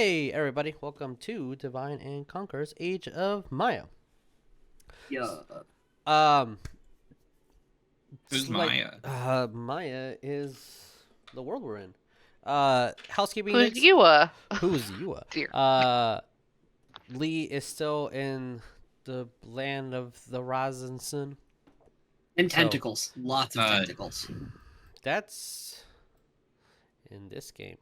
Hey, everybody, welcome to Divine and Conquer's Age of Maya. Yeah. Um, Who's Maya? Maya is the world we're in. Housekeeping Who's next. Yua? Who's Yua? Dear. Lee is still in the land of the Razenson. And So- tentacles. Lots of tentacles. That's in this game.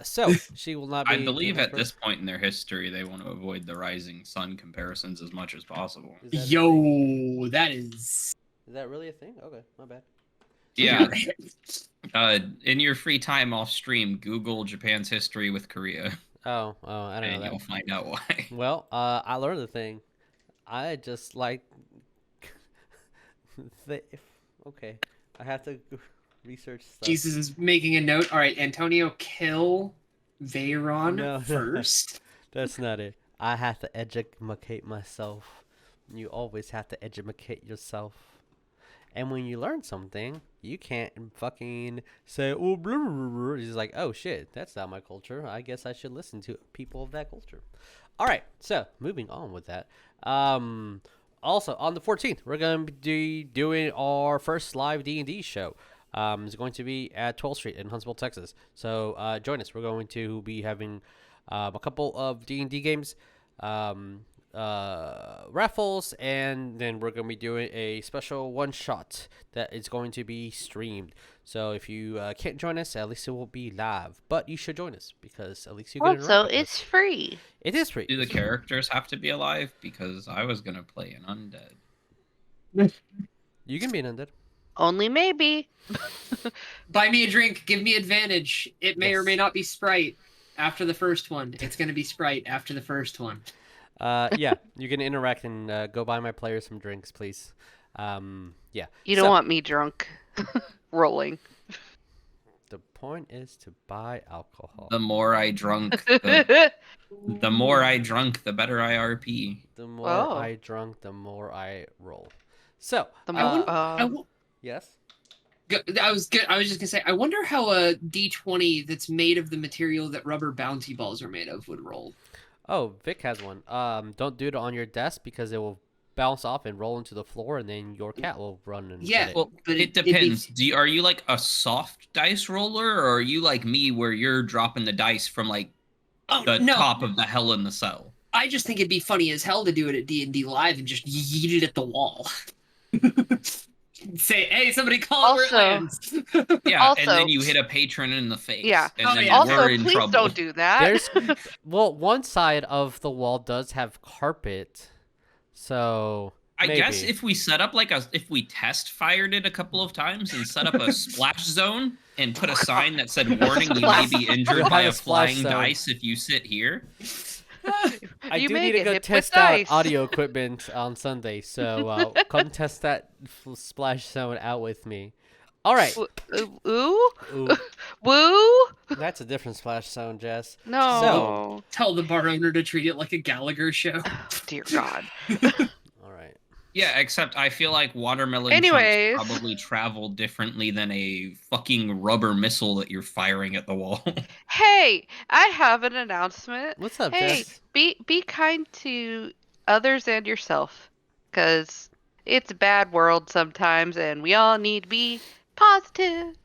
So she will not be. I believe doing at her this first- point in their history, they want to avoid the rising sun comparisons as much as possible. Is that a thing? Yo, that is... Is that really a thing? Okay, my bad. Yeah. In your free time off stream, Google Japan's history with Korea, I don't know and that. you'll find out why. Well, I learned a thing. I just like. Okay, I have to research stuff. Jesus is making a note. All right, Antonio, kill Vearon No. first. That's not it. I have to educate myself. You always have to educate yourself. And when you learn something, you can't fucking say, oh, blah, blah, blah, blah. It's like, oh shit, that's not my culture. I guess I should listen to people of that culture. All right, so moving on with that. Also, on the 14th, we're going to be doing our first live D&D show. It's going to be at 12th Street in Huntsville, Texas. So join us. We're going to be having a couple of D&D games, raffles, and then we're going to be doing a special one-shot that is going to be streamed. So if you can't join us, at least it will be live. But you should join us because at least you can interact Also, with it's us. free. It is free. Do the characters have to be alive? Because I was gonna play an undead. You can be an undead. Only maybe. Buy me a drink. Give me advantage. It may or Yes. may not be Sprite after the first one. It's going to be Sprite after the first one. Yeah, you can interact and go buy my players some drinks, please. Yeah. You don't So, want me drunk. Rolling. The point is to buy alcohol. The more I drunk, the more I drunk, the better I RP. The more Oh. I drunk, the more I roll. So, The I more, wonder- I w- yes. I was just gonna say, I wonder how a D20 that's made of the material that rubber bounty balls are made of would roll. Oh, Vic has one. Don't do it on your desk because it will bounce off and roll into the floor, and then your cat will run and Yeah, get it. Well, But it it'd be- depends. Are you like a soft dice roller, or are you like me, where you're dropping the dice from like the no, top of the hell in the cell? I just think it'd be funny as hell to do it at D&D Live and just yeet it at the wall. Say, hey, somebody call it where it lands. Yeah, and Also- then you hit a patron in the face. Yeah. And Oh, then yeah. also, we're in please trouble. don't do that. There's well, one side of the wall does have carpet, so I guess maybe. if we set up if we test fired it a couple of times and set up a splash zone and put a sign that said warning, you may be injured We'll by have a a splash flying zone. dice if you sit here. I You do may need to get go hit with test out dice. audio equipment on Sunday, so come test that splash zone out with me. All right. Ooh? Ooh, Woo? that's a different splash zone, Jess. No. Tell the bar owner to treat it like a Gallagher show. Dear God. All right. Yeah, except I feel like watermelon Anyways. chunks probably travel differently than a fucking rubber missile that you're firing at the wall. Hey, I have an announcement. What's up, Hey, Jess? be kind to others and yourself, because it's a bad world sometimes, and we all need to be positive.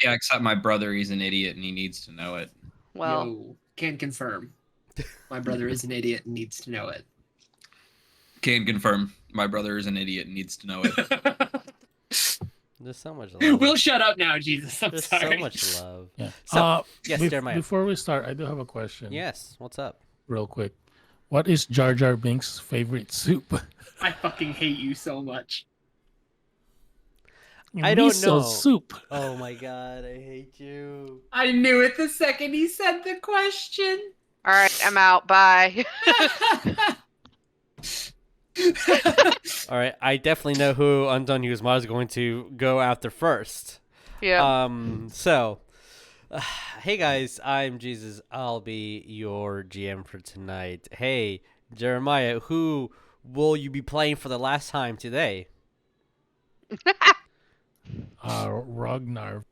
Yeah, except my brother, he's an idiot and he needs to know it. Well, Yo, can confirm. My brother is an idiot and needs to know it. Can confirm. My brother is an idiot and needs to know it. There's so much love. We'll shut up now, Jesus. I'm There's sorry. so much love. Yeah. So, yes, Jeremiah. Before we start, I do have a question. Yes. What's up? Real quick. What is Jar Jar Binks' favorite soup? I fucking hate you so much. I don't Miso know. soup. Oh my god, I hate you. I knew it the second he said the question. all right, I'm out. Bye. All right, I definitely know who Undone Usmar is going to go after first. Yeah. So, hey guys, I'm Jesus. I'll be your GM for tonight. Hey, Jeremiah, who will you be playing for the last time today? Ragnar.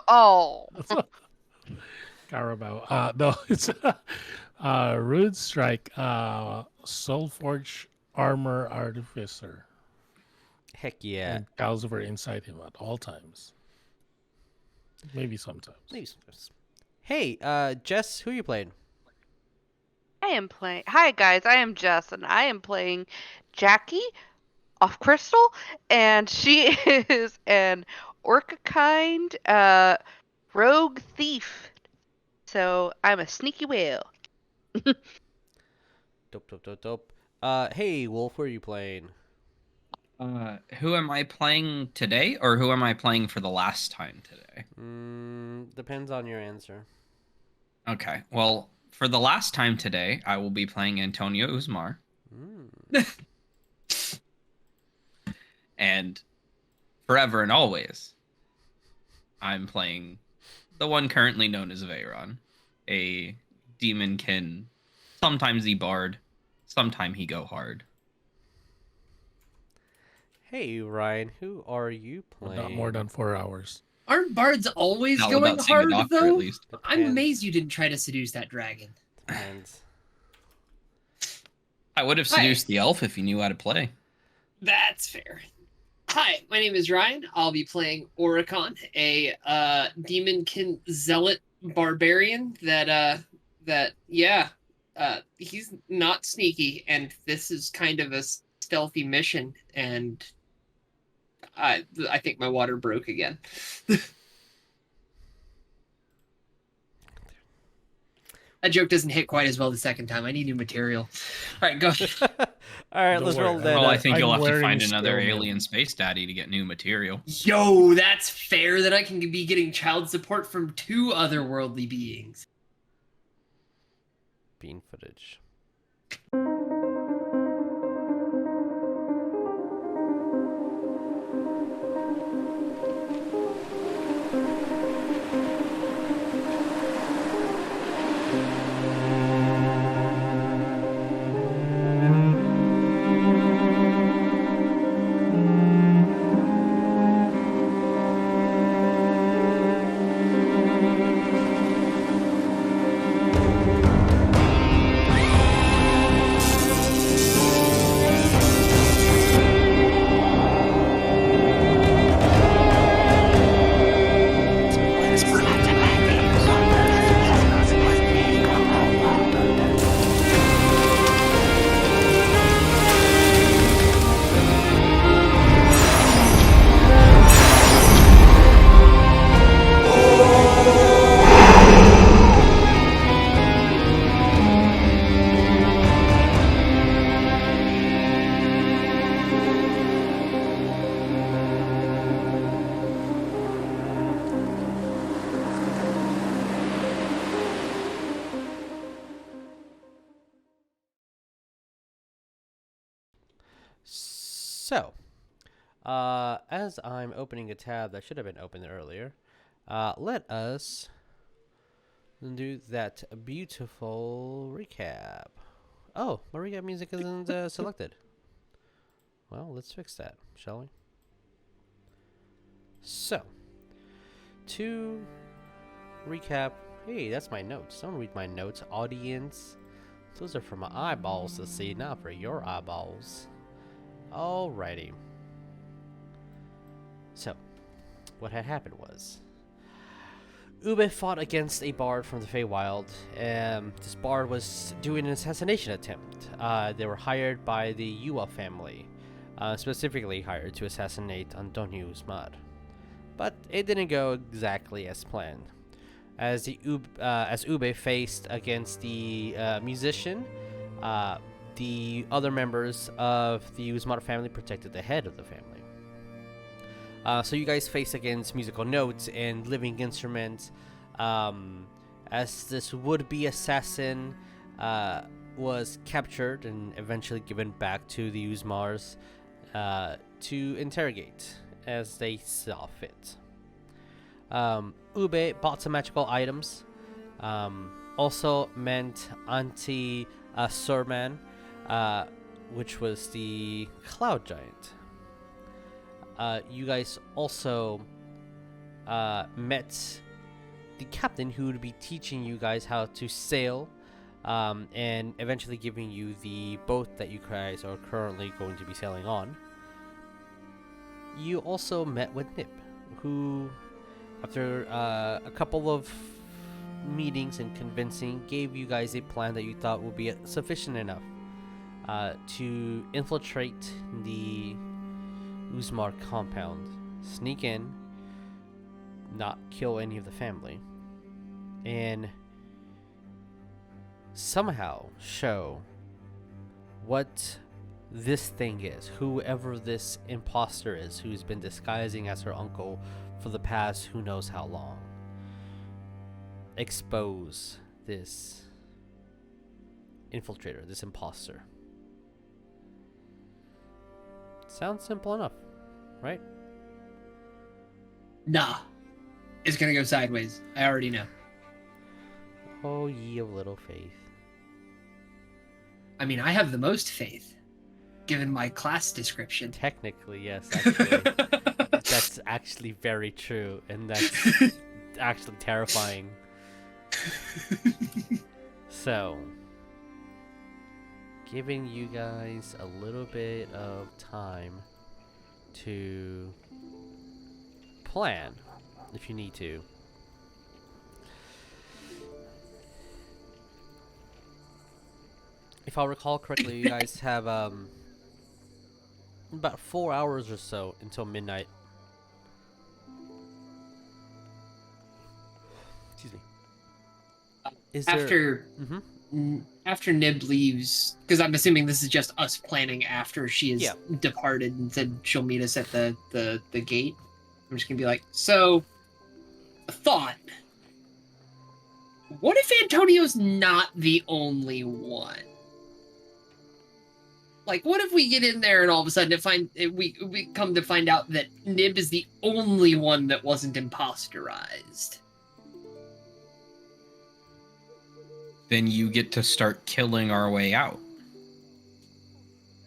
Oh. Carabao. No, it's Rude Strike, Soulforge Armor Artificer. Heck yeah. And Calcifer inside him at all times. Maybe sometimes. Maybe sometimes. Hey, Jess, who are you playing? I am playing. Hi guys, I am Jess, and I am playing Jackie off Crystal, and she is an Orca-kind rogue thief. So I'm a sneaky whale. Dope. Hey, Wolf, who are you playing? Who am I playing today, or who am I playing for the last time today? Depends on your answer. Okay, well, for the last time today, I will be playing Antonio Usmar. And forever and always, I'm playing the one currently known as Vearon, a demonkin. Sometimes he bard, sometimes he go hard. Hey, Ryan, who are you playing? Not more than 4 hours. Aren't bards always Not going without seeing a hard, doctor, though? at least. I'm Depends. amazed you didn't try to seduce that dragon. Depends. I would have seduced the elf if he knew how to play. That's fair. Hi, my name is Ryan. I'll be playing Orekon, a demonkin zealot barbarian he's not sneaky, and this is kind of a stealthy mission, and I think my water broke again. That joke doesn't hit quite as well the second time. I need new material. All right, go. All right, Don't let's worry, roll that. Well, I think I'm you'll have to wearing find another steel mail. alien space daddy to get new material. Yo, that's fair that I can be getting child support from 2 otherworldly beings. Bean footage. So, as I'm opening a tab that should have been opened earlier, let us do that beautiful recap. Oh, my recap music isn't selected. Well, let's fix that, shall we? So, to recap, hey, that's my notes. Don't read my notes, audience. Those are for my eyeballs to see, not for your eyeballs. Alrighty. So, what had happened was, Ube fought against a bard from the Feywild. This bard was doing an assassination attempt. They were hired by the Yua family, specifically hired to assassinate Antonio Usmar. But it didn't go exactly as planned. As Ube faced against the musician, the other members of the Usmar family protected the head of the family. So you guys face against musical notes and living instruments, as this would-be assassin was captured and eventually given back to the Usmars to interrogate as they saw fit. Ube bought some magical items, also meant Surman, which was the cloud giant. You guys also met the captain who would be teaching you guys how to sail, and eventually giving you the boat that you guys are currently going to be sailing on. You also met with Nip, who, after a couple of meetings and convincing, gave you guys a plan that you thought would be sufficient enough to infiltrate the Usmar compound, sneak in, not kill any of the family, and somehow show what this thing is, whoever this imposter is who's been disguising as her uncle for the past who knows how long. Expose this infiltrator, this imposter. Sounds simple enough, right? Nah. It's gonna go sideways. I already know. Oh, ye of little faith. I mean, I have the most faith, given my class description. Technically, yes, actually. That's actually very true, and that's actually terrifying. So, giving you guys a little bit of time to plan, if you need to. If I recall correctly, you guys have about 4 hours or so until midnight. Excuse me. Is After there... after Nib leaves, because I'm assuming this is just us planning after she has Yeah. departed and said she'll meet us at the gate. I'm just gonna be like, so, a thought. What if Antonio's not the only one? Like, what if we get in there and all of a sudden we come to find out that Nib is the only one that wasn't imposterized? Then you get to start killing our way out.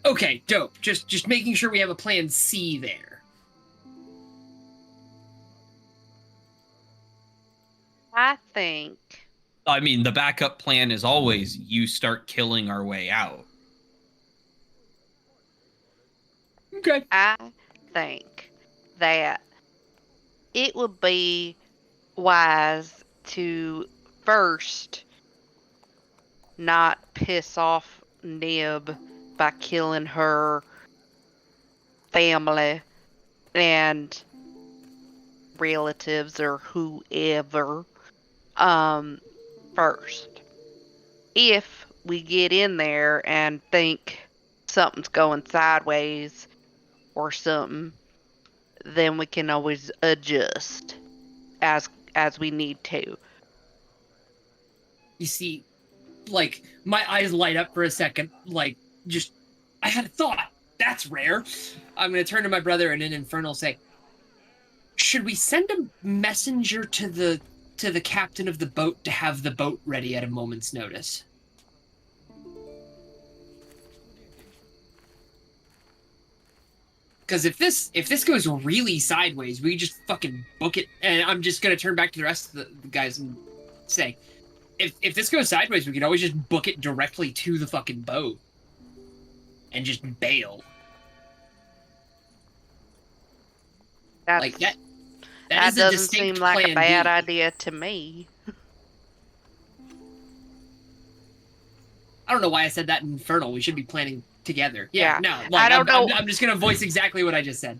Okay, dope. Just making sure we have a plan C there. I think I mean, the backup plan is always you start killing our way out. Okay. I think that it would be wise to first not piss off Nib by killing her family and relatives or whoever first. If we get in there and think something's going sideways or something, then we can always adjust as we need to. You see, like, my eyes light up for a second, like, just, I had a thought. That's rare. I'm gonna turn to my brother and in Infernal say, should we send a messenger to the captain of the boat to have the boat ready at a moment's notice? Because if this goes really sideways, we just fucking book it. And I'm just gonna turn back to the rest of the guys and say, if this goes sideways, we can always just book it directly to the fucking boat and just bail. Like that. That is a doesn't distinct seem like a plan bad B. idea to me. I don't know why I said that in Infernal. We should be planning together. Yeah. No. I Like, don't know. I'm just gonna voice exactly what I just said.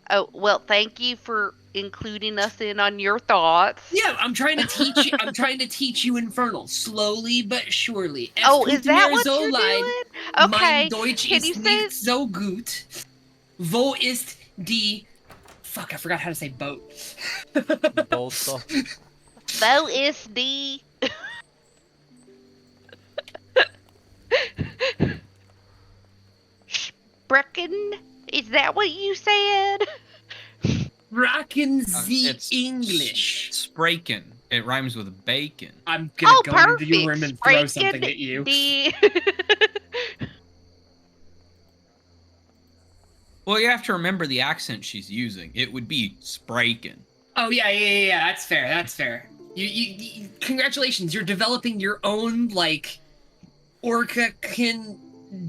Oh, well, thank you for including us in on your thoughts. Yeah, I'm trying to teach you. I'm trying to teach you Infernal slowly but surely. Es Oh, is that tut mir what so you're leid. doing? Okay. Mein Deutsch Can ist you say nicht so gut. Wo ist die? Fuck, I forgot how to say boat. Bolsa. Bo is the Sprechen? Is that what you said? Sprachen Sie It's English? Spraken. It rhymes with bacon. I'm gonna Oh, go into perfect. your room and throw Sprechen something at you. the- Well, you have to remember the accent she's using. It would be Spraken. Oh yeah. That's fair. That's fair. You congratulations. You're developing your own like Orcakin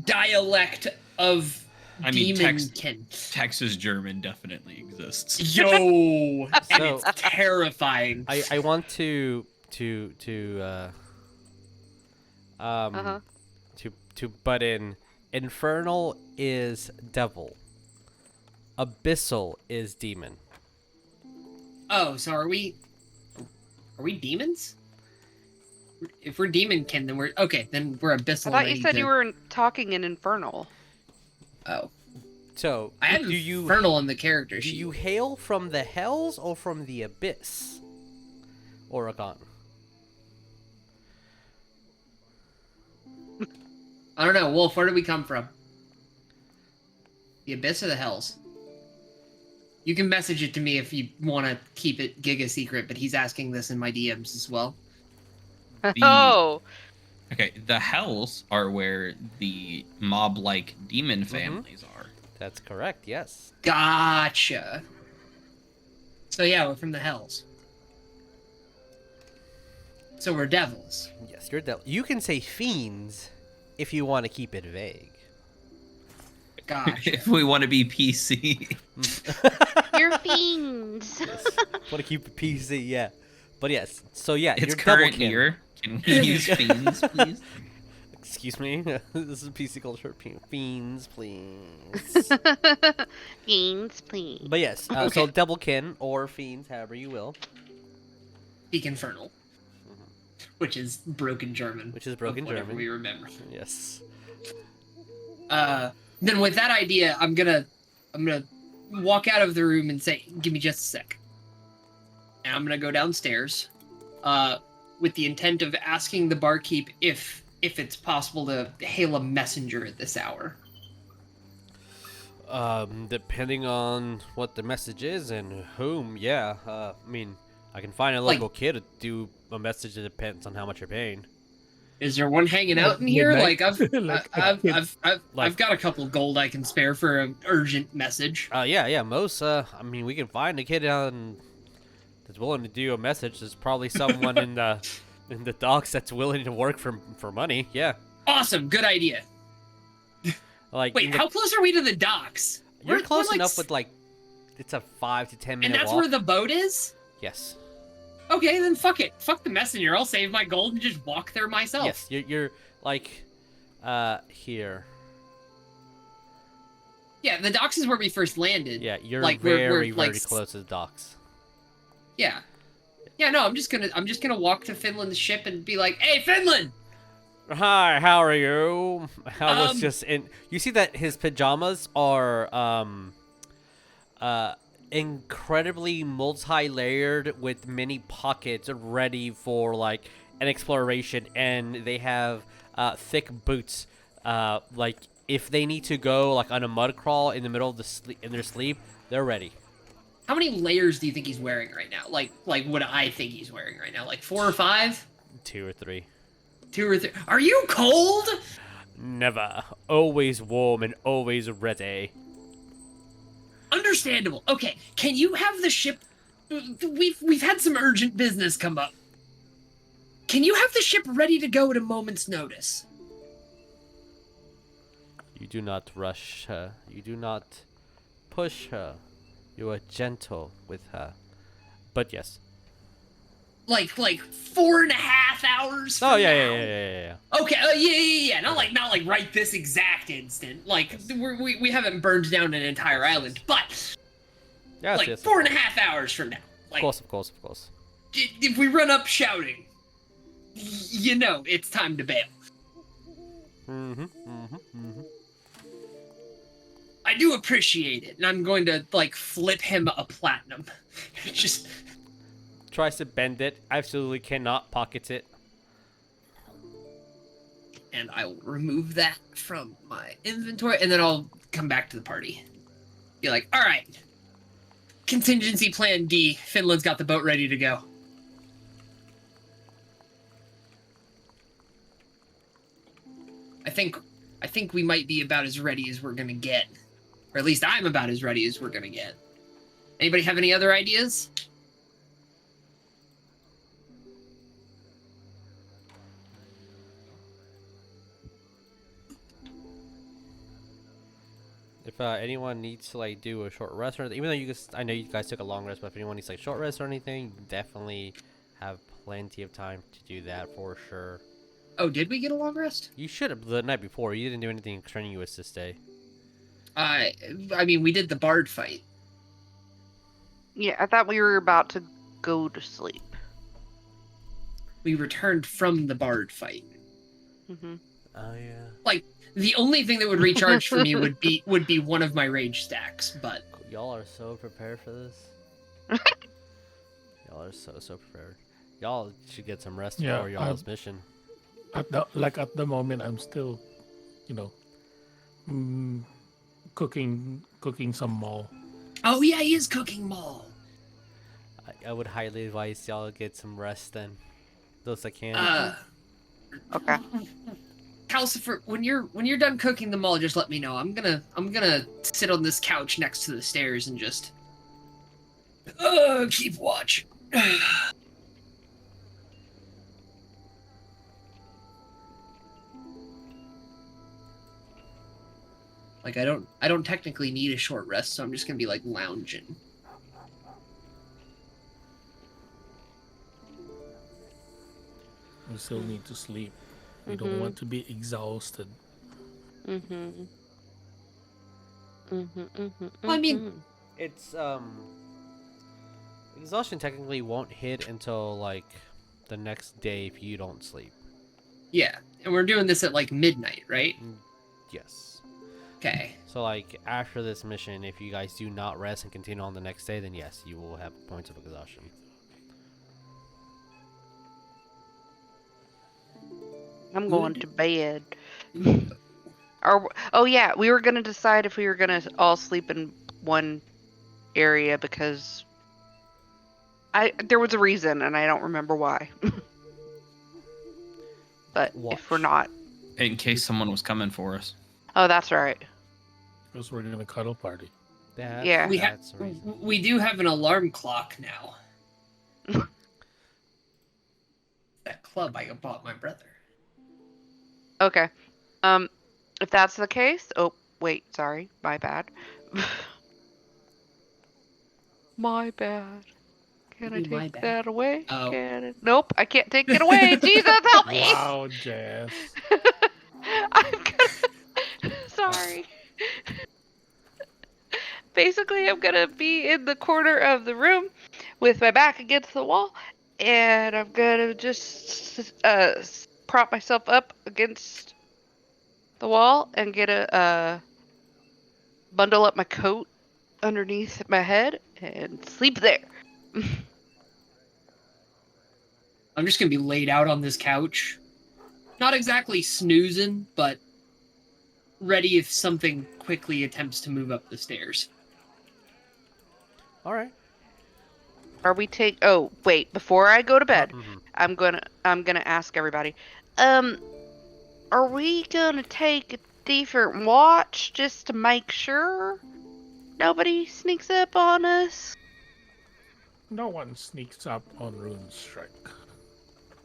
dialect of I mean, demonkin. Texas German definitely exists. Yo, and So- it's terrifying. I want to butt in. Infernal is devil. Abyssal is demon. Oh, so are we demons? If we're demonkin, then we're okay. Then we're abyssal. I thought and you I said need you to- were talking in Infernal. Oh, So I have do you infernal in the character do sheet. you hail from the hells or from the abyss? Orekon. I don't know, Wolf. Where did we come from? The abyss or the hells? You can message it to me if you want to keep it giga secret. But he's asking this in my DMs as well. Oh, Okay, the hells are where the mob-like demon Mm-hmm. families are. That's correct. Yes. Gotcha. So yeah, we're from the hells. So we're devils. Yes, you're devil. You can say fiends if you want to keep it vague. Gotcha. If we want to be PC. you're fiends. Want to keep it PC, yeah. But yes, so yeah, It's you're current double-kin. year. Can we use fiends, please? Excuse me, this is PC culture. Fiends, please. Fiends, please. But yes, so Okay. doublekin or fiends, however you will, Speak infernal. Which is broken German. which is broken of whatever German. we remember. Yes. Then with that idea, I'm gonna walk out of the room and say, "Give me just a sec." And I'm gonna go downstairs, with the intent of asking the barkeep if it's possible to hail a messenger at this hour. Depending on what the message is and whom, yeah. I mean, I can find a Like- local kid to do a message that depends on how much you're paying. Is there one hanging out in Like here? midnight? Like I've Like- got a couple gold I can spare for an urgent message. Yeah, most, I mean, we can find a kid that's willing to do a message. There's probably someone in the docks that's willing to work for money, yeah. Awesome, good idea. Like, Wait, how close are we to the docks? you're We're close like enough with, like, it's a 5 to 10 and minute that's walk. where the boat is? Yes. Okay, then fuck it. Fuck the messenger. I'll save my gold and just walk there myself. Yes, you're like, here. Yeah, the docks is where we first landed. Yeah, you're Like, very, we're, like, very close to the docks. Yeah. Yeah, no, I'm just gonna walk to Finland's ship and be like, "Hey, Finland!" Hi, how are you? I was Um, just in. You see that his pajamas are incredibly multi-layered with many pockets ready for like an exploration, and they have thick boots. Like if they need to go like on a mud crawl in the middle of in their sleep, they're ready. How many layers do you think he's wearing right now? Like what I think he's wearing right now? Like 4 or 5? 2 or 3. 2 or 3? Are you cold? Never. Always warm and always ready. Understandable. Okay, can you have the ship? We've had some urgent business come up. Can you have the ship ready to go at a moment's notice? You do not rush her. You do not push her. You are gentle with her. But yes. Like 4.5 hours. Oh from yeah, now? yeah. Okay, yeah. Not like right this exact instant. Like we haven't burned down an entire island, but Yes, like yes. 4.5 hours from now. Like Of course. if we run up shouting, you know it's time to bail. Mm-hmm. I do appreciate it, and I'm going to like flip him a platinum. Just Tries to bend it. Absolutely cannot pocket it. and I will remove that from my inventory, and then I'll come back to the party. Be like, all right, contingency plan D. Finland's got the boat ready to go. I think we might be about as ready as we're gonna get, or at least I'm about as ready as we're gonna get. Anybody have any other ideas? If anyone needs to like do a short rest or even though you guys, I know you guys took a long rest, but if anyone needs like short rest or anything, definitely have plenty of time to do that for sure. Oh, did we get a long rest? You should have the night before. You didn't do anything strenuous this day. I mean, we did the bard fight. Yeah, I thought we were about to go to sleep. We returned from the bard fight. Hmm. Oh yeah. Like, the only thing that would recharge for me would be one of my rage stacks, but Y'all are so prepared for this. Y'all are so prepared. Y'all should get some rest Yeah, before y'all's mission. At the moment, I'm still, you know, cooking some mall. oh yeah, he is cooking mall. I would highly advise y'all get some rest then. Those that can. Okay. Calcifer, when you're done cooking them all, just let me know. I'm gonna sit on this couch next to the stairs and just keep watch. Like I don't technically need a short rest, so I'm just gonna be like lounging. We still need to sleep. We don't want to be exhausted. Mm-hmm. Well, I mean, It's exhaustion technically won't hit until like the next day if you don't sleep. yeah, and we're doing this at like midnight, right? Yes. Okay. So like after this mission, if you guys do not rest and continue on the next day, then yes, you will have points of exhaustion. I'm going to bed. Oh yeah, we were gonna decide if we were gonna all sleep in one area because there was a reason and I don't remember why. But if we're not, In case someone was coming for us. oh that's right. Because we're in a cuddle party. Yeah. We do have an alarm clock now. That club I bought my brother. Okay. If that's the case, oh wait, sorry, my bad. My bad. Can I Maybe my take bad. that away? Oh. Nope, I can't take it away. Jesus, help me! Wow, Jess. I'm gonna. Sorry. Basically, I'm gonna be in the corner of the room with my back against the wall, and I'm gonna just prop myself up against the wall and get a bundle up my coat underneath my head and sleep there. I'm just gonna be laid out on this couch. Not exactly snoozing, but ready if something quickly attempts to move up the stairs. All right. Are we Oh, wait, before I go to bed, Mhm. I'm gonna ask everybody. Are we gonna take a different watch just to make sure nobody sneaks up on us? No one sneaks up on Rune Strike.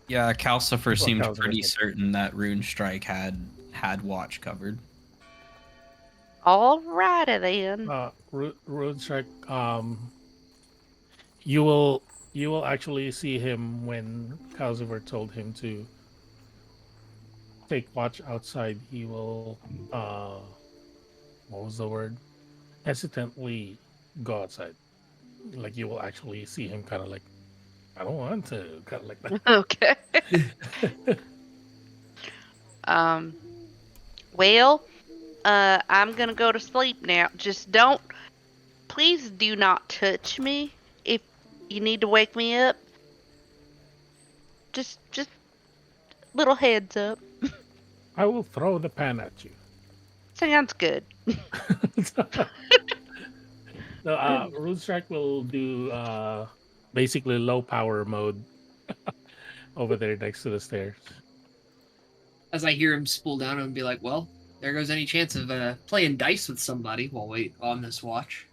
Yeah, Calcifer seemed Calcifer pretty did. certain that Rune Strike had watch covered. Alrighty then. Rune Strike, you will actually see him when Calcifer told him to take watch outside. He will, what was the word? Hesitantly go outside. Like you will actually see him kind of like, I don't want to, kind of like that. Okay. Well, I'm gonna go to sleep now. Just please do not touch me if you need to wake me up. Just little heads up. I will throw the pan at you. Sounds good. So, Rune Strike will do basically low power mode over there next to the stairs. As I hear him spool down and be like, well, there goes any chance of playing dice with somebody while we on this watch.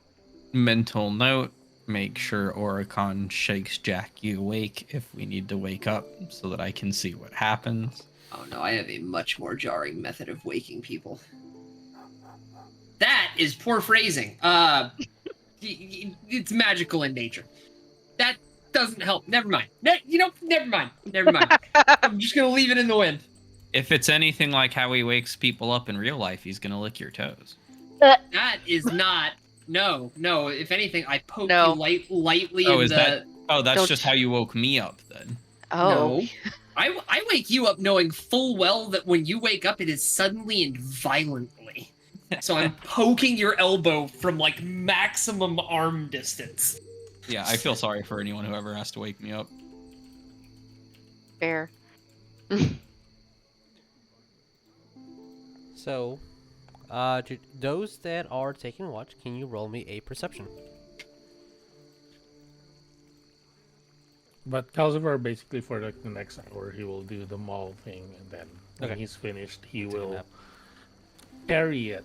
Mental note, make sure Orekon shakes Jackie awake if we need to wake up so that I can see what happens. Oh no, I have a much more jarring method of waking people. That is poor phrasing. It's magical in nature. That doesn't help. Never mind. Never mind. Never mind. I'm just gonna leave it in the wind. If it's anything like how he wakes people up in real life, he's gonna lick your toes. That is not. No. If anything, I poke you lightly in the. That's just how you woke me up then. Oh. No. I wake you up knowing full well that when you wake up, it is suddenly and violently. So I'm poking your elbow from like maximum arm distance. Yeah, I feel sorry for anyone who ever has to wake me up. Fair. So, to those that are taking watch, can you roll me a perception? But Calcifer, basically for like the next hour, he will do the mall thing, and then when Okay. he's finished, he Take a will nap. carry it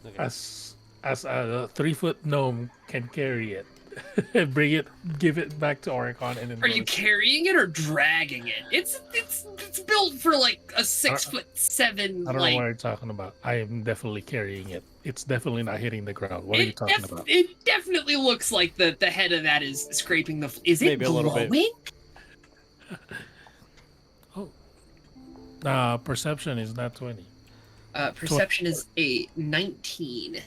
Okay. as a 3-foot gnome can carry it, and bring it, give it back to Orekon, and then Are you carrying it or dragging it? It's built for like a 6'7". I don't like, know what you're talking about. I am definitely carrying it. It's definitely not hitting the ground. What are you talking about? It definitely looks like the head of that is scraping the. Is it Maybe a little glowing? bit. Perception is not 20. Perception is a 19.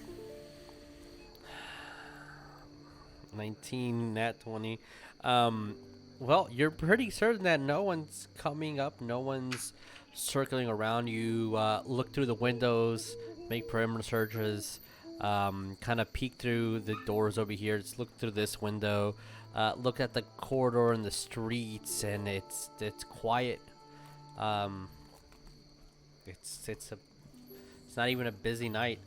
19, nat 20. Well, you're pretty certain that no one's coming up, no one's circling around. You look through the windows, make perimeter searches, kind of peek through the doors over here. Just look through this window, look at the corridor and the streets, and it's quiet. It's not even a busy night.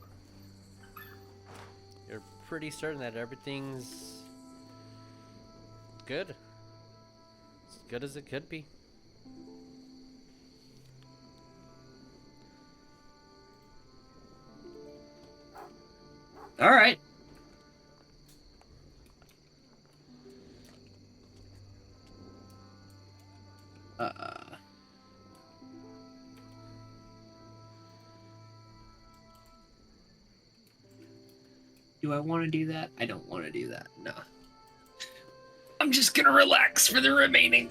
You're pretty certain that everything's good. As good as it could be. All right. Do I want to do that? I don't want to do that. No. I'm just gonna relax for the remaining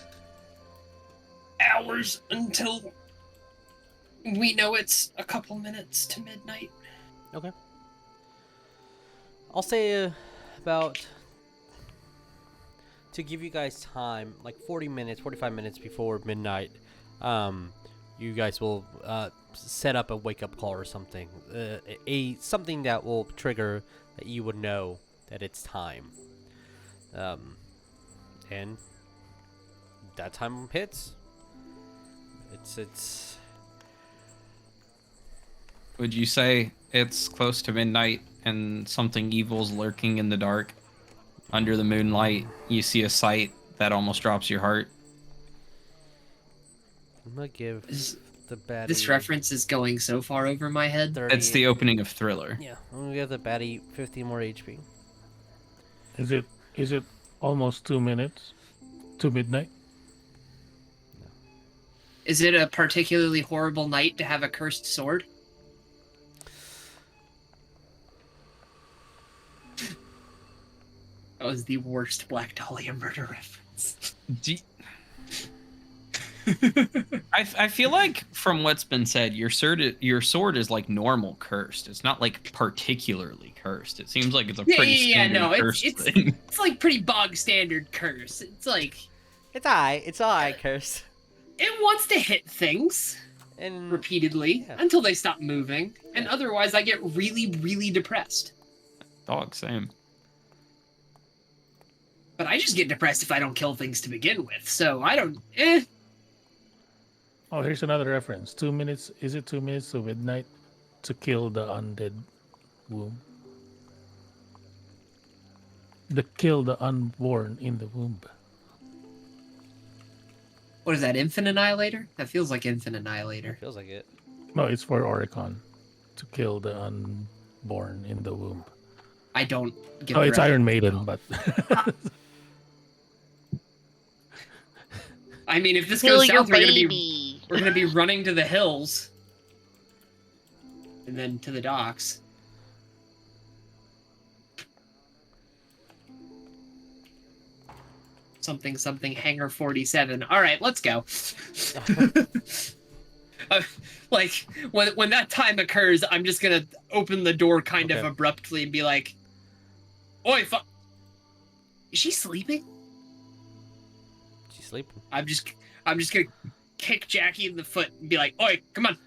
hours until we know it's a couple minutes to midnight. Okay. I'll say about, to give you guys time, like 40 minutes, 45 minutes before midnight, you guys will set up a wake-up call or something. Something that will trigger that you would know that it's time. And that time hits. It's Would you say it's close to midnight and something evil's lurking in the dark? Under the moonlight, you see a sight that almost drops your heart. I'm gonna give the baddie This reference is going so far over my head. 30. It's the opening of Thriller. Yeah, I'm gonna give the baddie 50 more HP. Is it almost 2 minutes to midnight? Is it a particularly horrible night to have a cursed sword? That was the worst Black Dahlia murder reference. I feel like from what's been said, your sword is like normal cursed. It's not like particularly cursed. It seems like it's a pretty standard cursed thing. It's like pretty bog standard curse. It's like It's alright, curse. it wants to hit things And repeatedly Yeah. until they stop moving, and otherwise I get really, really depressed. Dog, same. But I just get depressed if I don't kill things to begin with. So I don't. Oh, here's another reference. 2 minutes. Is it 2 minutes to midnight to kill the undead womb? Kill the unborn in the womb. What is that? Infant Annihilator? That feels like Infant Annihilator. feels like it. No, it's for Orekon to kill the unborn in the womb. I don't get. Oh, the it's reference. Iron Maiden, but I mean, if this Kill goes your south, baby. we're gonna be running to the hills, and then to the docks. something something hangar 47. All right, let's go. Like when that time occurs, I'm just gonna open the door kind of Okay. abruptly and be like, "Oi, fuck! Is she sleeping?" She's sleeping. I'm just gonna kick Jackie in the foot and be like, "Oi, come on,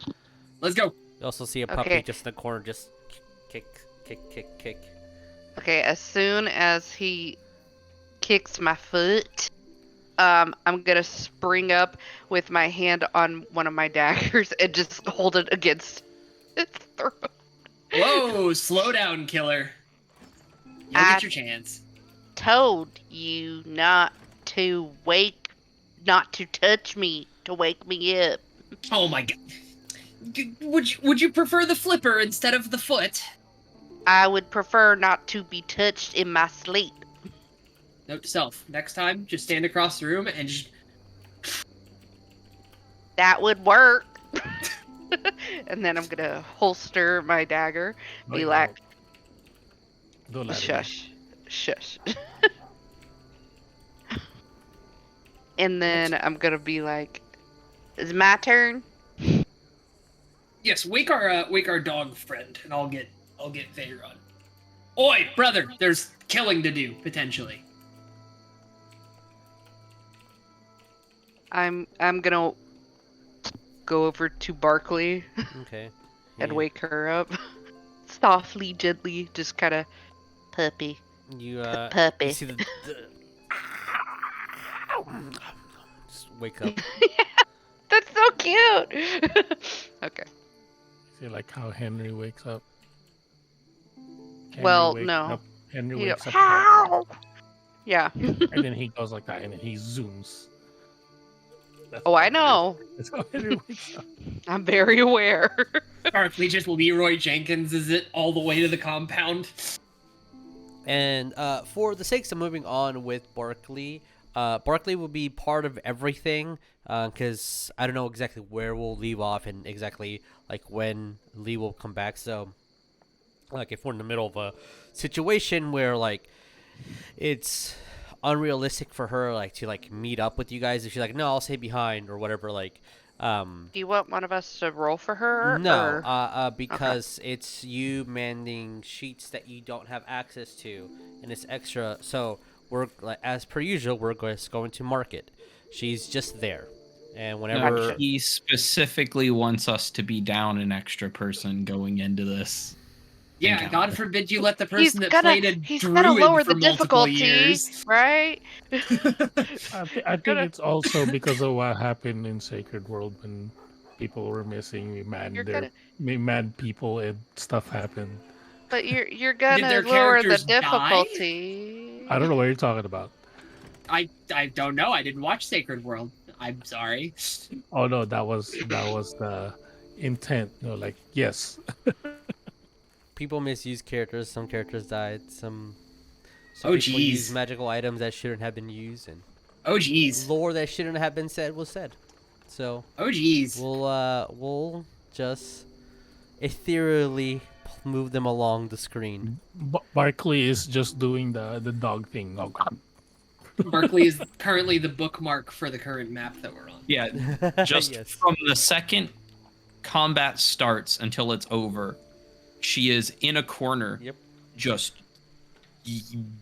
let's go." You also see a puppy Okay. just in the corner, just kick. Okay, as soon as he kicks my foot, I'm gonna spring up with my hand on one of my daggers and just hold it against its throat. Whoa, slow down, killer. You'll I- get your chance. Told you not to touch me, to wake me up. Oh my god. Would you prefer the flipper instead of the foot? I would prefer not to be touched in my sleep. Note to self: next time, just stand across the room and just. That would work. And then I'm gonna holster my dagger, be like, Don't let it shush. And then I'm gonna be like, "It's my turn." Yes, wake our dog friend, and I'll get Vearon. Oi, brother! There's killing to do potentially. I'm gonna go over to Barklee Okay. and You- wake her up, softly, gently, just kind of puppy. You Puppy. You see the just wake up. That's so cute. Okay. See, like how Henry wakes up. Well, wakes no. up- Henry He wakes goes, up, "Howl!" Yeah. and then he goes like that, and then he zooms. That's Oh, how I Henry- know. That's how Henry wakes up. I'm very aware. Barklee just Leroy Jenkins is it all the way to the compound. And for the sakes of moving on with Barklee, Barklee will be part of everything because I don't know exactly where we'll leave off and exactly like when Lee will come back. So, like if we're in the middle of a situation where like it's unrealistic for her like to like meet up with you guys, if she's like, no, I'll stay behind or whatever, like. Do you want one of us to roll for her? No, or- because it's you manning sheets that you don't have access to, and it's extra. So we're like, as per usual, we're just going to mark it. She's just there, and whenever He specifically wants us to be down an extra person going into this. Yeah, Encounter. God forbid you let the He's person that gonna- played a he's druid gonna lower for the multiple difficulty, years. right? I think Gonna- it's also because of what happened in Sacred World when people were missing. We mad people and stuff happened. But you're their gonna lower the characters die? difficulty. I don't know what you're talking about. I don't know. I didn't watch Sacred World. I'm sorry. Oh no, that was the intent. No, like yes. people misuse characters, some characters died, some Oh, people use jeez. magical items that shouldn't have been used, and Oh jeez. lore that shouldn't have been said was said. So Oh jeez. we'll just ethereally move them along the screen. Barkley is just doing the dog thing. Oh, Barklee is currently the bookmark for the current map that we're on. Yeah, just Yes. from the second combat starts until it's over, she is in a corner, Yep. just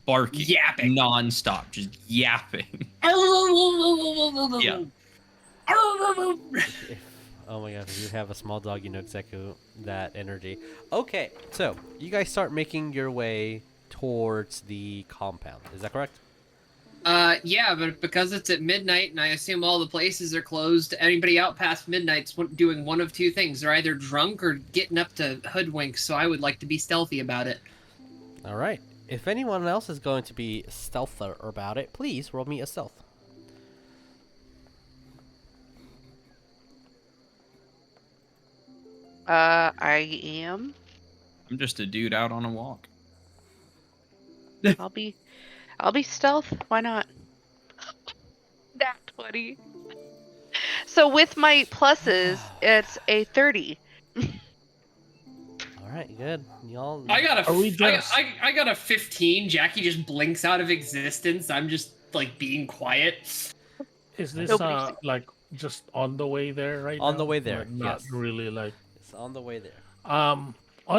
barking, Yapping. nonstop, just yapping. Yeah. Oh my god, if you have a small dog, you know exactly that energy. Okay, so you guys start making your way towards the compound. Is that correct? Yeah, but because it's at midnight and I assume all the places are closed, anybody out past midnight's doing one of two things. They're either drunk or getting up to hoodwink, so I would like to be stealthy about it. All right. If anyone else is going to be stealther about it, please roll me a stealth. I am. I'm just a dude out on a walk. I'll be stealth. Why not? Nat 20. So with my pluses, it's a 30. All right, good. Y'all. I got Are we just- I got a 15. Jackie just blinks out of existence. I'm just like being quiet. Is this Nobody's- like just on the way there right now? On the way there, Like, not yes. really like. It's on the way there. On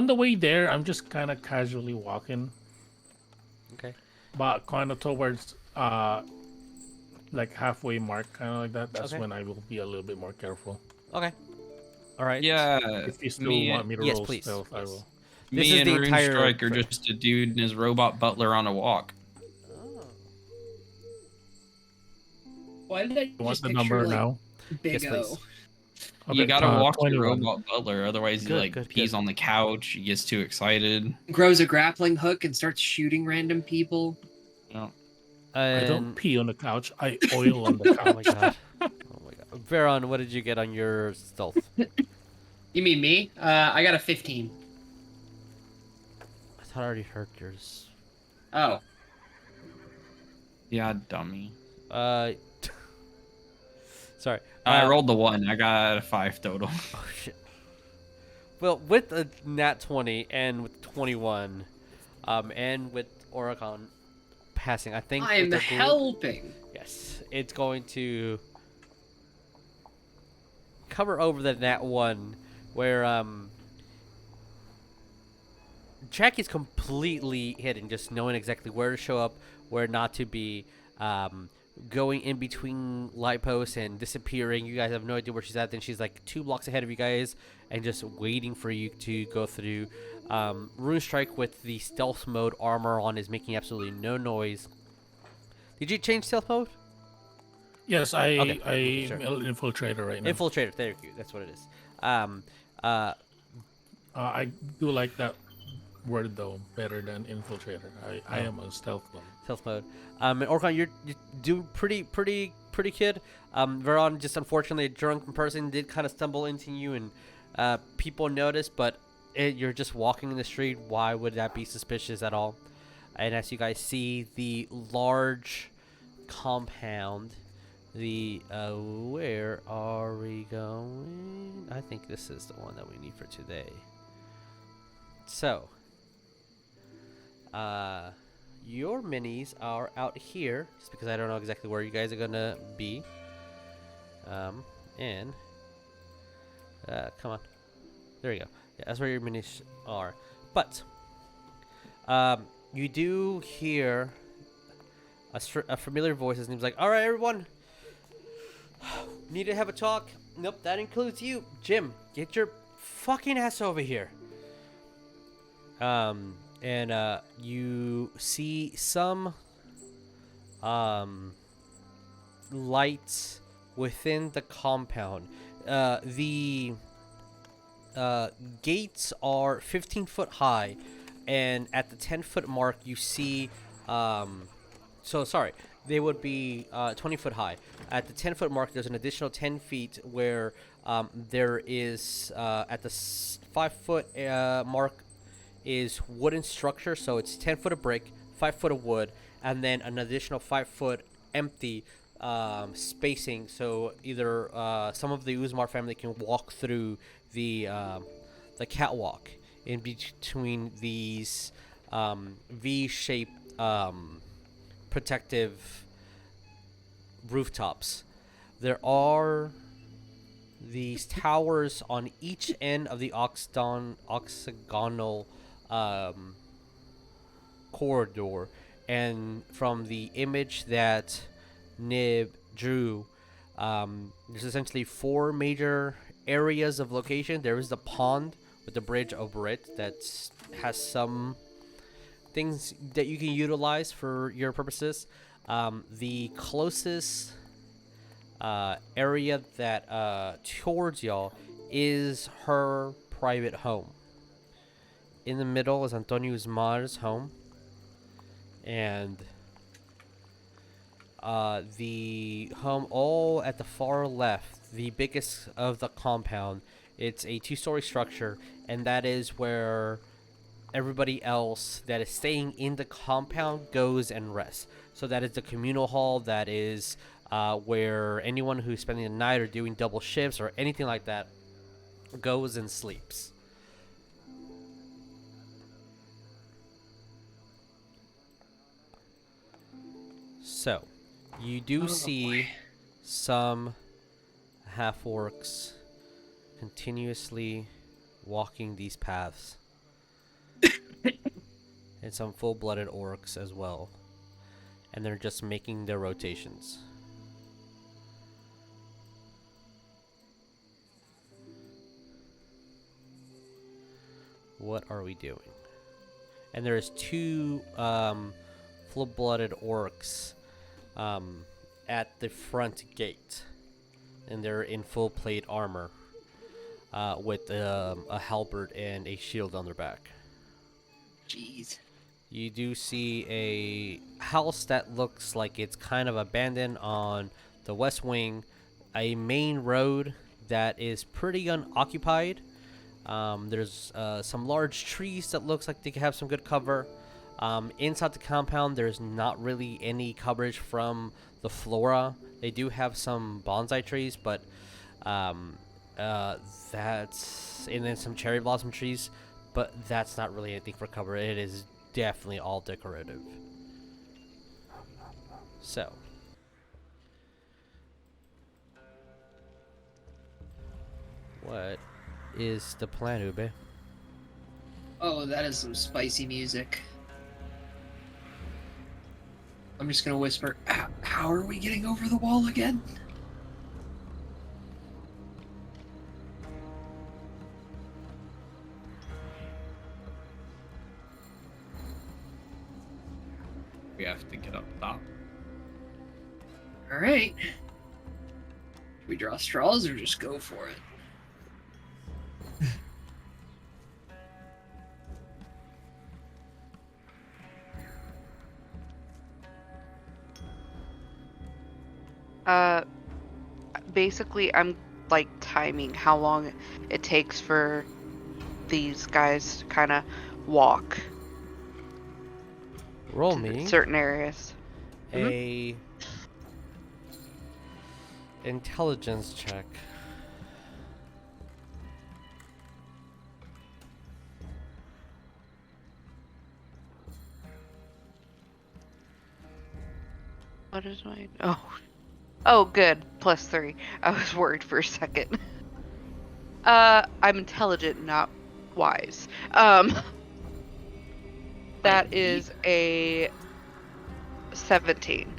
the way there, I'm just kind of casually walking, Okay. but kind of towards like halfway mark, kind of like that. That's Okay. when I will be a little bit more careful. Okay. All right. Yeah. If you still me, want me to yes, roll please, stealth, I yes. will. This me is and the Rune entire Strike are trip. just a dude and his robot butler on a walk. Oh. Why did I You want just the picture number like now? Big Yes, O? please. You Okay, gotta walk the 21. robot butler, otherwise he Good, like good, pees good. on the couch. He gets too excited. Grows a grappling hook and starts shooting random people. No. I don't And pee on the couch. I oil on the oh my couch. god. Oh my god. Vearon, what did you get on your stealth? You mean me? I got a 15. I thought I already heard yours. Oh, Yeah, dummy. Sorry. I rolled the 1. I got a 5 total. Oh shit. Well, with a nat 20 and with 21, and with Orekon passing, I think I'm with the group- helping. Yes, it's going to cover over the nat 1, where Jack is completely hidden, just knowing exactly where to show up, where not to be, going in between light posts and disappearing. You guys have no idea where she's at. Then she's like 2 blocks ahead of you guys and just waiting for you to go through. Rune Strike with the stealth mode armor on is making absolutely no noise. Did you change stealth mode? Yes, Okay, I'm sure. an infiltrator right now. Infiltrator, there you go. That's what it is. I do like that word though better than infiltrator. I am a stealth mode. Stealth mode. And Orekon, you do pretty kid. Vearon, just unfortunately, a drunk person did kind of stumble into you, and people noticed, but you're just walking in the street. Why would that be suspicious at all? And as you guys see, the large compound, where are we going? I think this is the one that we need for today. So, your minis are out here, just because I don't know exactly where you guys are gonna be. And come on, there you go. Yeah, that's where your minis are. But you do hear a familiar voice. His name's like, "All right, everyone, need to have a talk." Nope, that includes you, Jim. Get your fucking ass over here. And you see some lights within the compound. The gates are 15 foot high, and at the 10-foot mark you see they would be 20 foot high. At the 10-foot mark there's an additional 10 feet where there is at the 5-foot mark is wooden structure, so it's 10 foot of brick, 5 foot of wood, and then an additional 5 foot empty spacing, so either some of the Usmar family can walk through the catwalk in between these V-shaped protective rooftops. There are these towers on each end of the octagonal corridor, and from the image that Nib drew, there's essentially 4 major areas of location. There is the pond with the bridge over it that has some things that you can utilize for your purposes. The closest area that towards y'all is her private home. In the middle is Antonio Usmar's home, and the home all at the far left, the biggest of the compound. It's a 2-story structure, and that is where everybody else that is staying in the compound goes and rests. So that is the communal hall. That is where anyone who's spending the night or doing double shifts or anything like that goes and sleeps. So, You do Oh, see boy. some half-orcs continuously walking these paths. And some full-blooded orcs as well. And they're just making their rotations. What are we doing? And there's two full-blooded orcs at the front gate. And they're in full plate armor with a halberd and a shield on their back. Jeez. You do see a house that looks like it's kind of abandoned on the west wing, a main road that is pretty unoccupied. There's some large trees that looks like they could have some good cover. Inside the compound, there's not really any coverage from the flora. They do have some bonsai trees, but that's, and then some cherry blossom trees, but that's not really anything for cover. It is definitely all decorative. So, what is the plan, Ube? Oh, that is some spicy music. I'm just gonna whisper, how are we getting over the wall again? We have to get up top. Alright. Should we draw straws or just go for it? Basically, I'm like timing how long it takes for these guys to kind of walk Roll to me certain areas. a intelligence check. What is my... Oh, good. +3. I was worried for a second. I'm intelligent, not wise. That is a 17.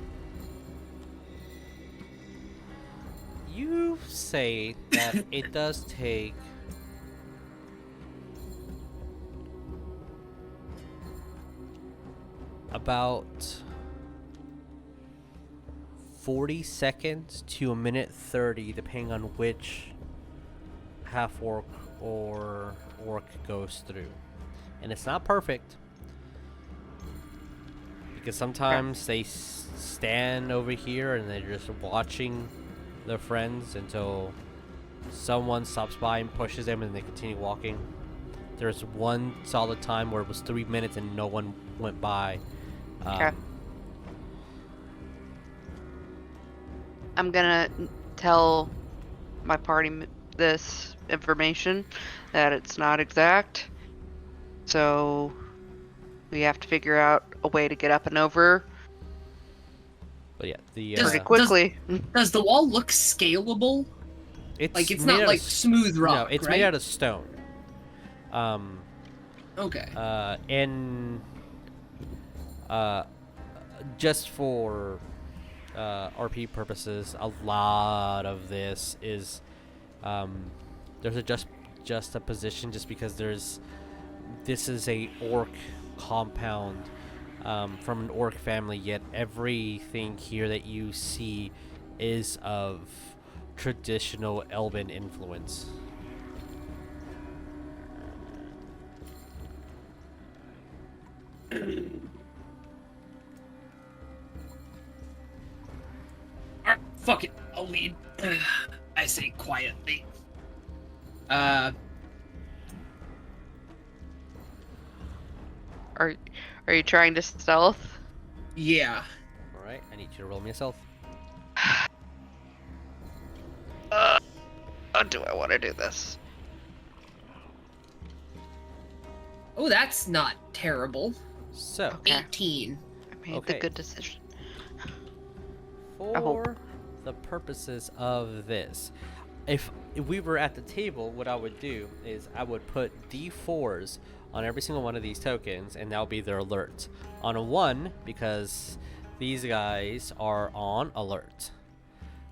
You say that it does take about 40 seconds to a minute 30, depending on which half orc or orc goes through. And it's not perfect, because sometimes they stand over here and they're just watching their friends until someone stops by and pushes them and they continue walking. There's one solid time where it was 3 minutes and no one went by. Okay. I'm gonna tell my party this information, that it's not exact. So we have to figure out a way to get up and over But yeah, the pretty quickly. Does the wall look scalable? it's Like, it's made not out like of smooth rock, No, it's right? made out of stone. Okay. And just for RP purposes, a lot of this is there's a just a position, just because this is a orc compound from an orc family, yet everything here that you see is of traditional elven influence. Alright, fuck it. I'll lead. I say quietly. Are you trying to stealth? Yeah. Alright, I need you to roll me a stealth. Do I want to do this? Oh, that's not terrible. So, Okay. 18. I made Okay. the good decision. For the purposes of this, if we were at the table, what I would do is I would put D4s on every single one of these tokens, and that'll be their alert. On a 1, because these guys are on alert.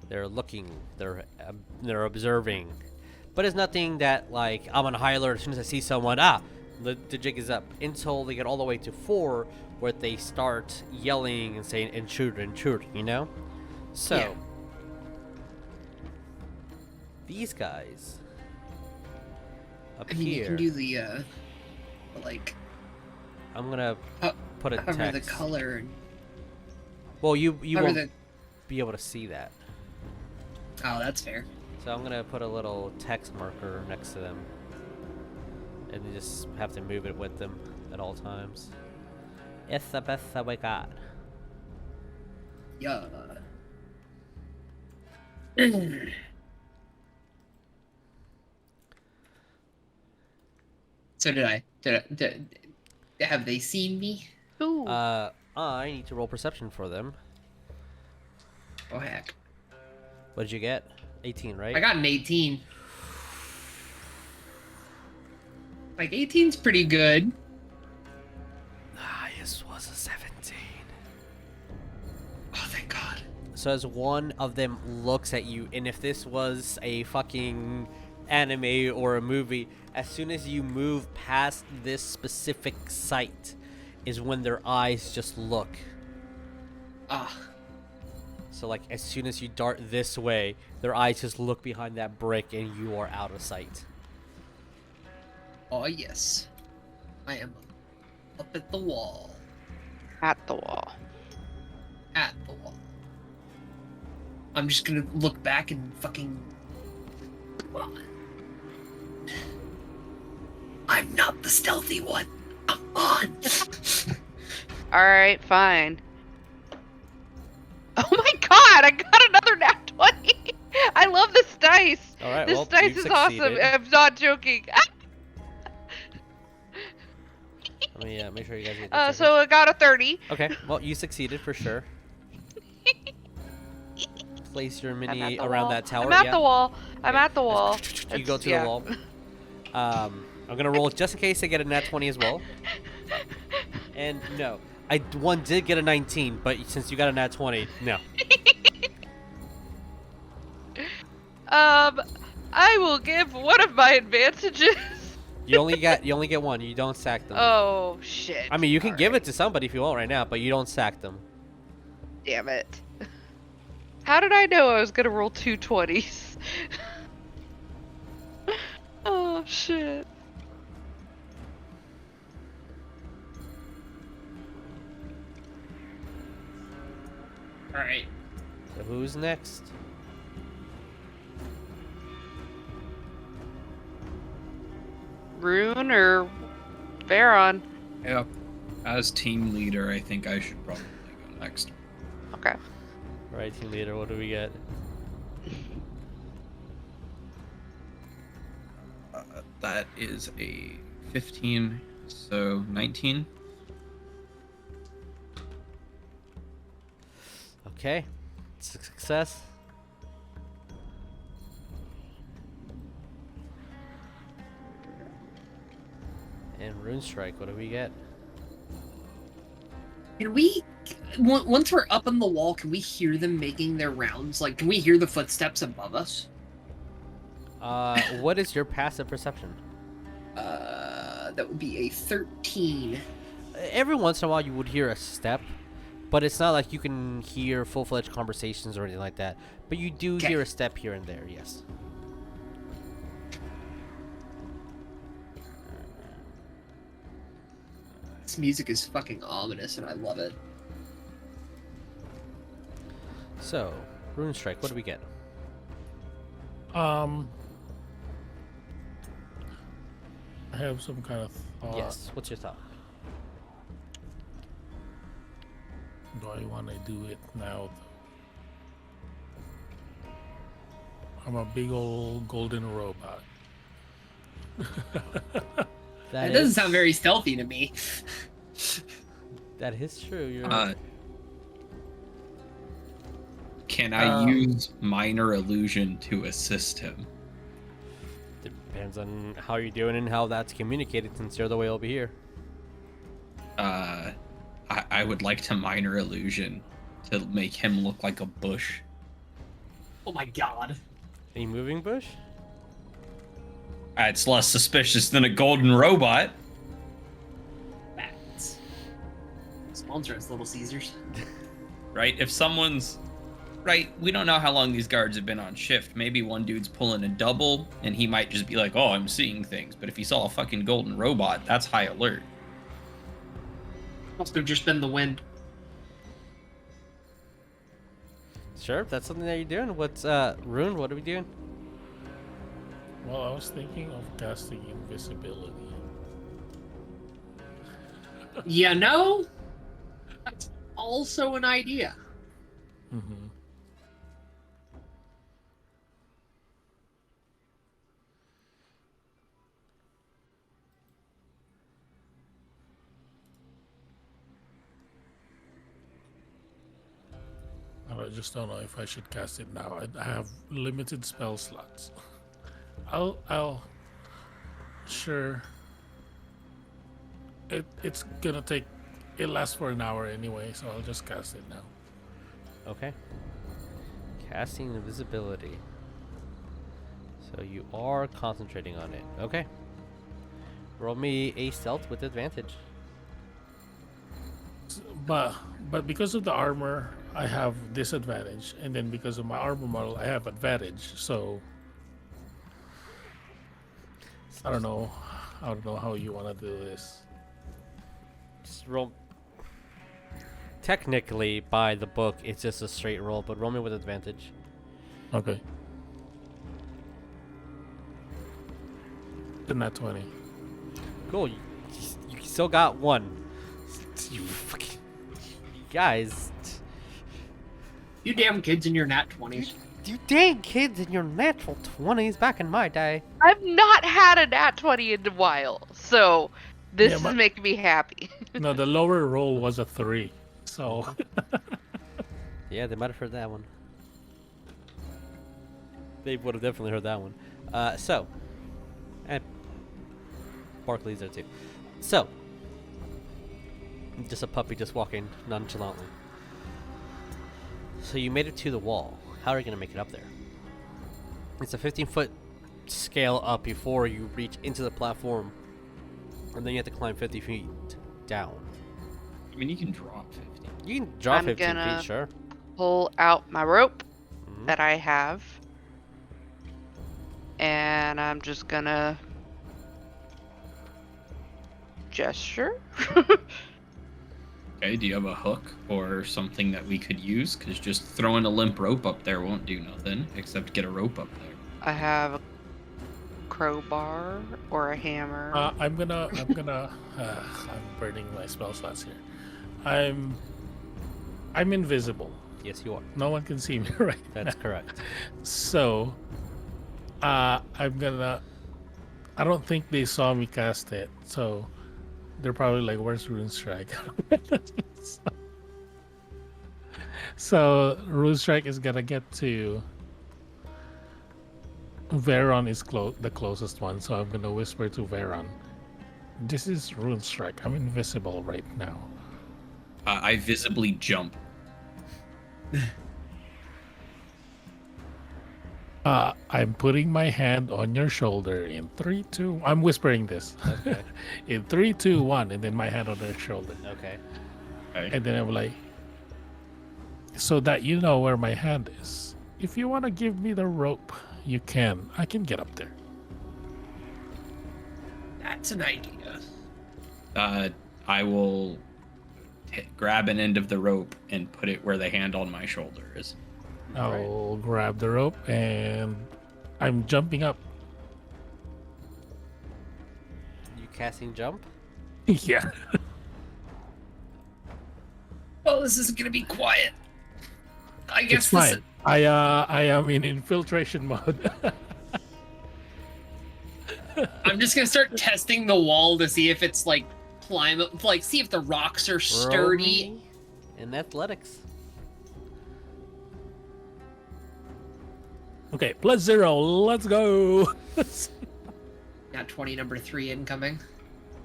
They're looking, they're observing. But it's nothing that, like, I'm on high alert as soon as I see someone, the jig is up. Until they get all the way to 4, where they start yelling and saying, intruder, intruder, you know? So, Yeah. these guys up I mean, you here, can do the like I'm gonna put a cover the text. color and Well, you cover won't the. be able to see that. Oh, that's fair. So I'm gonna put a little text marker next to them, and you just have to move it with them at all times. It's the best that we got. Yeah. So did have they seen me? Ooh. I need to roll perception for them. Oh heck. What did you get? 18, right? I got an 18. Like 18's pretty good. Highest was a 17. Oh thank God. So as one of them looks at you, and if this was a fucking anime or a movie, as soon as you move past this specific site is when their eyes just look. Ah. So like as soon as you dart this way, their eyes just look behind that brick and you are out of sight. Oh yes. I am up at the wall. At the wall. At the wall. I'm just gonna look back and fucking. Come on. I'm not the stealthy one. I'm on. Alright, fine. Oh my god, I got another nat 20! I love this dice! All right, This well, dice you is awesome. succeeded. I'm not joking. Let me make sure you guys get this. So I got a 30. Okay, well you succeeded for sure. Place your I'm at mini the around wall. that tower. I'm at yeah. the wall. I'm Okay. at the wall. You go It's- to yeah. the wall. I'm gonna roll just in case I get a nat 20 as well. And no, one did get a 19, but since you got a nat 20, no. I will give one of my advantages. You only get one. You don't sack them. Oh shit. I mean, you can give Alright. it to somebody if you want right now, but you don't sack them. Damn it. How did I know I was gonna roll 2 20s? Oh shit. Alright. So who's next? Rune or Vearon? Yeah. As team leader, I think I should probably go next. Okay. All right, team leader. What do we get? That is a 15, so 19. Okay, it's a success. And Rune Strike. What do we get? Can we, once we're up on the wall, can we hear them making their rounds? Like, can we hear the footsteps above us? What is your passive perception? That would be a 13. Every once in a while you would hear a step, but it's not like you can hear full-fledged conversations or anything like that. But you do Okay. hear a step here and there, yes. This music is fucking ominous, and I love it. So, Rune Strike, what do we get? I have some kind of thought. Yes, what's your thought? Do I want to do it now? I'm a big old golden robot. That doesn't sound very stealthy to me. That is true. You're Uh, Can I use minor illusion to assist him? Depends on how you're doing and how that's communicated, since you're the way over here. I would like to minor illusion to make him look like a bush. Oh my god. A moving bush? It's less suspicious than a golden robot. Facts. Sponsors, Little Caesars. Right? If someone's... Right, we don't know how long these guards have been on shift. Maybe one dude's pulling a double, and he might just be like, oh, I'm seeing things. But if he saw a fucking golden robot, that's high alert. Must have just been the wind. Sure, if that's something that you're doing. What's, Rune, what are we doing? Well, I was thinking of casting invisibility. You know, that's also an idea. Mm-hmm. I just don't know if I should cast it now. I have limited spell slots. Sure. It's gonna take. It lasts for an hour anyway, so I'll just cast it now. Okay. Casting invisibility. So you are concentrating on it. Okay. Roll me a stealth with advantage. But because of the armor, I have disadvantage, and then because of my armor model, I have advantage. So I don't know how you want to do this. Just roll. Technically, by the book, it's just a straight roll, but roll me with advantage. Okay. Then that 20. Cool. You still got one. You fucking guys. You damn kids in your nat 20s. You dang kids in your natural 20s back in my day. I've not had a nat 20 in a while, so this Yeah, is but- making me happy. No, the lower roll was a 3. So Yeah, they might have heard that one. They would have definitely heard that one. And Barklee's there too. So, just a puppy just walking nonchalantly. So you made it to the wall. How are you going to make it up there? It's a 15-foot scale up before you reach into the platform. And then you have to climb 50 feet down. I mean, you can drop 50. You can drop I'm 15 gonna- feet, sure. Pull out my rope Mhm. that I have, and I'm just gonna gesture. Okay, do you have a hook or something that we could use? Because just throwing a limp rope up there won't do nothing, except get a rope up there. I have a crowbar or a hammer. I'm burning my spell slots here. I'm invisible. Yes, you are. No one can see me right That's correct. So, I don't think they saw me cast it, so they're probably like, "Where's Rune Strike?" So Rune Strike is gonna get to Vearon is the closest one, so I'm gonna whisper to Vearon. This is Rune Strike. I'm invisible right now. I visibly jump. I'm putting my hand on your shoulder in 3, 2. I'm whispering this. Okay. In 3, 2, 1, and then my hand on their shoulder. Okay. Okay. And then I'm like, so that you know where my hand is. If you want to give me the rope, you can. I can get up there. That's an idea. I will grab an end of the rope and put it where the hand on my shoulder is. I'll grab the rope and I'm jumping up. You casting jump? Yeah. Oh, this isn't gonna be quiet. I guess It's fine. I am in infiltration mode. I'm just gonna start testing the wall to see if it's like climb up, like see if the rocks are Roll sturdy. me in athletics. Okay, +0. Let's go. Got 20, number 3 incoming.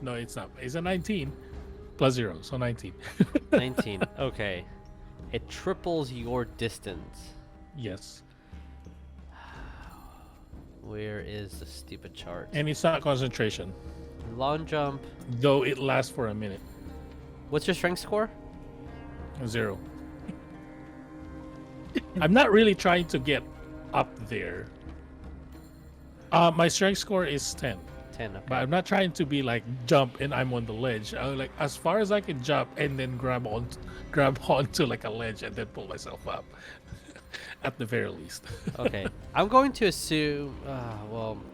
No, it's not. It's a 19. +0, so 19. 19. Okay. It triples your distance. Yes. Where is the stupid chart? And it's not concentration, Long jump. though it lasts for a minute. What's your strength score? 0. I'm not really trying to get up there. My strength score is 10. 10. Okay. But I'm not trying to be like jump and I'm on the ledge. I like as far as I can jump and then grab onto like a ledge and then pull myself up. At the very least. Okay. I'm going to assume,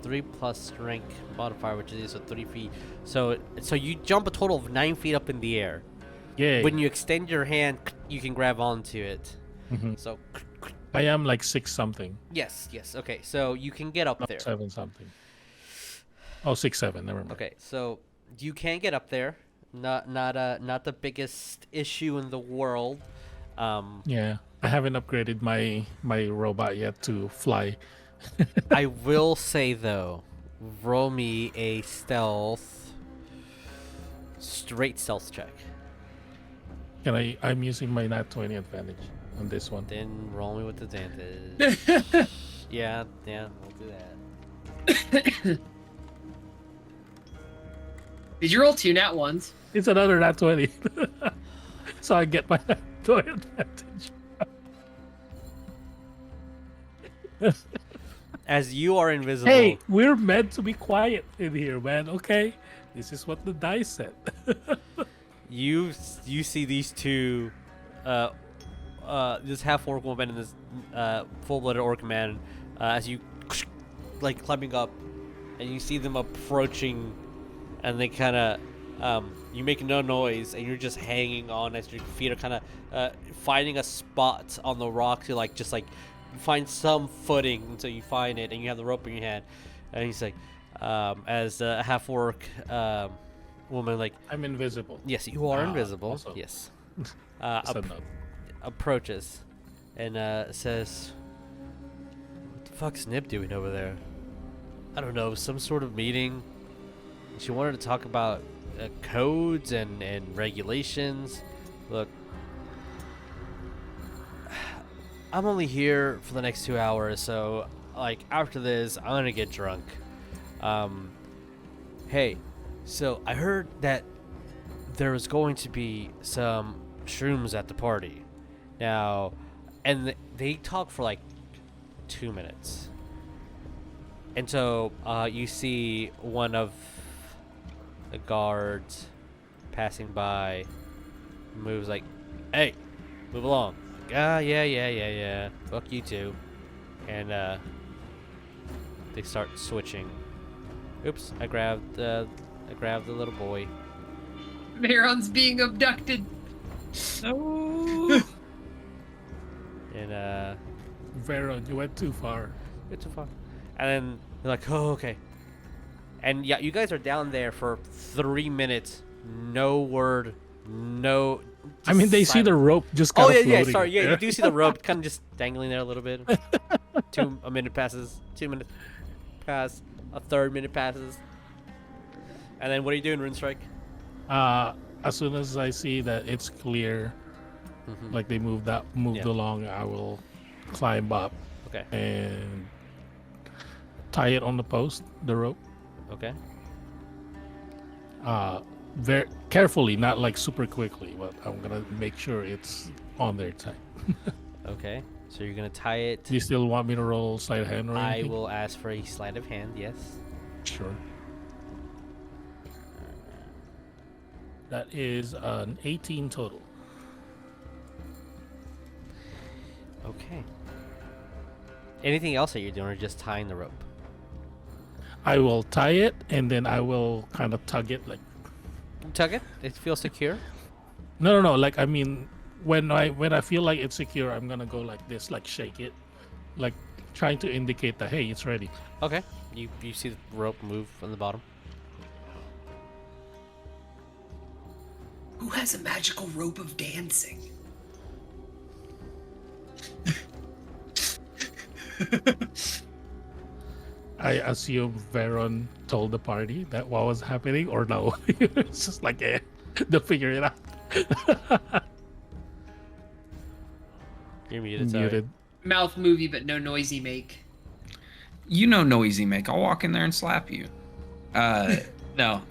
3 plus strength modifier, which is so 3 feet. So you jump a total of 9 feet up in the air. Yeah. When you extend your hand, you can grab onto it. Mhm. So, I am like 6 something. yes. Okay. So you can get up Not there. 7 something. Oh, 6, 7. Never mind. Okay. So you can get up there. Not the biggest issue in the world. Yeah. I haven't upgraded my robot yet to fly. I will say though, roll me a straight stealth check. I'm using my nat 20 advantage on this one. Then roll me with advantage. yeah, we'll do that. Did you roll 2 nat 1s? It's another nat 20. So I get my nat 20 advantage. As you are invisible. Hey, we're meant to be quiet in here, man. Okay, this is what the dice said. You see these two, this half orc woman and this full-blooded orc man, as you like climbing up, and you see them approaching, and they kind of, you make no noise, and you're just hanging on as your feet are kind of finding a spot on the rock to just find some footing until you find it, and you have the rope in your hand, and he's like, as a half orc woman, like, I'm invisible. yes, you are invisible. also. Yes. So no. Approaches and says, "What the fuck's Nib doing over there?" I don't know, some sort of meeting. She wanted to talk about codes and regulations. Look, I'm only here for the next 2 hours, so after this, I'm gonna get drunk. Hey, so I heard that there was going to be some shrooms at the party. Now, and they talk for 2 minutes. And so you see one of the guards passing by, moves hey, move along. Yeah. Fuck you too. And they start switching. Oops, I grabbed the little boy. Vearon's being abducted. No. And Vearon, you went too far. it's so fun. And then they're like, "Oh, okay." And yeah, you guys are down there for 3 minutes. No word, no. I mean, they see the rope just Oh kind of yeah, floating. sorry, yeah, you do see the rope kind of just dangling there a little bit. A minute passes, 2 minutes pass, a third minute passes, and then what are you doing, Rune Strike? As soon as I see that it's clear, like they moved along, I will climb up Okay. and tie it on the post, the rope. Okay. Very carefully, not super quickly, but I'm gonna make sure it's on there tight. Okay. So you're gonna tie it. Do you still want me to roll sleight of hand or I anything? will ask for a sleight of hand. Yes. Sure. That is an 18 total. Okay. Anything else that you're doing, or just tying the rope? I will tie it and then I will kind of tug it Tug it. It feels secure. No. I mean, when I feel like it's secure, I'm gonna go like this, shake it, trying to indicate that hey, it's ready. Okay. You see the rope move from the bottom. Who has a magical rope of dancing? I assume Vearon told the party that what was happening, or no? It's just like, they'll figure it out. You're muted. Sorry. Muted. Mouth movie, but no noisy make. You know noisy make. I'll walk in there and slap you. No.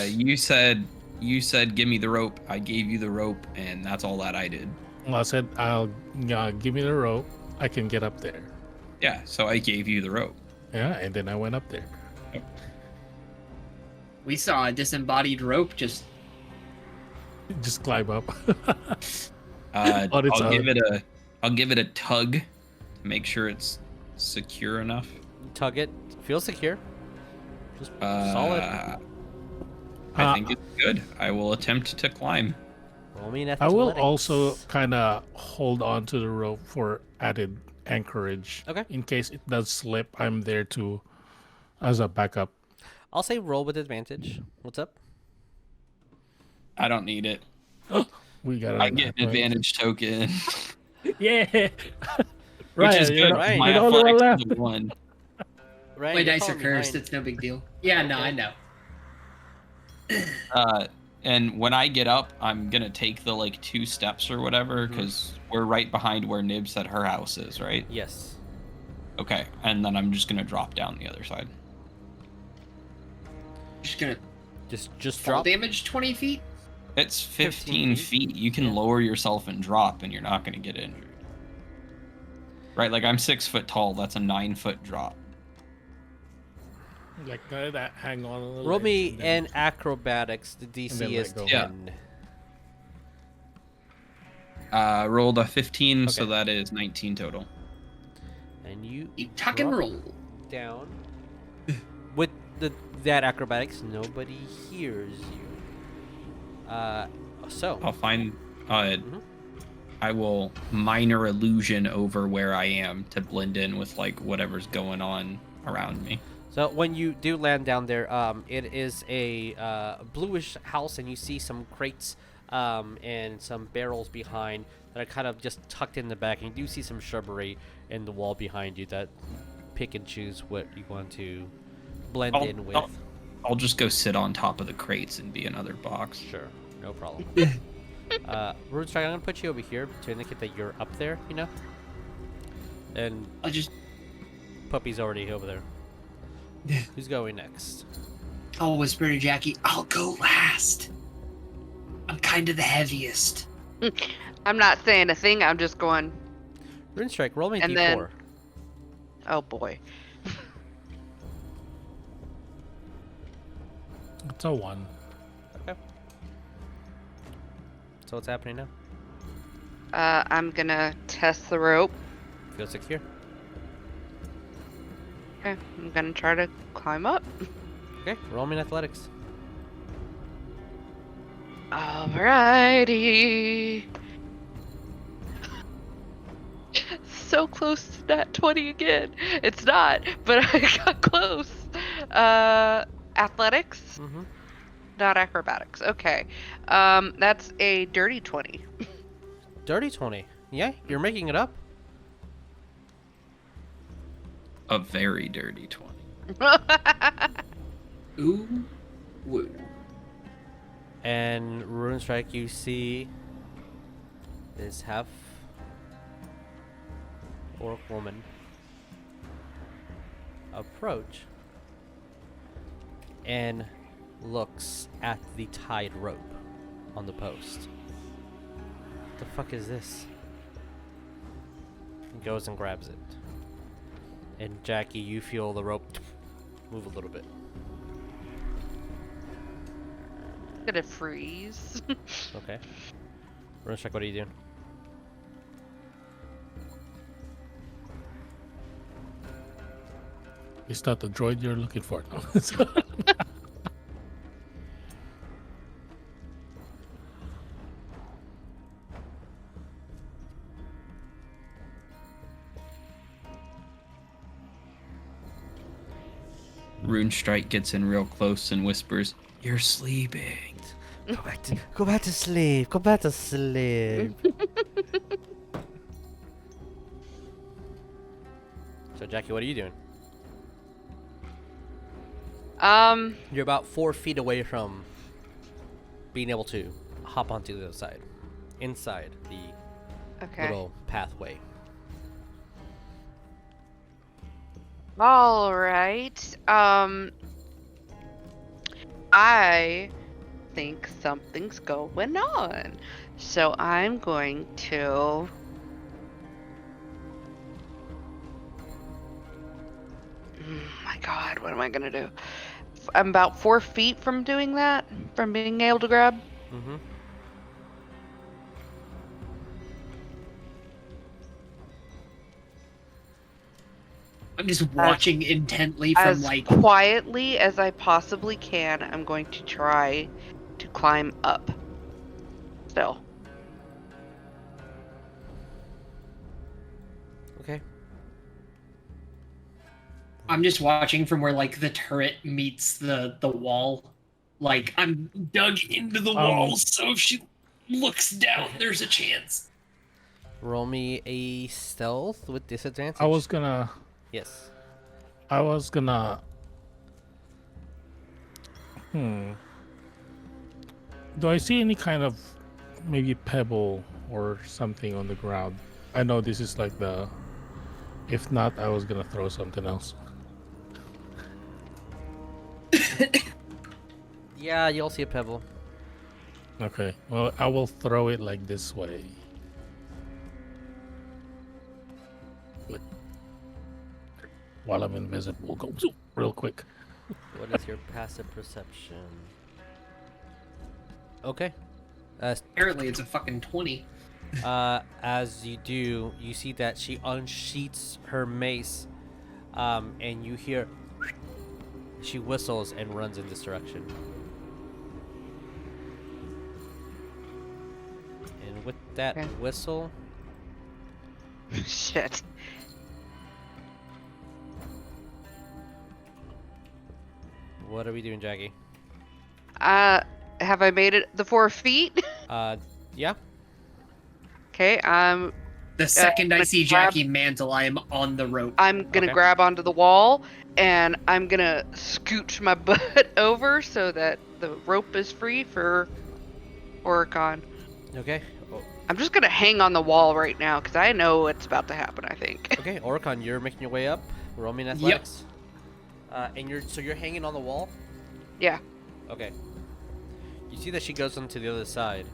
You said give me the rope. I gave you the rope, and that's all that I did. Well, I said, give me the rope. I can get up there. Yeah, so I gave you the rope. Yeah, and then I went up there. We saw a disembodied rope just. Just climb up. I'll On its own. give it a tug to make sure it's secure enough. Tug it. Feel secure. Just solid. I think it's good. I will attempt to climb. Roll me an I will athletics. also kind of hold on to the rope for added anchorage. Okay. In case it does slip, I'm there to as a backup. I'll say roll with advantage. What's up? I don't need it. We got. I get an advantage token, Yeah. which Right, is you're good. right. My you're the only one athletics is left. a 1. Right. My you're dice are falling cursed. behind. It's no big deal. Yeah, no, Okay. I know. And when I get up, I'm gonna take the 2 steps or whatever, because we're right behind where Nib said her house is, right? Yes. Okay, and then I'm just gonna drop down the other side. Just gonna Just fall drop. damage 20 feet. It's 15 15 feet. You can lower yourself and drop, and you're not gonna get injured. Right, like I'm 6 foot tall. That's a 9-foot drop. Like that. Hang on a little. Roll ledge me and then- an acrobatics. The DC then is let go. 10. Rolled a 15, so Okay. that is 19 total. And you You tuck and drop roll. down. With that acrobatics, nobody hears you. So I'll find. Mhm. I will minor illusion over where I am to blend in with whatever's going on around me. So when you do land down there, it is a bluish house, and you see some crates and some barrels behind that are kind of just tucked in the back. And you do see some shrubbery in the wall behind you that pick and choose what you want to blend in with. I'll just go sit on top of the crates and be another box. Sure, no problem. Rune Strike, I'm gonna put you over here to indicate that you're up there, and I'll just. Puppy's already over there. Who's going next? I'll whisper to Jackie, I'll go last. I'm kind of the heaviest. I'm not saying a thing. I'm just going. Rune Strike, roll me And D4. then- Oh boy. It's a 1. So what's happening now? I'm gonna test the rope. Feel secure. Okay, I'm gonna try to climb up. Okay, roll me in athletics. Alrighty. So close to that 20 again. It's not, but I got close. Athletics, Mm-hmm. not acrobatics. Okay. That's a dirty 20. Dirty 20. Yeah, you're making it up. A very dirty 20. Ooh, woo. And Rune Strike, you see this half orc woman approach and looks at the tied rope on the post. What the fuck is this? He goes and grabs it. And Jackie, you feel the rope move a little bit. Gonna freeze. Okay. Rune Strike, what are you doing? It's not the droid you're looking for. No. Rune Strike gets in real close and whispers, "You're sleeping." Go back to sleep. Go back to sleep. So, Jackie, what are you doing? You're about 4 feet away from being able to hop onto the other side, inside the Okay. little pathway. All right. I think something's going on. So I'm going to my God, what am I gonna do? I'm about 4 feet from doing that, from being able to grab. Mm-hmm. I'm just watching intently from As like. quietly as I possibly can, I'm going to try to climb up. Still. Okay. I'm just watching from where like the turret meets the wall. Like I'm dug into the wall, so if she looks down, there's a chance. Roll me a stealth with disadvantage. I was gonna. Yes. Do I see any kind of maybe pebble or something on the ground? I know this is like the. If not, I was gonna throw something else. Yeah, you'll see a pebble. Okay. Well, I will throw it like this way. Like, while I'm invisible, go zoom, real quick. What is your passive perception? Okay. Apparently, it's a fucking 20. As you do, you see that she unsheaths her mace, and you hear she whistles and runs in this direction. And with that Okay. whistle, Shit. what are we doing, Jackie? Have I made it the 4 feet? Yeah. Okay, The second I but see grab- Jackie mantle, I am on the rope. I'm gonna Okay. grab onto the wall, and I'm gonna scooch my butt over so that the rope is free for Orekon. Okay. Oh, I'm just gonna hang on the wall right now because I know what's about to happen. I think. okay, Orekon, you're making your way up. Roll me in athletics. And you're hanging on the wall. Yeah. Okay. You see that she goes onto the other side.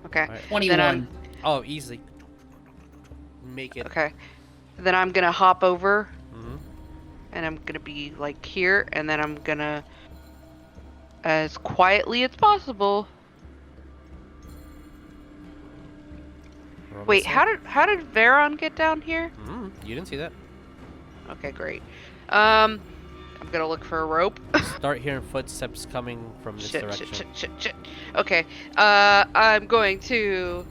Okay. Alright. 21. Oh, easily. Make it. Okay. Then I'm gonna hop over, Mm-hmm. and I'm gonna be like here, and then I'm gonna, as quietly as possible. Wait, how did Vearon get down here? You didn't see that. Okay, great. I'm gonna look for a rope. Start hearing footsteps coming from this Shit, direction. shit. Okay. I'm going to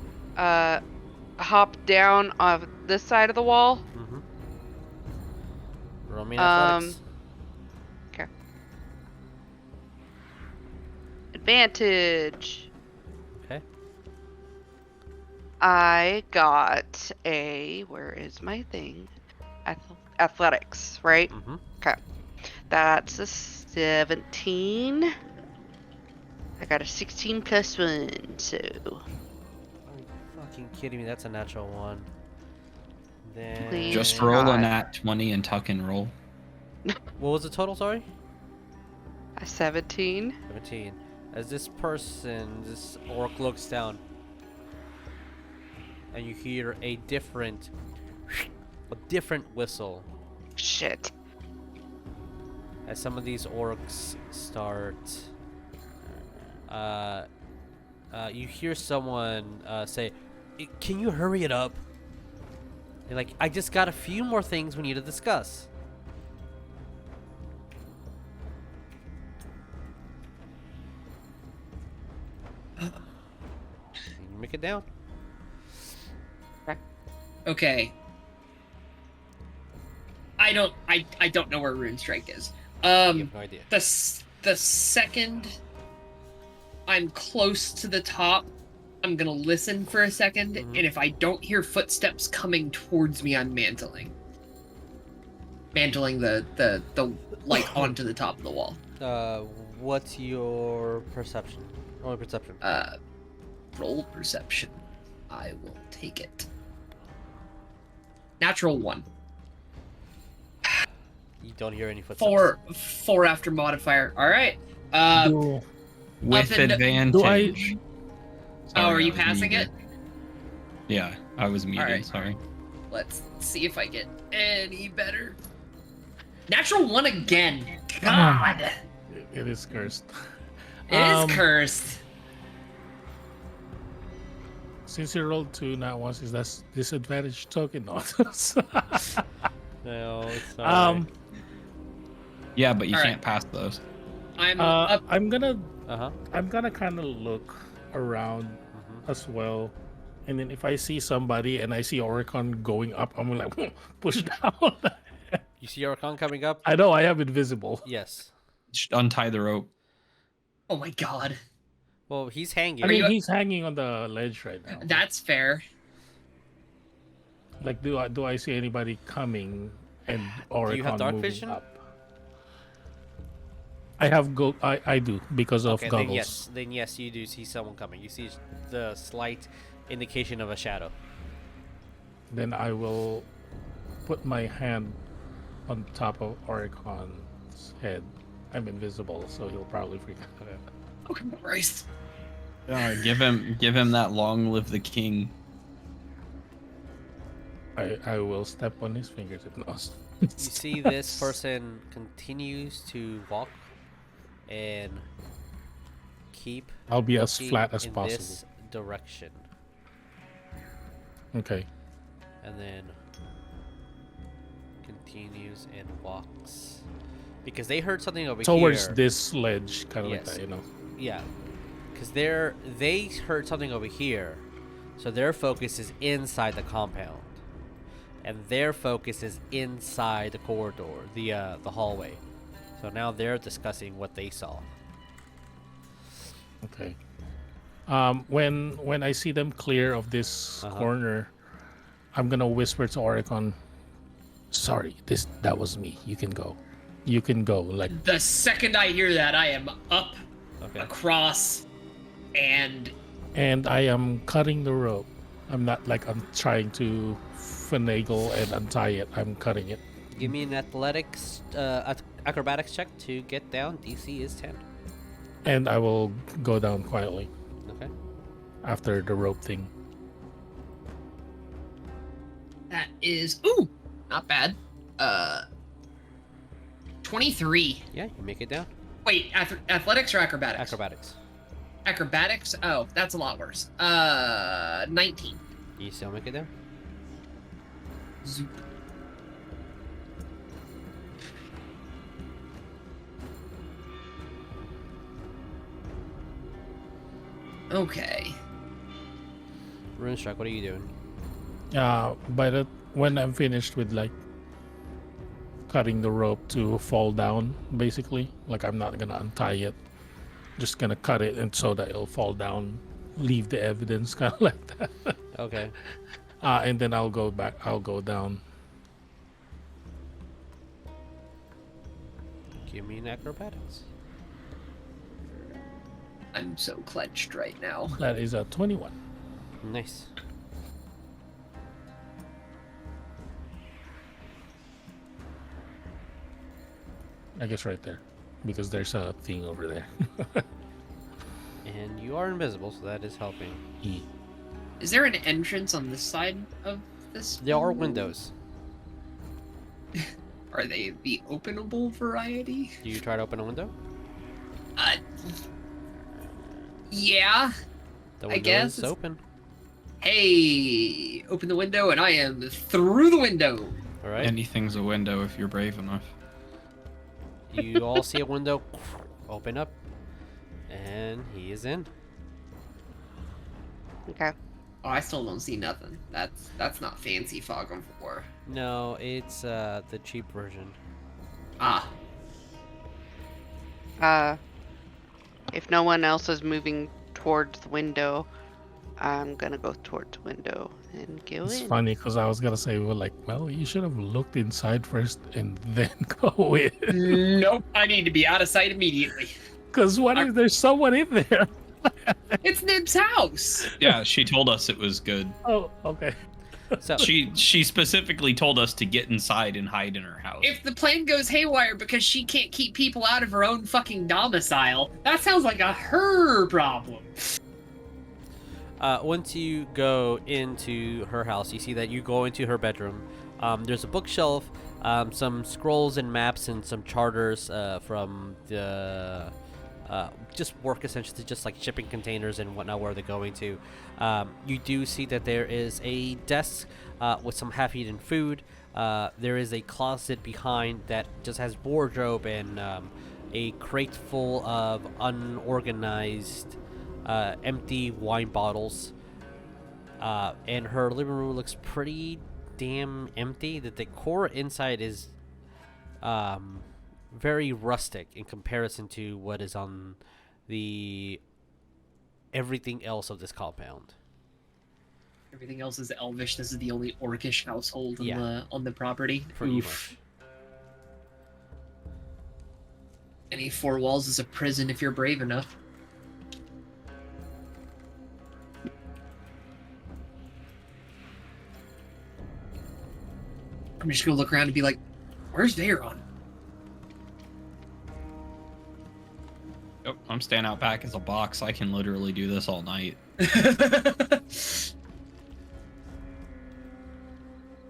hop down off this side of the wall. Mm-hmm. Roll me in athletics. Okay. Advantage. Okay. I got a. Where is my thing? Athletics, right? Mm-hmm. Okay. That's a 17. I got a 16 plus 1, so. Are you fucking kidding me? That's a natural one. Then. Please. Just roll a God. nat 20 and tuck and roll. What was the total? Sorry. A 17. 17. As this orc looks down, and you hear a different whistle. Shit. As some of these orcs start, you hear someone say, "Can you hurry it up?" You're like, "I just got a few more things we need to discuss." You make it down. Okay. I don't know where Rune Strike is. You have no idea. The second I'm close to the top, I'm gonna listen for a 2nd Mhm. and if I don't hear footsteps coming towards me, I'm mantling. mantling the like onto the top of the wall. What's your perception? Only perception. Roll perception. I will take it. Natural 1. You don't hear any footsteps. 4 after modifier. All right. Do, With Up in- advantage. do I? Oh, are Sorry, you I was passing muted. it? Yeah, I was muted. right. Sorry. Let's see if I get any better. Natural 1 again. Come on. God. It is cursed. It is cursed. Since you rolled 2 now once, is that disadvantage token? No. No, it's not. Yeah, but you All can't pass those. I'm up. I'm gonna Uh-huh. kind of look around Mhm. as well, and then if I see somebody and I see Orekon going up, I'm like push down. You see Orekon coming up? I know I have invisible. Yes. Just untie the rope. Oh my god. Well, he's hanging. I mean, you- he's hanging on the ledge right now. That's fair. Like, do I see anybody coming and Orekon you have dark moving vision? up? I have I do because of Okay, goggles. then yes, you do see someone coming. You see the slight indication of a shadow. Then I will put my hand on top of Orekon's head. I'm invisible, so he'll probably freak out. Oh Christ. Give him that long live the king. I will step on his fingers if not. You see this person continues to walk and keep I'll be as looking flat as in possible. this direction, Okay. and then continues and walks because they heard something over Towards here. this ledge, kind of Yes. like that, you know. Yeah, because they heard something over here, so their focus is inside the compound, and their focus is inside the corridor, the hallway. So now they're discussing what they saw. Okay. When I see them clear of this Uh-huh. corner, I'm gonna whisper to Orekon, "Sorry, that was me. You can go. You can go." Like, The second I hear that, I am up, Okay. across, and and I am cutting the rope. I'm not like I'm trying to finagle and untie it. I'm cutting it. Give me an acrobatics check to get down. DC is 10. And I will go down quietly Okay. after the rope thing. that is not bad. 23. Yeah, you make it down. Wait, athletics or acrobatics? Acrobatics. Acrobatics? Oh, that's a lot worse. 19. You still make it down. Zoop. Okay. Rune strike. What are you doing? When I'm finished with like cutting the rope to fall down, basically, like I'm not gonna untie it, just gonna cut it and so that it'll fall down, leave the evidence, kind of like that. Okay. And then I'll go back. I'll go down. Give me an acrobatics. I'm so clenched right now. That is a 21. Nice. I guess right there, because there's a thing over there. And you are invisible, so that is helping. E. Is there an entrance on this side of this? There are windows. Are they the openable variety? Do you try to open a window? Yeah. The I window guess is it's- open. Hey, open the window and I am through the window. All right. Anything's a window if you're brave enough. You all see a window open up, and he is in. Okay. Oh, I still don't see nothing. That's not fancy fog of war. No, it's the cheap version. Ah, If no one else is moving towards the window, I'm gonna go towards the window and go It's in. funny because I was gonna say, well, you should have looked inside first and then go in. Nope, I need to be out of sight immediately. Because what if there's someone in there? It's Nib's house. Yeah, she told us it was good. Oh, okay. So She specifically told us to get inside and hide in her house. If the plan goes haywire because she can't keep people out of her own fucking domicile, that sounds like a her problem. once you go into her house, you see that you go into her bedroom. There's a bookshelf, some scrolls and maps, and some charters from the just work, essentially, just like shipping containers and whatnot where they're going to. You do see that there is a desk with some half-eaten food. There is a closet behind that just has wardrobe and a crate full of unorganized empty wine bottles. And her living room looks pretty damn empty. The decor inside is very rustic in comparison to what is on the everything else of this compound. Everything else is elvish. This is the only orcish household Yeah. on the property. Pretty Oof. Any four walls is a prison if you're brave enough. I'm just gonna look around and be like, "Where's Vearon?" Yep, I'm staying out back as a box. I can literally do this all night.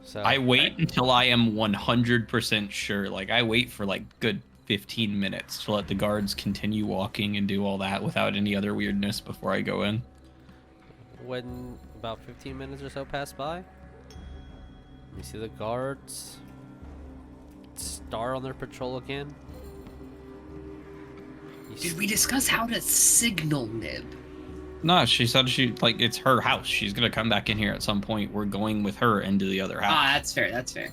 So I wait until I am 100% sure. Like, I wait for like good 15 minutes to let the guards continue walking and do all that without any other weirdness before I go in. when about 15 minutes or so pass by, you see the guards start on their patrol again. Did we discuss how to signal Nib? No, she said it's her house. She's gonna come back in here at some point. We're going with her into the other house. Ah, that's fair. That's fair.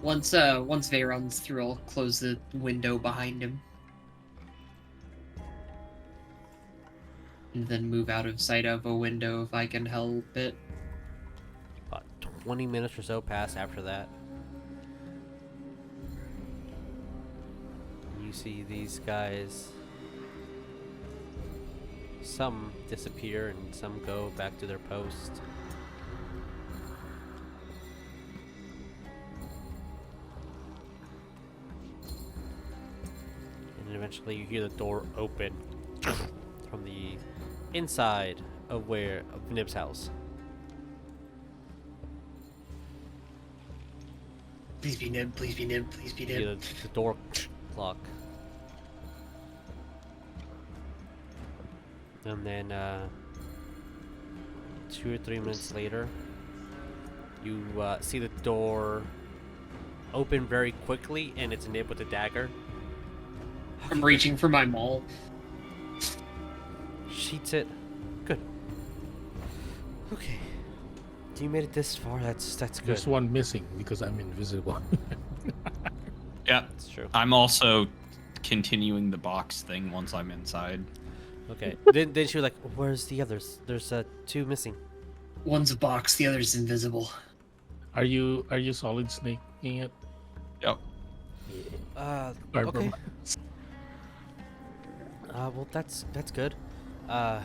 Once Vearon's through, I'll close the window behind him, and then move out of sight of a window if I can help it. About 20 minutes or so pass after that. You see these guys. Some disappear and some go back to their post. And eventually you hear the door open from the inside of Nib's house. Please be Nib. Please be Nib. Please be You hear Nib. the door lock. And then 2 or 3 minutes later, you see the door open very quickly, and it's Nib with a dagger. I'm reaching for my maul. Sheets it. Good. Okay. You made it this far. That's good. There's one missing because I'm invisible. Yeah, That's true. I'm also continuing the box thing once I'm inside. Okay. then she was like, "Where's the others? There's 2 missing." One's a box, the other's invisible. Are you solid snaking it? Yep. Barbara? Okay. Well, that's good. I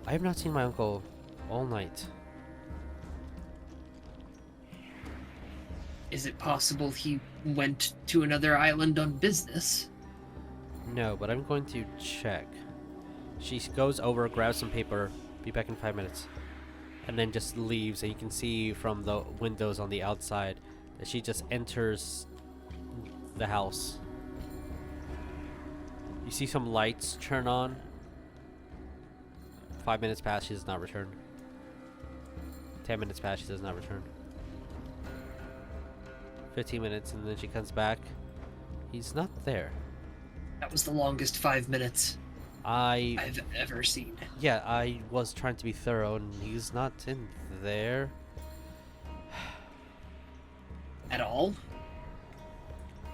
have not seen my uncle all night. Is it possible he went to another island on business? No, but I'm going to check. She goes over, grabs some paper, be back in 5 minutes, and then just leaves. And you can see from the windows on the outside that she just enters the house. You see some lights turn on. 5 minutes pass, she does not return. 10 minutes pass, she does not return. 15 minutes, and then she comes back. He's not there. That was the longest 5 minutes I've ever seen. Yeah, I was trying to be thorough, and he's not in there. At all?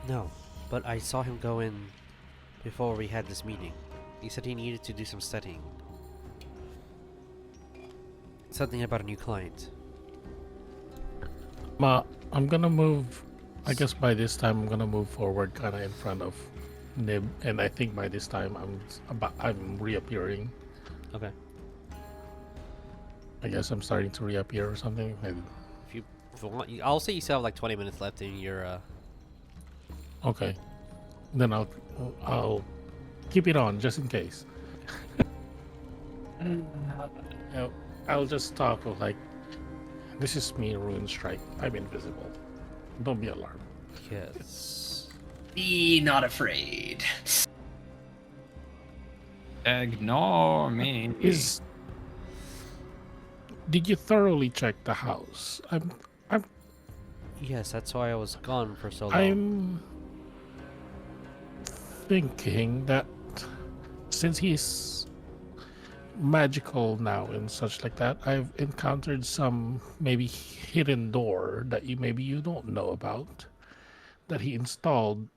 No, but I saw him go in before we had this meeting. He said he needed to do some studying. Something about a new client. I'm gonna move. I guess by this time I'm gonna move forward, kind of in front of Nib, and I think by this time I'm reappearing. Okay. I guess I'm starting to reappear or something. If you want, I'll say you still have like 20 minutes left in your. Okay, then I'll keep it on just in case. I'll just talk of like, this is me, Rune Strike. I'm invisible. Don't be alarmed. Yes. Be not afraid. Ignore me. Did you thoroughly check the house? Yes, that's why I was gone for so long. I'm thinking that since he's magical now and such like that, I've encountered some maybe hidden door that you don't know about that he installed,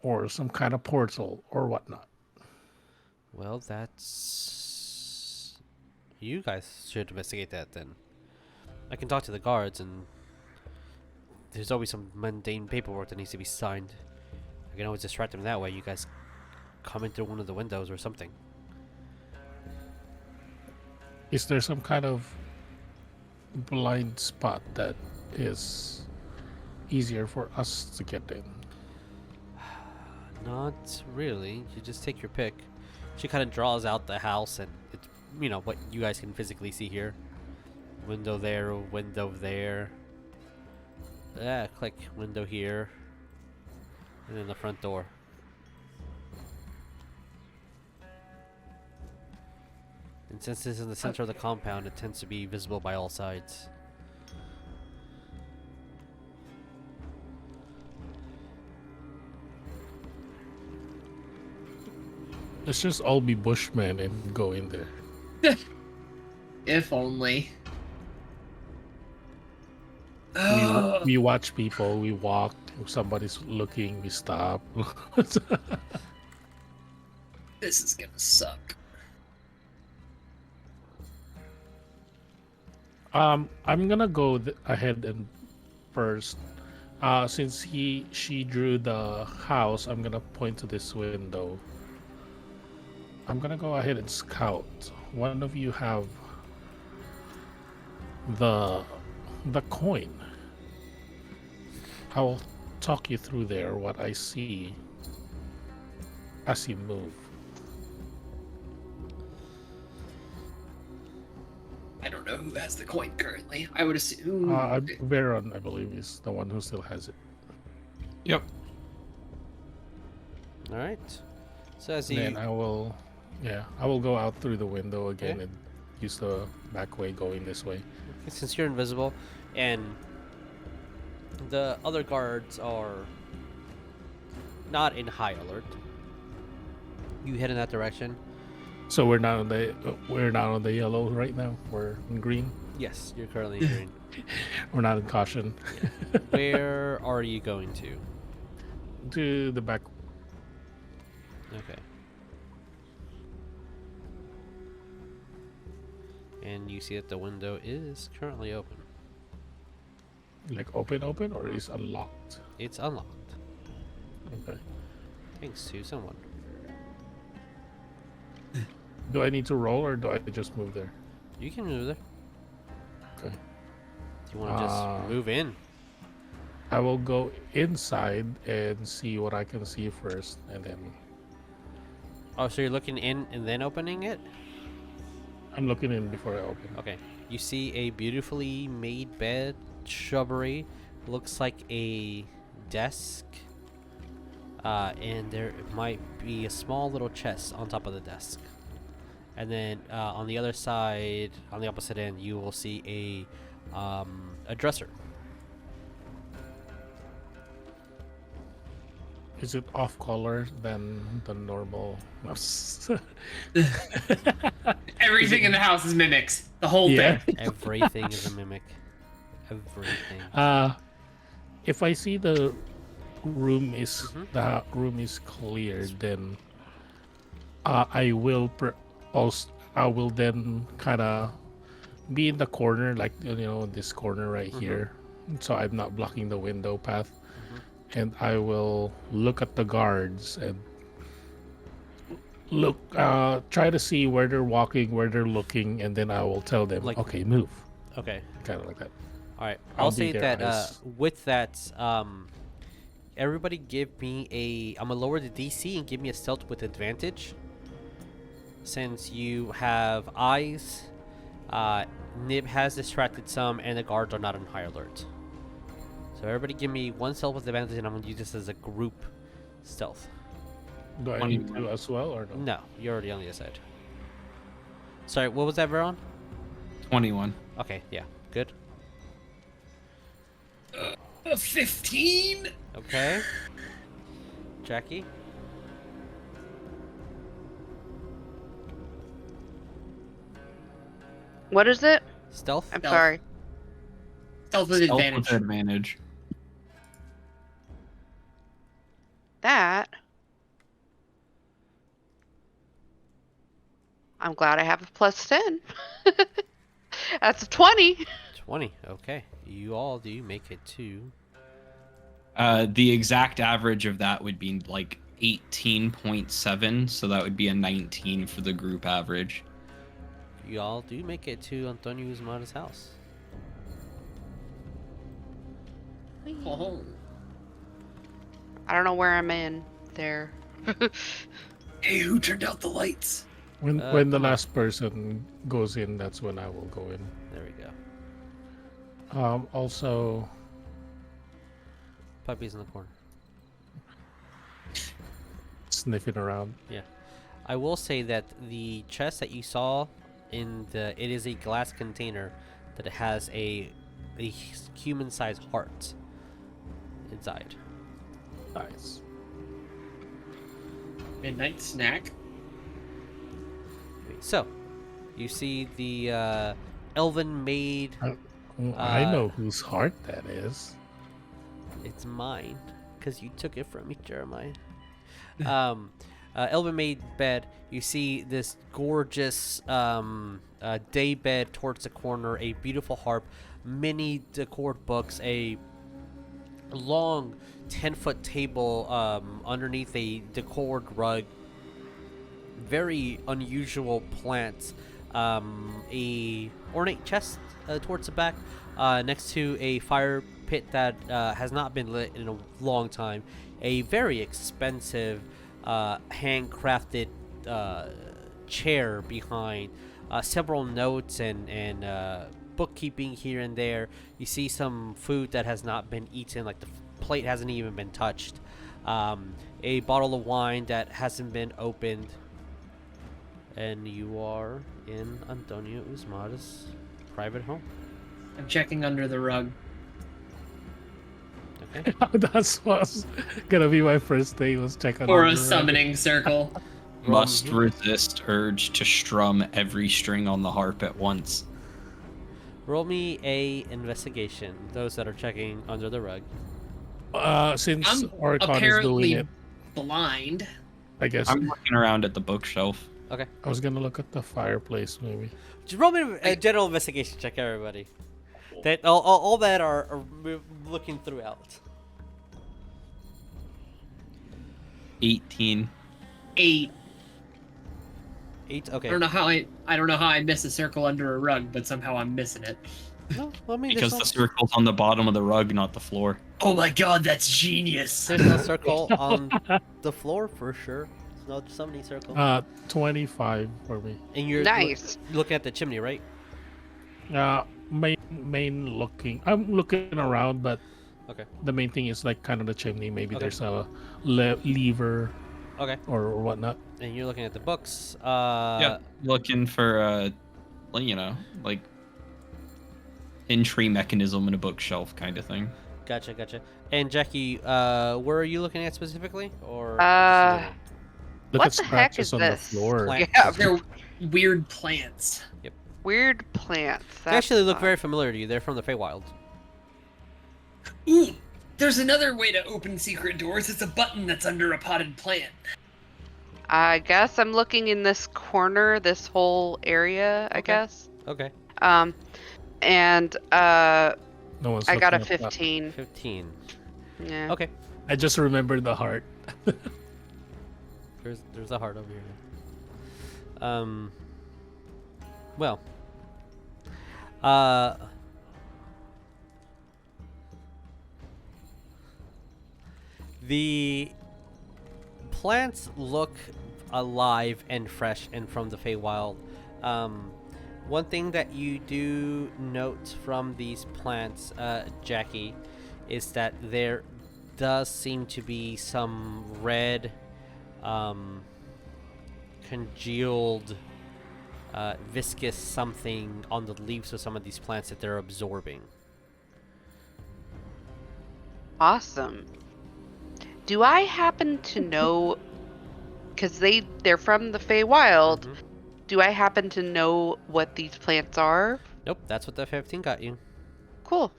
or some kind of portal or whatnot. Well, that's... You guys should investigate that then. I can talk to the guards, and there's always some mundane paperwork that needs to be signed. I can always distract them that way. You guys come in through one of the windows or something. Is there some kind of blind spot that is easier for us to get in? Not really. You just take your pick. She kind of draws out the house, and it's, you know, what you guys can physically see here. Window there, window there. Click window here. And then the front door. And since this is in the center of the compound, it tends to be visible by all sides. Let's just all be bushmen and go in there. If only. We watch people, we walk, if somebody's looking, we stop. This is gonna suck. I'm gonna go ahead and first. Since she drew the house, I'm gonna point to this window. I'm gonna go ahead and scout. One of you have the coin. I'll talk you through there what I see as you move. I don't know who has the coin currently. I would assume. Vearon, I believe, is the one who still has it. Yep. Alright. So as Then I will go out through the window again Okay. and use the back way going this way. Since you're invisible, and the other guards are not in high alert, you head in that direction. So we're not on the yellow right now. We're in green. Yes, you're currently in green. We're not in caution. Where are you going to? To the back. Okay. And you see that the window is currently open. Like open, or is unlocked? It's unlocked. Okay. Thanks to someone. Do I need to roll or do I just move there? You can move there. Okay. Do you want to just move in? I will go inside and see what I can see first, and then Oh, so you're looking in and then opening it? I'm looking in before I open. Okay. You see a beautifully made bed, shrubbery, looks like a desk, and there might be a small little chest on top of the desk. And then on the other side, on the opposite end, you will see a dresser. Is it off color than the normal? Everything in the house is mimics. The whole Yeah. thing. Everything is a mimic. Everything. If I see the room is Mhm. cleared, then I will then kind of be in the corner, like this corner right Mhm. here, so I'm not blocking the window path. Mhm. And I will look at the guards and try to see where they're walking, where they're looking, and then I will tell them, Like- okay, move, Okay. kind of like that. All right. I'll I'll be say their that eyes. with that, everybody give me a. I'm gonna lower the DC and give me a stealth with advantage. Since you have eyes, Nib has distracted some, and the guards are not on high alert. So everybody give me one stealth with advantage, and I'm gonna use this as a group stealth. Do I need to as well or no? No, you're already on the other side. Sorry, what was that, Vearon? 21. Okay, yeah, good. 15. Okay. Jackie? What is it? Stealth? I'm Stealth. sorry. Stealth with Stealth advantage. with advantage. That. I'm glad I have a plus 10. That's a 20. 20. Okay. You all do make it to. The exact average of that would be like 18.7, so that would be a 19 for the group average. You all do make it to Antonio Usmar's house. Oh. I don't know where I'm in there. Hey, who turned out the lights? When Uh, the come on. last person goes in, that's when I will go in. There we go. Also, Puppy's in the corner. sniffing around. I will say that the chest that you saw it is a glass container that has a human-sized heart inside. Nice. Midnight snack. So, you see the elven maid. I know whose heart that is. It's mine, because you took it from me, Jeremiah. Elven maid bed. You see this gorgeous day bed towards the corner, a beautiful harp, many decored books, a long 10-foot table underneath a decored rug, very unusual plants, a ornate chest towards the back, next to a fire pit that has not been lit in a long time, a very expensive handcrafted chair behind, several notes and bookkeeping here and there. You see some food that has not been eaten, like the plate hasn't even been touched, a bottle of wine that hasn't been opened, and you are in Antonio Usmar's private home. I'm checking under the rug. Okay. That's what's gonna be my first day. Was check on Or the a rug. summoning circle. Must resist urge to strum every string on the harp at once. Roll me a investigation. Those that are checking under the rug. Since I'm Orekon is doing apparently it, blind. I guess I'm looking around at the bookshelf. Okay. I was gonna look at the fireplace maybe. Just roll me a general investigation check, everybody. That all that are looking throughout. 18. 8. 8. Okay. I don't know how I miss a circle under a rug, but somehow I'm missing it. No, I mean Because there's the circle's on the bottom of the rug, not the floor. Oh my god, that's genius. there's no circle on the floor for sure. There's no summoning circle. 25 for me. And you're Nice. looking at the chimney, right? Main looking. I'm looking around, but Okay. the main thing is like kind of the chimney. Maybe Okay. there's a lever Okay. or whatnot. And you're looking at the books. Yeah, looking for like entry mechanism in a bookshelf kind of thing. Gotcha. And Jackie, where are you looking at specifically? Or Look What at the heck scratches is on this? the floor. Plant. Yeah, They're weird plants. weird plants. they That's actually look fun. very familiar to you. They're from the Feywild. Ooh, there's another way to open secret doors. It's a button that's under a potted plant. I guess I'm looking in this corner, this whole area, I Okay. guess. Okay. And No one's I got a looking up that. 15. 15. Yeah. Okay. I just remembered the heart. There's a heart over here. Well. The plants look alive and fresh and from the Feywild. One thing that you do note from these plants, Jackie, is that there does seem to be some red, congealed, viscous something on the leaves of some of these plants that they're absorbing. Awesome. Do I happen to know, because they're from the Feywild, Mhm. do I happen to know what these plants are? Nope, that's what the 15 got you. Cool.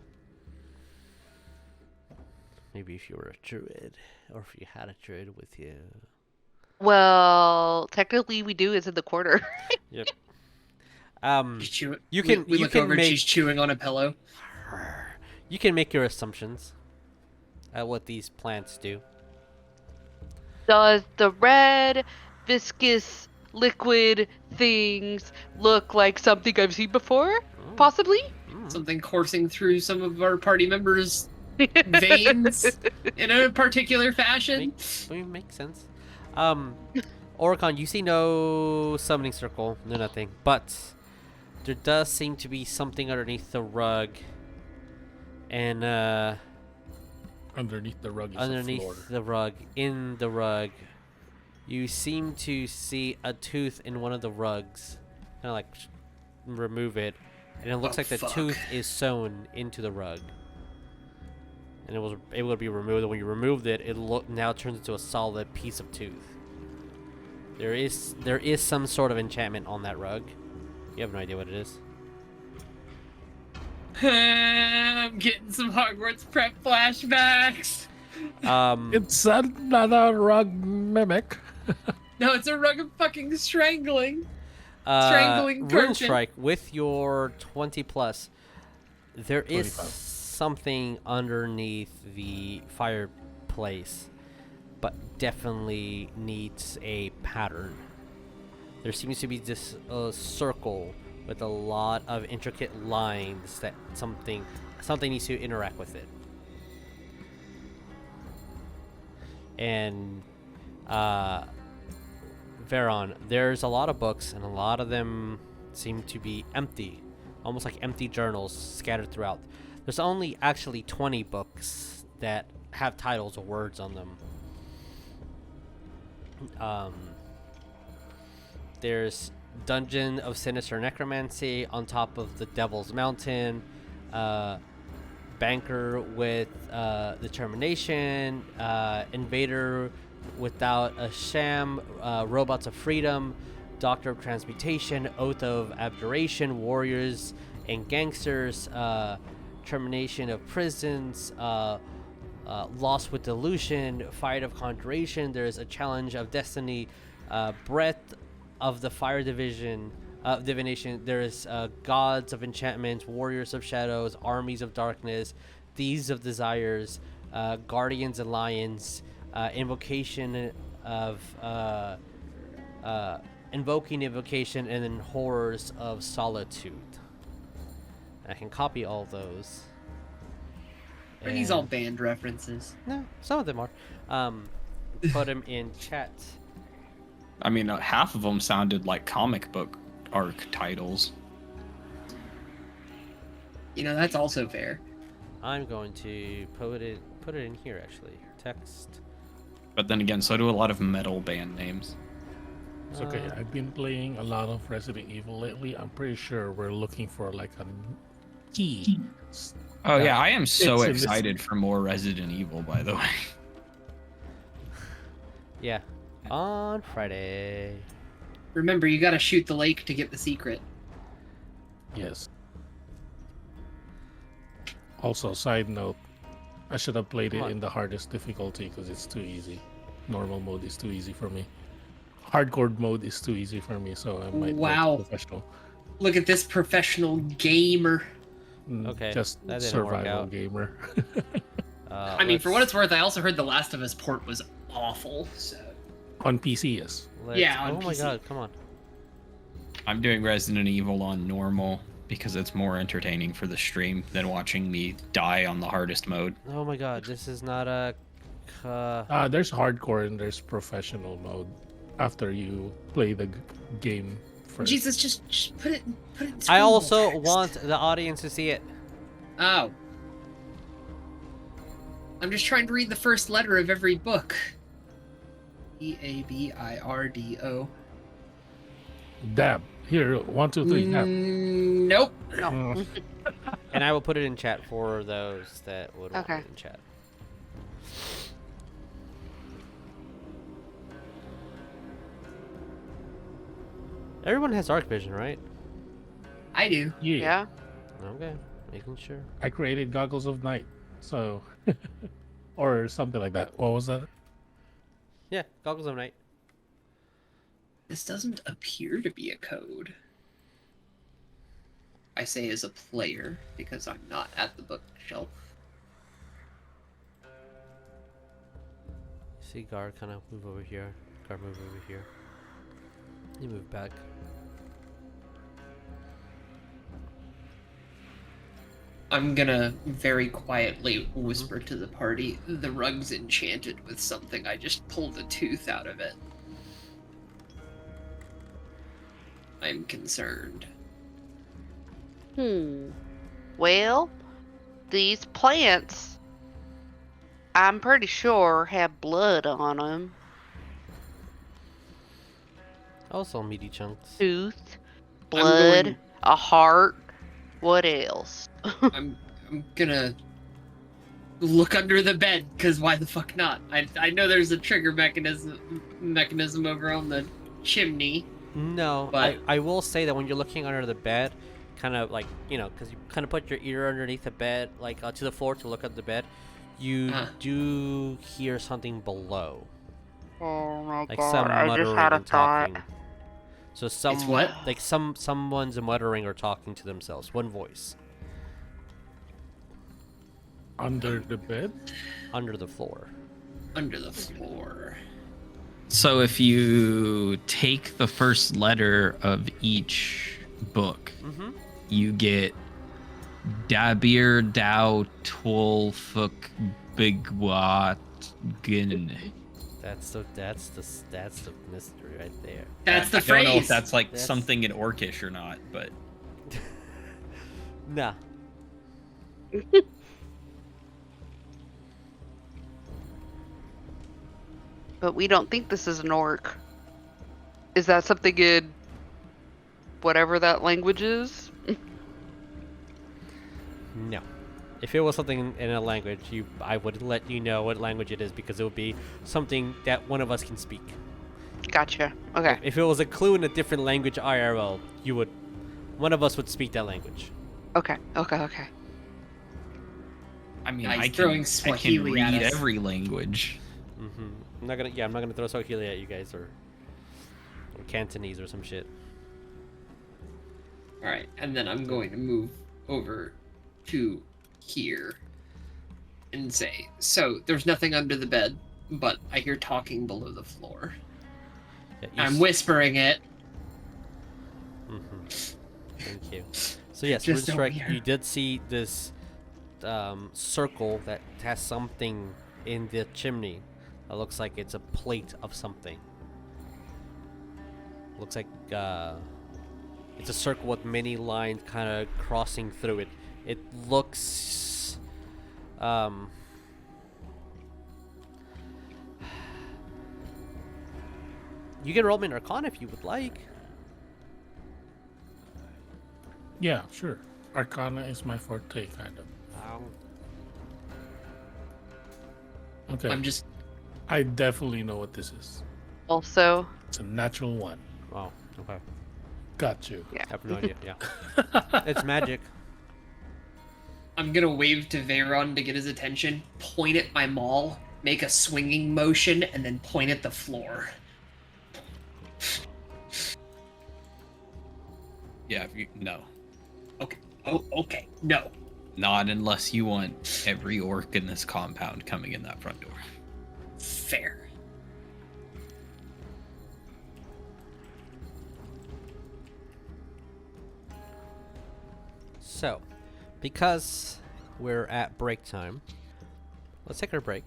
Maybe if you were a druid, or if you had a druid with you. Well, technically we do. It's in the corner. Yep. She's chewing. You can We you look can over and make she's chewing on a pillow. you can make your assumptions at what these plants do. Does the red, viscous, liquid things look like something I've seen before? Mm, Possibly? mm. Something coursing through some of our party members' veins in a particular fashion. Makes sense. Orekon, you see no summoning circle, no nothing, but there does seem to be something underneath the rug, and Underneath the rug is a floor. underneath the rug, in the rug, you seem to see a tooth in one of the rugs. Kind of like remove it, and it looks Oh, like the fuck. tooth is sewn into the rug. And it was able to be removed. And when you removed it, it now turns into a solid piece of tooth. There is some sort of enchantment on that rug. You have no idea what it is. I'm getting some Hogwarts prep flashbacks. It's another rug mimic. No, it's a rug of fucking strangling. Strangling Rune torture. Strike with your 20 plus. There is 25. something underneath the fireplace, but definitely needs a pattern. There seems to be this circle with a lot of intricate lines that something needs to interact with it. And Vearon, there's a lot of books, and a lot of them seem to be empty, almost like empty journals scattered throughout. There's only actually 20 books that have titles or words on them. There's Dungeon of Sinister Necromancy on top of the Devil's Mountain, Banker with Determination, Invader Without a Sham, Robots of Freedom, Doctor of Transmutation, Oath of Abjuration, Warriors and Gangsters, Termination of Prisons, Lost with Delusion, Fight of Conjuration. There's a Challenge of Destiny, Breath of the Fire Division, Divination. There's Gods of Enchantments, Warriors of Shadows, Armies of Darkness, Thieves of Desires, Guardians and Lions, Invocation of Invoking Invocation, and then Horrors of Solitude. I can copy all those. Are these all band references? No, some of them are. Put them in chat. I mean, half of them sounded like comic book arc titles. You know, that's also fair. I'm going to put it in here actually. Text. But then again, so do a lot of metal band names. It's okay. I've been playing a lot of Resident Evil lately. I'm pretty sure we're looking for like a key. Oh yeah, I am so It's in this- excited for more Resident Evil, by the way. Yeah. On Friday. Remember, you gotta shoot the lake to get the secret. Yes. Also, side note, I should have played Come it on. in the hardest difficulty because it's too easy. Normal mode is too easy for me. Hardcore mode is too easy for me, so I might go Wow. professional. Look at this professional gamer. Okay, Just that didn't work survival out. gamer. I mean, for what it's worth, I also heard The Last of Us port was awful. So On PC, yes. Yeah, on Oh my PC. god, come on. I'm doing Resident Evil on normal because it's more entertaining for the stream than watching me die on the hardest mode. Oh my god, this is not a. There's hardcore and there's professional mode after you play the game first. Jesus, just put it. In I scroll also text. want the audience to see it. Oh. I'm just trying to read the first letter of every book. Eabirdo. Dab. Here, 1, 2, 3, dab. Nope. Mm. And I will put it in chat for those that would want Okay. it in chat. Everyone has dark vision, right? I do. Yeah. Yeah. Okay, making sure. I created Goggles of Night, so... or something like that. What was that? Yeah, goggles of night. This doesn't appear to be a code. I say as a player because I'm not at the bookshelf. See guard kind of move over here. Guard move over here. You move back. I'm gonna very quietly whisper to the party, the rug's enchanted with something. I just pulled a tooth out of it. I'm concerned. Well, these plants, I'm pretty sure have blood on them. Also meaty chunks. Tooth, blood, going- a heart. What else? I'm gonna look under the bed, because why the fuck not? I know there's a trigger mechanism over on the chimney. No, But- I will say that when you're looking under the bed, kind of like, you know, because you kind of put your ear underneath the bed, like to the floor to look at the bed, you do hear something below. Oh my Like god, some I muttering just had a and thought. talking. So some It's what? like someone's muttering or talking to themselves. One voice. Under the bed? Under the floor. Under the floor. So if you take the first letter of each book, Mm-hmm. you get Dabir Dao Twolfuk Bigwat Gin. That's the mystery right there. That's the I don't know if phrase. that's like That's- something in Orcish or not, but Nah. But we don't think this is an orc. Is that something in whatever that language is? No. If it was something in a language, I would let you know what language it is because it would be something that one of us can speak. Gotcha. Okay. If it was a clue in a different language IRL, one of us would speak that language. Okay. I mean, He's I throwing can Swahili at read us. every language. Mm-hmm. I'm not gonna throw Swahili at you guys or Cantonese or some shit. Alright, and then I'm going to move over to here and say, so there's nothing under the bed, but I hear talking below the floor. Yeah, I'm whispering it. Mm-hmm. Thank you. So yes, Just Rune over Strike, here. you did see this circle that has something in the chimney. It looks like it's a plate of something. Looks like it's a circle with many lines kind of crossing through it. It looks you can roll me an Arcana if you would like. Yeah, sure. Arcana is my forte, kind of. Okay. I definitely know what this is. Also, It's a natural one. Oh, okay. Got you. I have no idea. Yeah, it's magic. I'm gonna wave to Vearon to get his attention, point at my maul, make a swinging motion, and then point at the floor. Yeah, no. Okay. Oh, okay. No. Not unless you want every orc in this compound coming in that front door. Fair. So, because we're at break time, let's take our break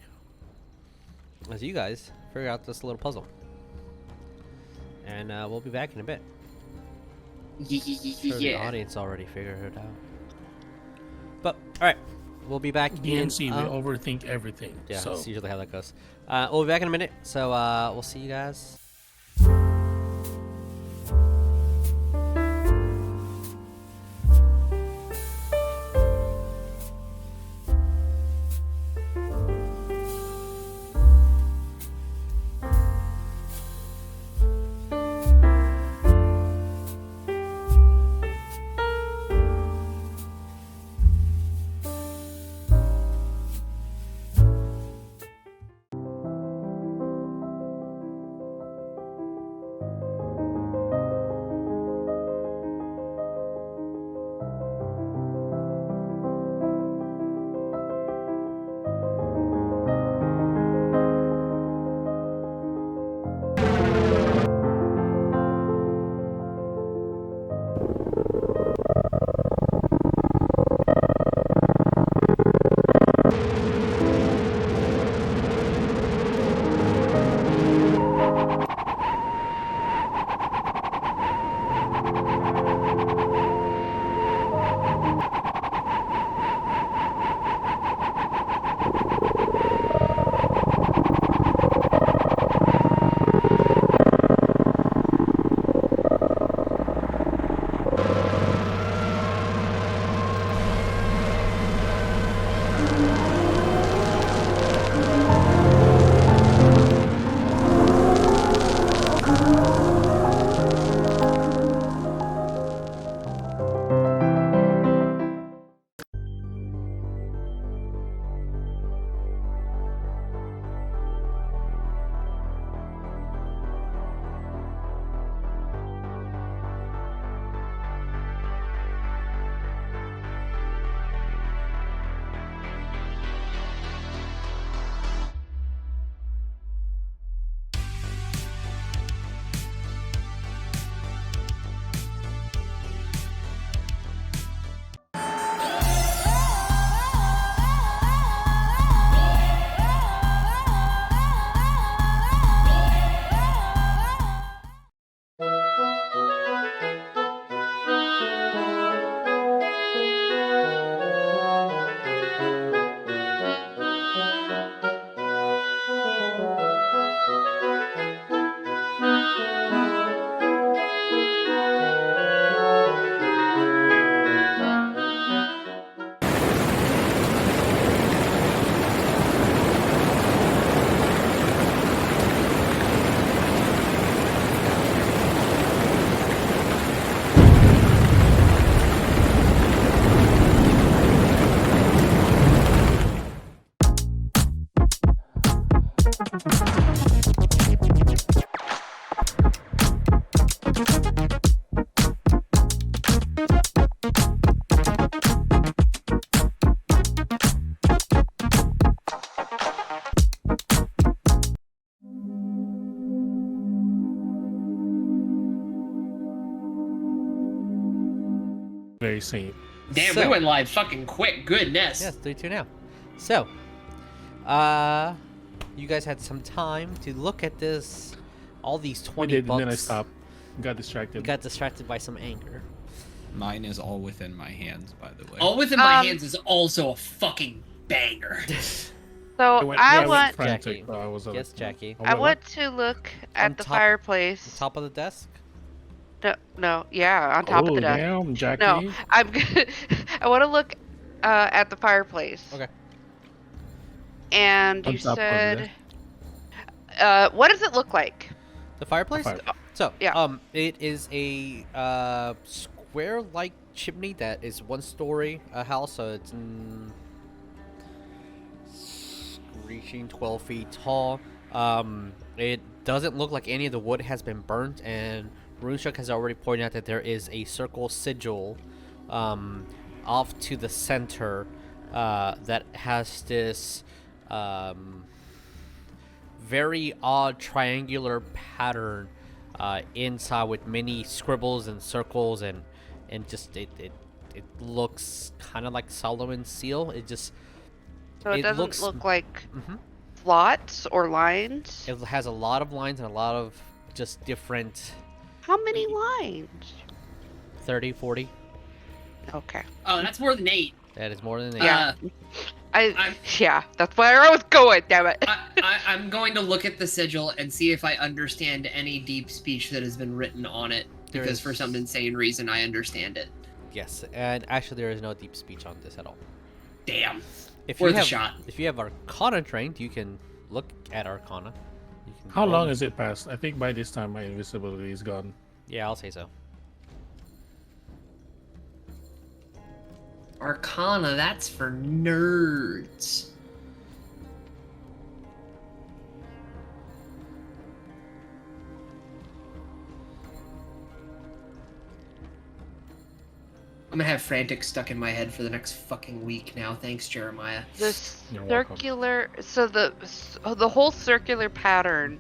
as you guys figure out this little puzzle. And we'll be back in a bit. Sure, the Yeah. audience already figured it out. But, alright, we'll be back in... DNC, we overthink everything. Yeah, so. that's usually how that goes. We'll be back in a minute, so we'll see you guys. Very same. Damn, So- we went live fucking quick. Goodness. Yes, 3-2 now. So, you guys had some time to look at this, all these I 20 did, bucks. and then I stopped. Got distracted. You got distracted by some anger. Mine is all within my hands, by the way. All within my hands is also a fucking banger. So I want Jackie. So I was Yes, Jackie. I I went, want to look at On the top- fireplace. Top of the desk? No, yeah, on top of the desk. Damn, Jackie. No, I'm good. I want to look at the fireplace. Okay. And On you top of said, what does it look like? The fireplace? Fire- So, Yeah. it is a square-like chimney that is one story house, so it's reaching 12 feet tall. It doesn't look like any of the wood has been burnt, and Runestruck has already pointed out that there is a circle sigil off to the center that has this very odd triangular pattern inside with many scribbles and circles and just it looks kind of like Solomon's seal. It just So it doesn't looks look like Mhm. plots or lines. It has a lot of lines and a lot of just different How many lines? 30, 40. Okay. Oh, that's more than 8. That is more than that. Yeah. I'm- Yeah, that's where I was going. Damn it. I'm going to look at the sigil and see if I understand any deep speech that has been written on it. There Because is- for some insane reason, I understand it. Yes, and actually there is no deep speech on this at all. Damn. If Worth you a have shot. if you have Arcana trained, you can look at Arcana. You can How roll- long has it passed? I think by this time my invisibility is gone. Yeah, I'll say so. Arcana, that's for nerds. I'm gonna have Frantic stuck in my head for the next fucking week now. Thanks, Jeremiah. The You're welcome. circular, so the whole circular pattern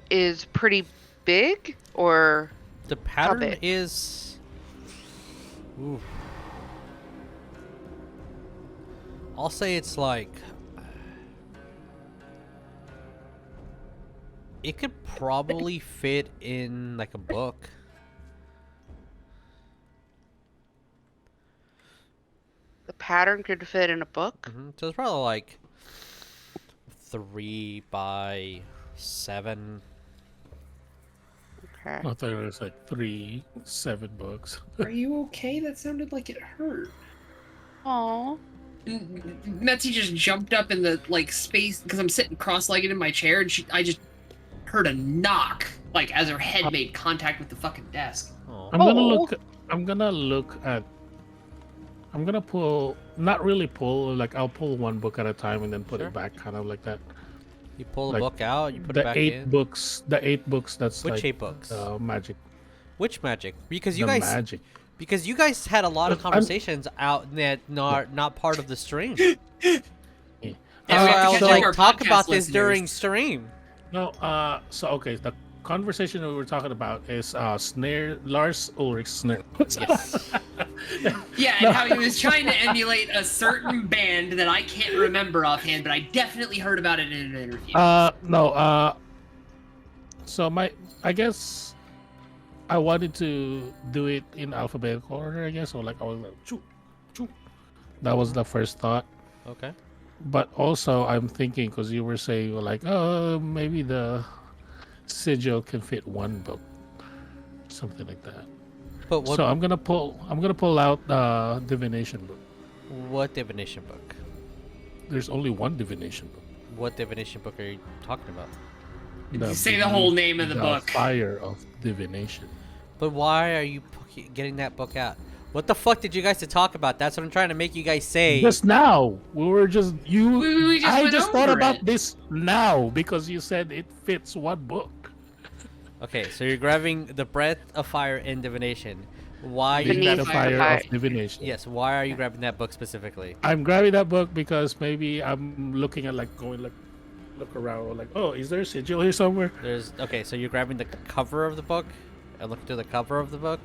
is pretty big, or The pattern big? is. Oof. I'll say it's like. It could probably fit in like a book. the pattern could fit in a book. So it's probably like 3 by 7. Okay. I thought it was like 7 books. Are you okay? That sounded like it hurt. Oh. Metzi just jumped up in the space because I'm sitting cross-legged in my chair, and I just heard a knock, as her head made contact with the fucking desk. Oh. I'm gonna Oh. look. I'm gonna look at. I'm gonna pull. Not really pull. I'll pull one book at a time and then put Sure. it back, kind of like that. You pull the like, book out, you put it The back 8 in. books. The 8 books. That's Which like 8 books? magic. Which magic? Because you The guys magic. Because you guys had a lot of Look, I'm- conversations out that not part of the stream. Yeah. That's Yeah, why we have I to was catch like, up our talk podcast about this listeners. during stream. No. So okay. The conversation that we were talking about is Lars Ulrich Snare. Yes. Yeah, and how he was trying to emulate a certain band that I can't remember offhand, but I definitely heard about it in an interview. No. So I guess I wanted to do it in alphabetical order. I guess, or I was like, choo, choo. That was the first thought. Okay. But also, I'm thinking because you were saying maybe the sigil can fit one book, something like that. But what So I'm gonna pull out the divination book. what divination book? There's only one divination book. What divination book are you talking about? Say the whole name of the book. Fire of Divination. But why are you getting that book out? What the fuck did you guys to talk about? That's what I'm trying to make you guys say. Just now, we were just We just I went just thought over about it. this now because you said it fits one book. Okay, so you're grabbing the Breath of Fire and Divination. Why are you Beneath The grabbing? the Fire Fire. of Divination. Yes, why are you grabbing that book specifically? I'm grabbing that book because maybe I'm looking at going look around or is there a sigil here somewhere? Okay, so you're grabbing the cover of the book and looking through the cover of the book.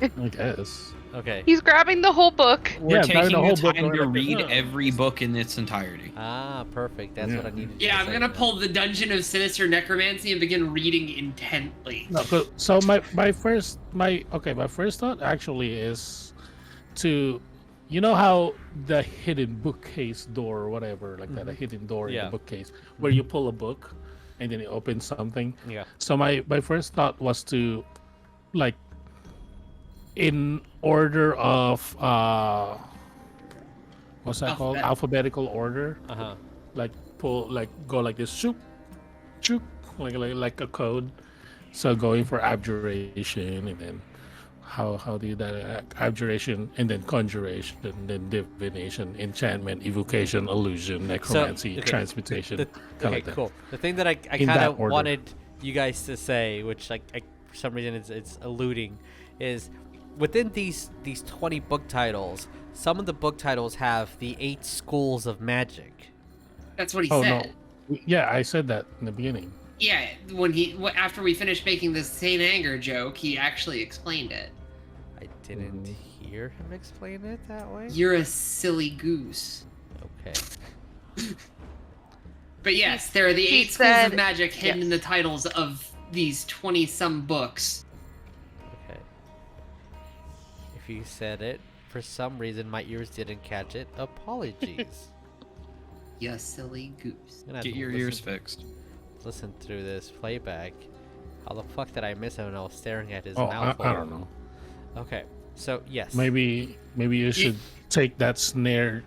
I guess. Okay. He's grabbing the whole book. We're Yeah, grabbing taking the the whole book time going to like, read "Oh." every book in its entirety. Ah, perfect. That's what I needed. Yeah, to I'm say gonna then. pull the Dungeon of Sinister Necromancy and begin reading intently. No, so my first thought actually is to, you know how the hidden bookcase door or whatever that, a hidden door in Yeah. the bookcase where you pull a book and then it opens something. Yeah. So my first thought was to in order of what's that called? Alphabetical order. Uh huh. Go like this, shoop, shoop, like a code. So going for abjuration and then how do you that abjuration and then conjuration and then divination, enchantment, evocation, illusion, necromancy, okay, transmutation. The, kinda okay, like that. cool. The thing that I In kind that of order. wanted you guys to say, which I for some reason it's eluding, is within these 20 book titles, some of the book titles have the 8 schools of magic. That's what he Oh said. no. Yeah, I said that in the beginning. Yeah, after we finished making the Saint Anger joke, he actually explained it. I didn't hear him explain it that way. You're a silly goose. Okay. But yes, there are the He 8 schools of said- magic hidden in yes. the titles of these 20-some books. Okay. If you said it, for some reason my ears didn't catch it. Apologies. You silly goose. I'm gonna have Get to your ears fixed. listen through this playback. How the fuck did I miss him when I was staring at his Oh, mouth? I don't know. Okay, so yes. Maybe you should take that snare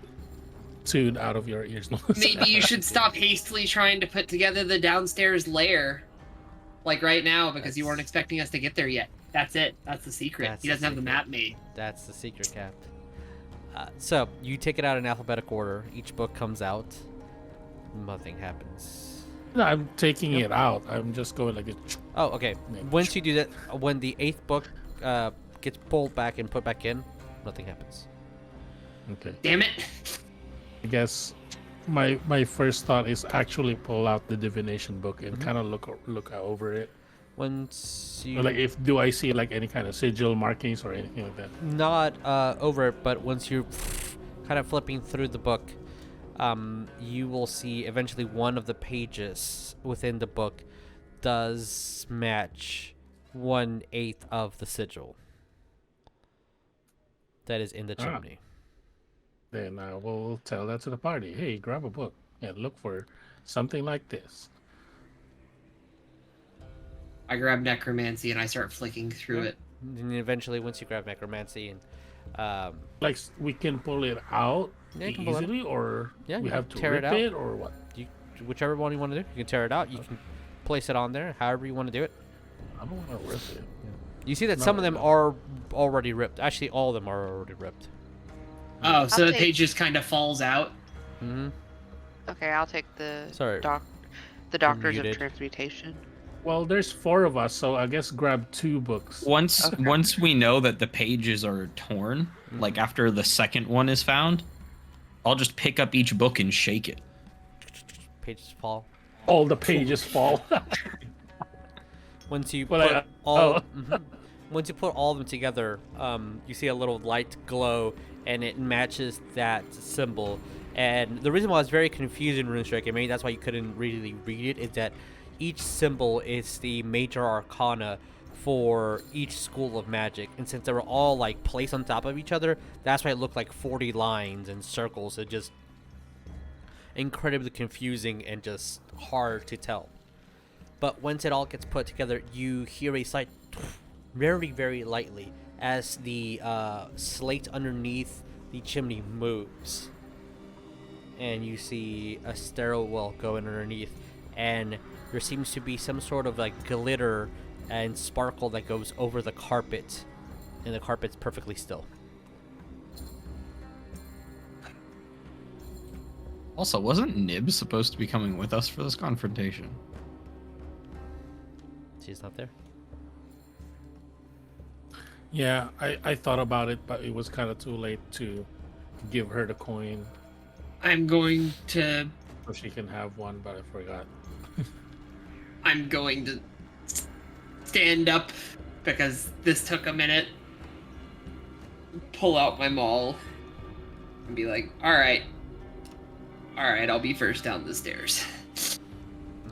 tune out of your ears. Maybe you should stop hastily trying to put together the downstairs lair, like right now, because you weren't expecting us to get there yet. That's it. That's the secret. That's He the doesn't have the secret. map made. That's the secret, Cap. So you take it out in alphabetical order. Each book comes out. Nothing happens. No, I'm taking it out. I'm just going like this. Oh, okay. Yeah. Once you do that, when the 8th book gets pulled back and put back in, nothing happens. Okay. Damn it. I guess my first thought is actually pull out the divination book and kind of look over it. Once you Or like, if do I see like any kind of sigil markings or anything like that? not over it, but once you're kind of flipping through the book, you will see eventually one of the pages within the book does match 1/8 of the sigil that is in the chimney. Then I will tell that to the party. Hey, grab a book and look for something like this. I grab necromancy and I start flicking through it. And eventually, once you grab necromancy and Like we can pull it out Yeah, you can pull it. easily, or Yeah, we you have can to tear it rip out. it, or what? whichever one you want to do, you can tear it out. You can place it on there, however you want to do it. I don't want to rip it. You see that No, some of them no. are already ripped. Actually, all of them are already ripped. Oh, so I'll the take- page just kind of falls out. Mm-hmm. Okay, I'll take the Sorry. the Doctors of muted. Transmutation. Well, there's 4 of us, so I guess grab 2 books. Once Okay. once we know that the pages are torn, like after the second one is found, I'll just pick up each book and shake it. Pages fall. All the pages fall. Once you Well, put I- all, oh. mhm. Once you put all of them together, you see a little light glow, and it matches that symbol. And the reason why it's very confusing, RuneStrike, and maybe that's why you couldn't really read it, is that each symbol is the major arcana for each school of magic. And since they were all like placed on top of each other, that's why it looked like 40 lines and circles. It just incredibly confusing and just hard to tell. But once it all gets put together, you hear a slight very, very lightly as the slate underneath the chimney moves. And you see a stairwell going underneath, and there seems to be some sort of like glitter and sparkle that goes over the carpet, and the carpet's perfectly still. Also, wasn't Nib supposed to be coming with us for this confrontation? She's not there. Yeah, I thought about it, but it was kind of too late to give her the coin I'm going to so she can have one, but I forgot. stand up because this took a minute. Pull out my maul and be like, all right, I'll be first down the stairs.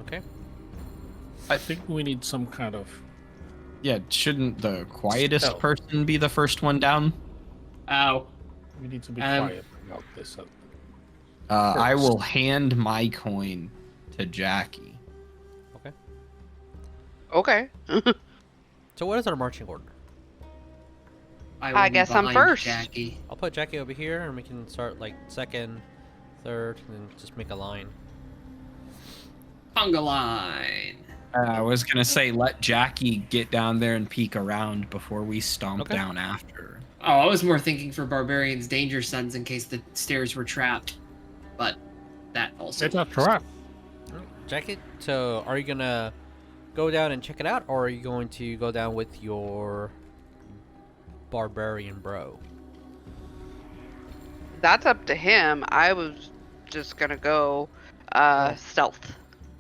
Okay. I think we need some kind of... Yeah, shouldn't the quietest Stealth. person be the first one down? Oh, We need to be Um, quiet about this. I will hand my coin to Jackie. Okay. Okay. So what is our marching order? will I be guess I'm behind first. Jackie. I'll put Jackie over here, and we can start like second, third, and then just make a line. Conga line. I was gonna say let Jackie get down there and peek around before we stomp Okay. down after. Oh, I was more thinking for Barbarian's danger sons in case the stairs were trapped, but that also. It's a trap. Jackie, so are you gonna go down and check it out, or are you going to go down with your barbarian bro? That's up to him. I was just gonna go stealth.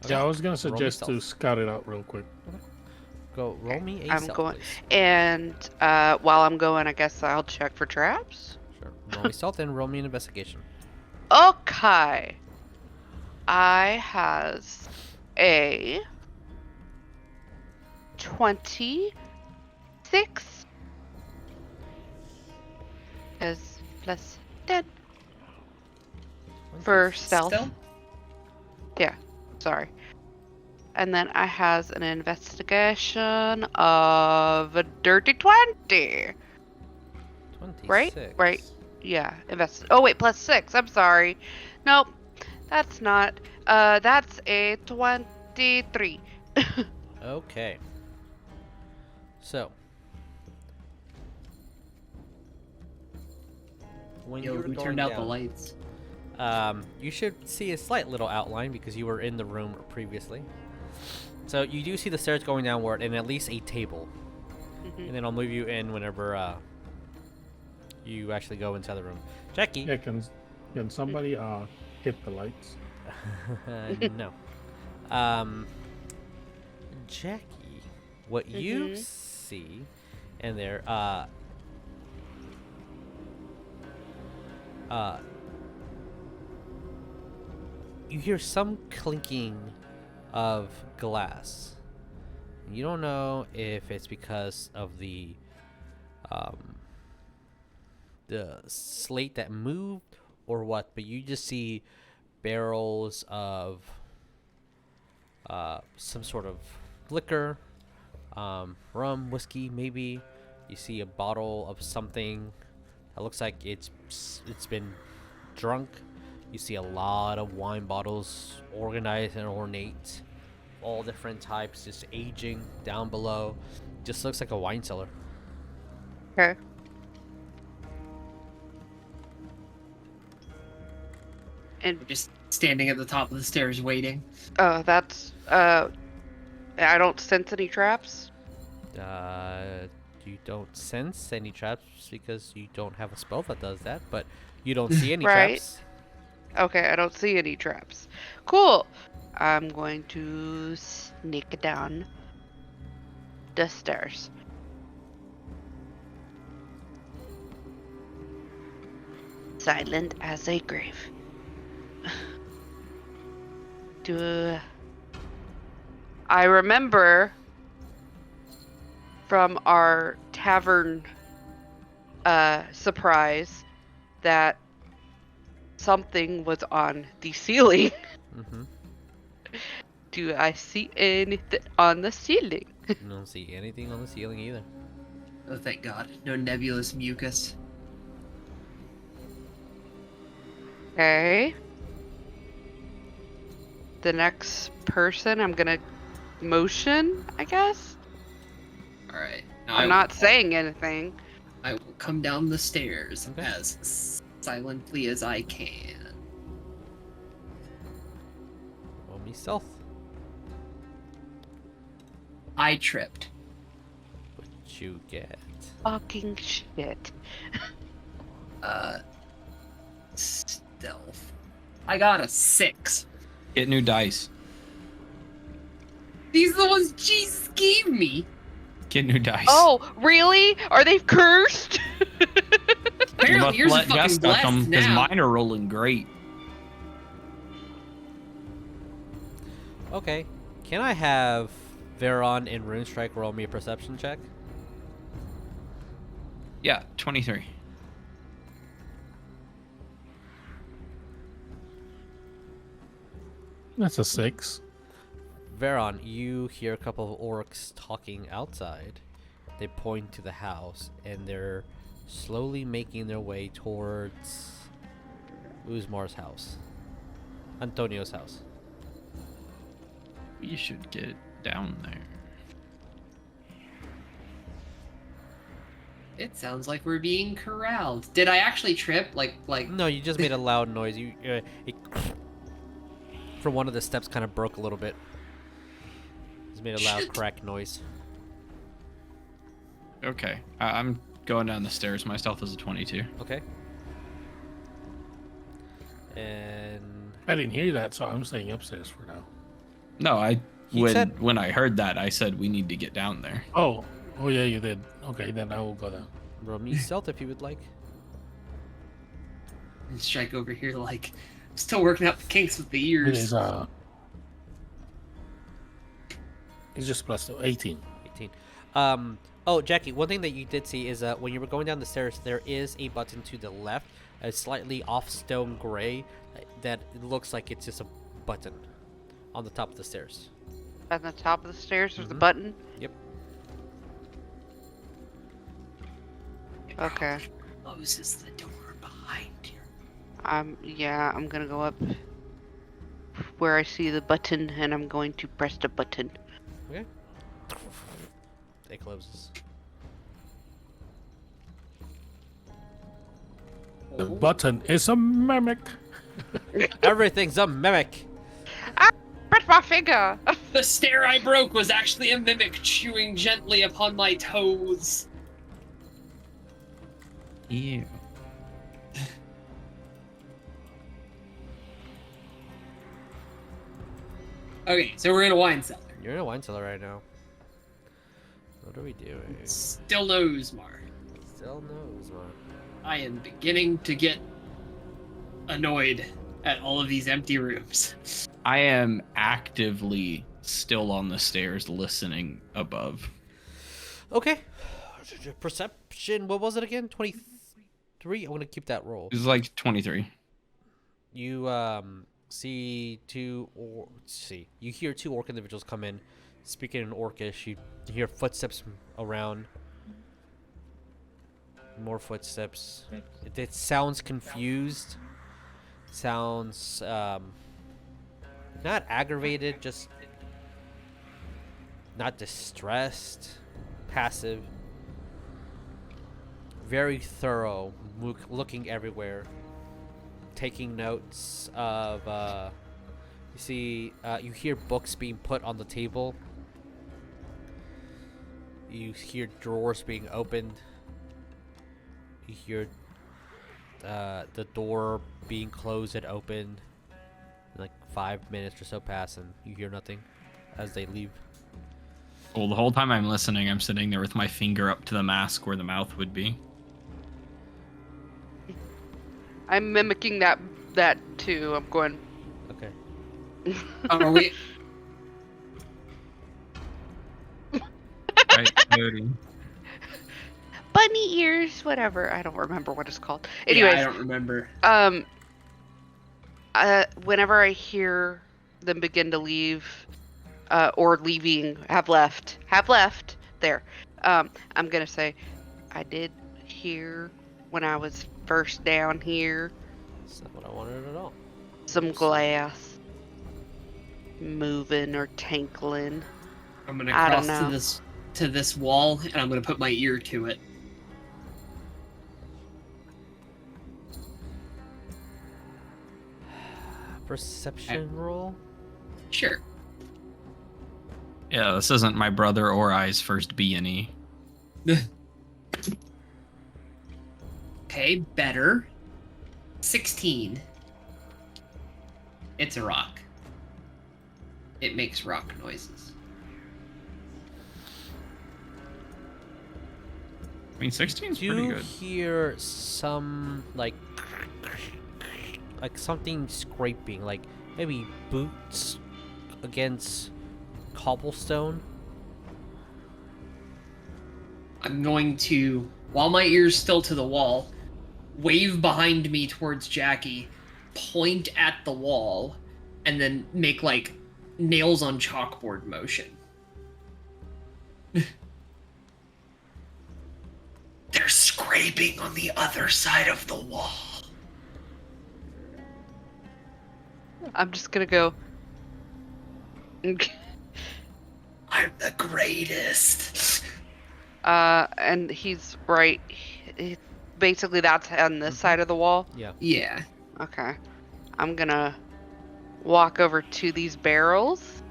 Yeah, I was gonna Roll me suggest to stealth. scout it out real quick. Go roll me a I'm stealth, going- please. And while I'm going, I guess I'll check for traps. Sure. Roll me stealth and roll me an investigation. Okay. I has a 26 as plus 10 for stealth. Yeah, sorry. And then I has an investigation of a dirty 20. 26. Right. Yeah, oh wait, plus 6. I'm sorry. Nope, that's not. That's a 23. Okay. So. When Yo, you were who going turned out the down, lights? you should see a slight little outline because you were in the room previously. So you do see the stairs going downward and at least a table. Mhm. And then I'll move you in whenever you actually go inside the room. Jackie. Yeah, can somebody hit the lights? No. Jackie, what you Mhm. see in there, you hear some clinking of glass. You don't know if it's because of the slate that moved or what, but you just see barrels of some sort of liquor, rum, whiskey, maybe. You see a bottle of something that looks like it's been drunk. You see a lot of wine bottles, organized and ornate, all different types, just aging down below. Just looks like a wine cellar. Okay. And We're just standing at the top of the stairs waiting. that's I don't sense any traps. You don't sense any traps because you don't have a spell that does that, but you don't see any Right. traps. Okay, I don't see any traps. Cool. I'm going to sneak down the stairs. Silent as a grave. I remember from our tavern surprise that something was on the ceiling. Mm-hmm. Do I see anything on the ceiling? You don't see anything on the ceiling either. Oh, thank God. No nebulous mucus. Okay. The next person I'm gonna motion, I guess? Alright. I'm not saying anything. I will come down the stairs Okay. as silently as I can. Roll me stealth. I tripped. What you get? Fucking shit. Stealth. I got a 6. Get new dice. These are the ones Jesus gave me. Get new dice. Oh, really? Are they cursed? You Apparently, must yours are let Jess fucking touch them blessed because now. mine are rolling great. Okay. Can I have Vearon and Rune Strike roll me a perception check? Yeah, 23. That's a 6. Vearon, you hear a couple of orcs talking outside. They point to the house, and they're slowly making their way towards Usmar's house. Antonio's house. We should get down there. It sounds like we're being corralled. Did I actually trip? Like No, you just made a loud noise. From one of the steps kind of broke a little bit. made a loud crack noise. Okay, I'm going down the stairs. My stealth is a 22. Okay. And I didn't hear that, so I'm staying upstairs for now. No, He said- when I heard that, I said we need to get down there. Oh yeah, you did. Okay, then I will go down. roll me stealth if you would like. And Strike over here, like, still working out the kinks with the It ears. is it's just plus 18. 18. Oh, Jackie, one thing that you did see is when you were going down the stairs, there is a button to the left, a slightly off stone gray, that it looks like it's just a button on the top of the stairs. At the top of the stairs, there's a Mhm. button. Yep. Okay. Closes the door behind you. Yeah, I'm gonna go up where I see the button, and I'm going to press the button. Okay. It closes. The button is a mimic. Everything's a mimic. Press my finger! The stair I broke was actually a mimic chewing gently upon my toes. Ew. Okay, so we're in a wine cellar. You're in a wine cellar right now. What are we doing? Still no Usmar. Still no Usmar. I am beginning to get annoyed at all of these empty rooms. I am actively still on the stairs listening above. Okay. Perception, what was it again? 23? I want to keep that roll. It's like 23. You see you hear two orc individuals come in speaking in Orcish. You hear footsteps around, more footsteps. It sounds confused, sounds not aggravated, just not distressed, passive, very thorough, looking everywhere, taking notes of you hear books being put on the table. You hear drawers being opened. You hear the door being closed and opened. Like 5 minutes or so pass, and you hear nothing as they leave. Well, the whole time I'm listening, I'm sitting there with my finger up to the mask where the mouth would be. I'm mimicking that too. I'm going. Okay. Are we? Right, Cody? Bunny ears, whatever. I don't remember what it's called. Yeah, Anyways, I don't remember. whenever I hear them begin to leave, or leaving, have left, there, I'm gonna say, I did hear when I was first down here, That's not what I wanted at all. some glass moving or tinkling. I'm gonna I don't cross know. to this wall, and I'm gonna put my ear to it. Perception roll? Sure. Yeah, this isn't my brother or I's first B&E. Okay, better. 16. It's a rock. It makes rock noises. I mean, 16's pretty You good. hear some like something scraping, like maybe boots against cobblestone. I'm going to, while my ear's still to the wall, wave behind me towards Jackie, point at the wall, and then make like nails on chalkboard motion. They're scraping on the other side of the wall. I'm just gonna go. I'm the greatest. And he's right. Basically, that's on this side of the wall. Yeah. Yeah. Okay. I'm gonna walk over to these barrels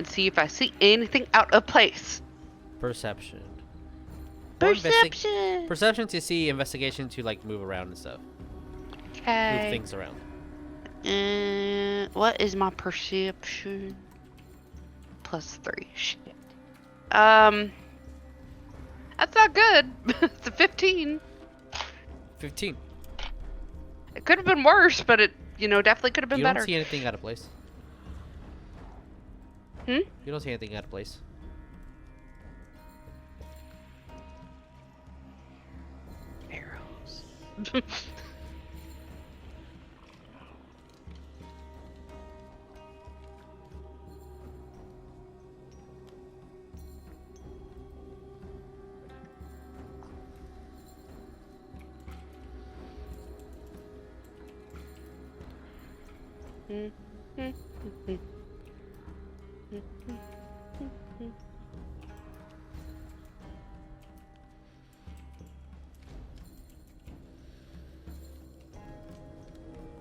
and see if I see anything out of place. Perception. Or Perception. Perception to see, investigation to like move around and stuff. Move Okay. things around. What is my perception? +3. Shit. That's not good. It's a 15. 15. It could have been worse, but it, definitely could have been You better. don't see anything out of place. Hmm? You don't see anything out of place. Arrows.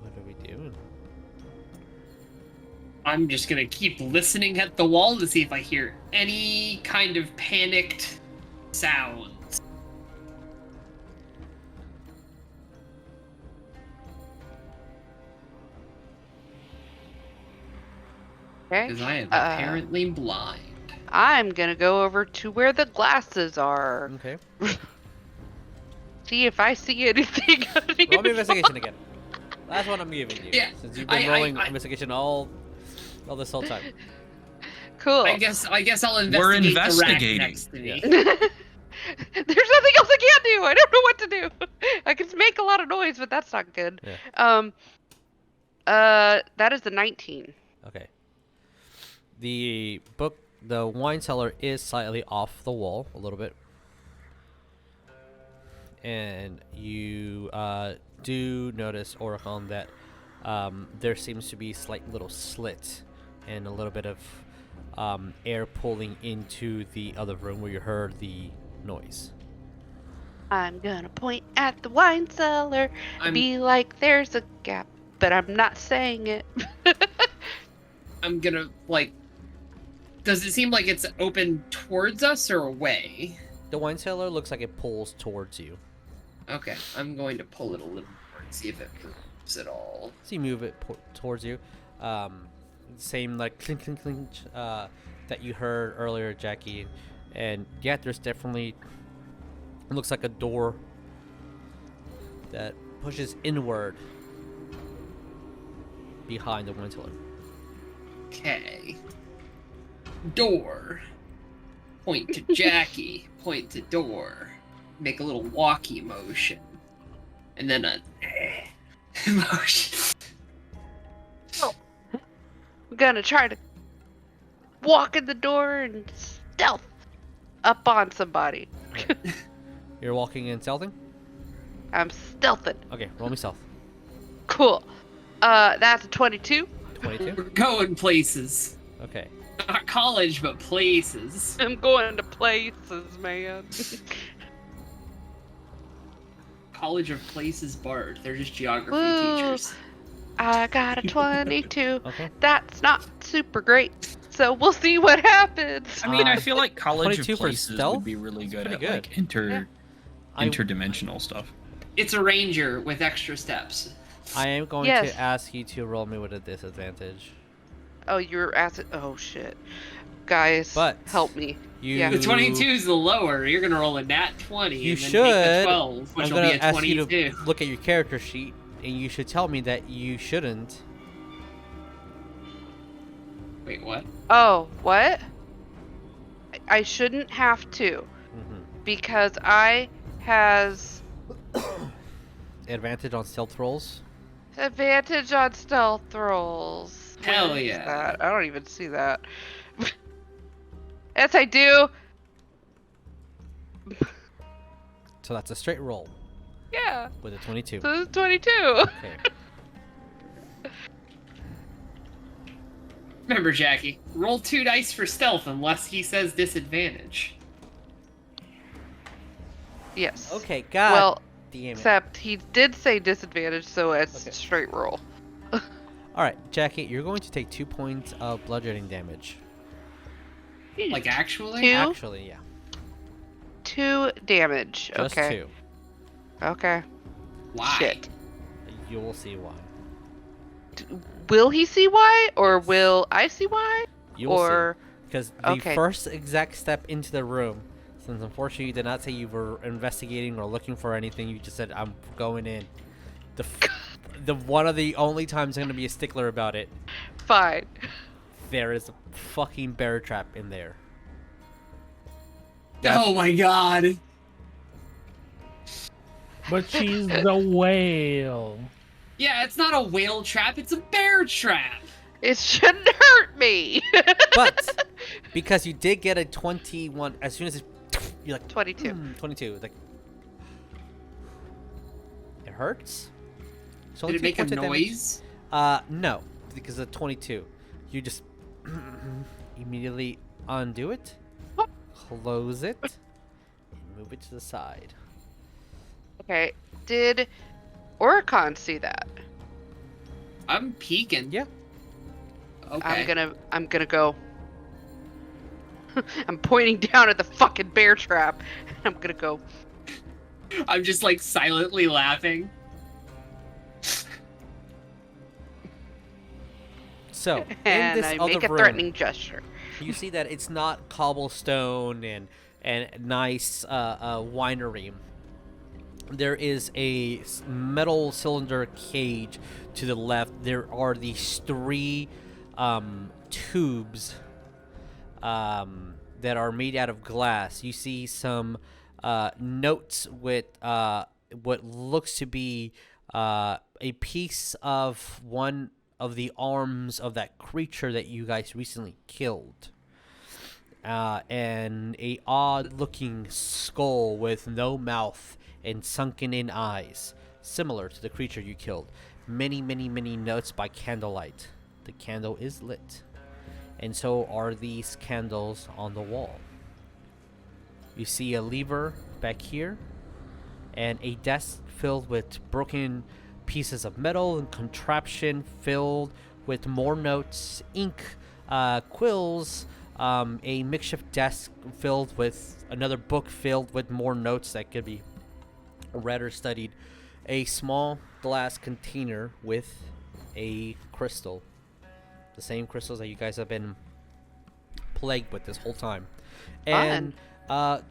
What are we doing? I'm just gonna keep listening at the wall to see if I hear any kind of panicked sounds. Okay. Because I am apparently blind. I'm gonna go over to where the glasses are. Okay. See if I see anything. Roll me investigation again. That's what I'm giving you. Yeah, Since you've been rolling investigation all this whole time. Cool. I guess I'll investigate We're the investigating. rack next to me. There's nothing else I can do. I don't know what to do. I can make a lot of noise, but that's not good. Yeah. That is the 19. Okay. The wine cellar is slightly off the wall a little bit. And you do notice, Orekon, that there seems to be slight little slits and a little bit of air pulling into the other room where you heard the noise. I'm gonna point at the wine cellar and I'm- be like, there's a gap, but I'm not saying it. I'm gonna, does it seem like it's open towards us or away? The wine cellar looks like it pulls towards you. Okay, I'm going to pull it a little more and see if it moves at all. So you move it towards you. Same like clink clink clink that you heard earlier, Jackie. And yeah, there's definitely, it looks like a door that pushes inward behind the wine cellar. Okay. Door. Point to Jackie. Point to door. Make a little walkie motion. And then a motion. I'm gonna try to walk in the door and stealth up on somebody. You're walking and stealthing? I'm stealthing. Okay, roll me stealth. Cool. That's a 22. 22? We're going places. Okay. Not college, but places. I'm going to places, man. College of Places Bard. They're just geography Woo. teachers. I got a 22. Okay. That's not super great. So we'll see what happens. I mean, I feel like College 22 of for Places stealth? would be really good pretty at like I- interdimensional stuff. It's a ranger with extra steps. I am going Yes. to ask you to roll me with a disadvantage. Oh, you're asking. Oh, shit. Guys, But help me. You, Yeah. The 22 is the lower. You're gonna roll a nat 20. You and then should. Take the 12, which I'm will gonna be a ask 22. you to look at your character sheet, and you should tell me that you shouldn't. Wait, what? Oh, what? I shouldn't have to. Mm-hmm. Because I has Advantage on stealth rolls. advantage on stealth rolls. Hell Where is yeah. that? I don't even see that. Yes, I do. So that's a straight roll Yeah. with a 22. So this is 22. Okay. Remember, Jackie, roll 2 dice for stealth unless he says disadvantage. Yes. Okay. God. Well, damn it. except he did say disadvantage, so it's Okay. straight roll. All right, Jackie, you're going to take 2 points of bludgeoning damage. Like actually? Two? Actually, yeah. 2 damage. Just Okay. 2. Okay. Why? Shit. You will see why. Will he see why, or Yes. will I see why? You will Or see. Because the okay. first exact step into the room, since unfortunately you did not say you were investigating or looking for anything, you just said, I'm going in. The one of the only times I'm going to be a stickler about it, Fine. there is a fucking bear trap in there. Oh my god. But she's the whale. Yeah, it's not a whale trap, it's a bear trap. It shouldn't hurt me. But because you did get a 21, as soon as it, you're like 22. 22. Like it hurts. It's Did only it 2 make a points of damage. noise? No, because of 22. You just immediately undo it, close it, and move it to the side. Okay. Did Orekon see that? I'm peeking. Yeah. Okay. I'm gonna go. I'm pointing down at the fucking bear trap. I'm gonna go. I'm just like silently laughing. So in And this I other make a room, threatening gesture. you see that it's not cobblestone and nice winery. There is a metal cylinder cage to the left. There are these 3 tubes that are made out of glass. You see some notes with what looks to be a piece of one of the arms of that creature that you guys recently killed. And a odd-looking skull with no mouth and sunken-in eyes, similar to the creature you killed. Many, many, many notes by candlelight. The candle is lit, and so are these candles on the wall. You see a lever back here, and a desk filled with broken pieces of metal and contraption filled with more notes, ink, quills, a makeshift desk filled with another book filled with more notes that could be read or studied, a small glass container with a crystal, the same crystals that you guys have been plagued with this whole time, and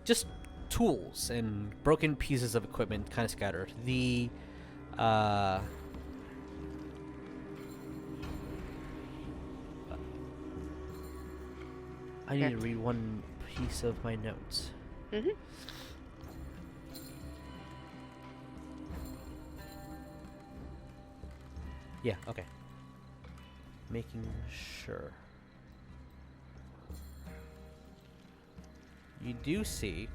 just tools and broken pieces of equipment kind of scattered. The I need to read one piece of my notes. Mm-hmm. Yeah, okay. Making sure. You do see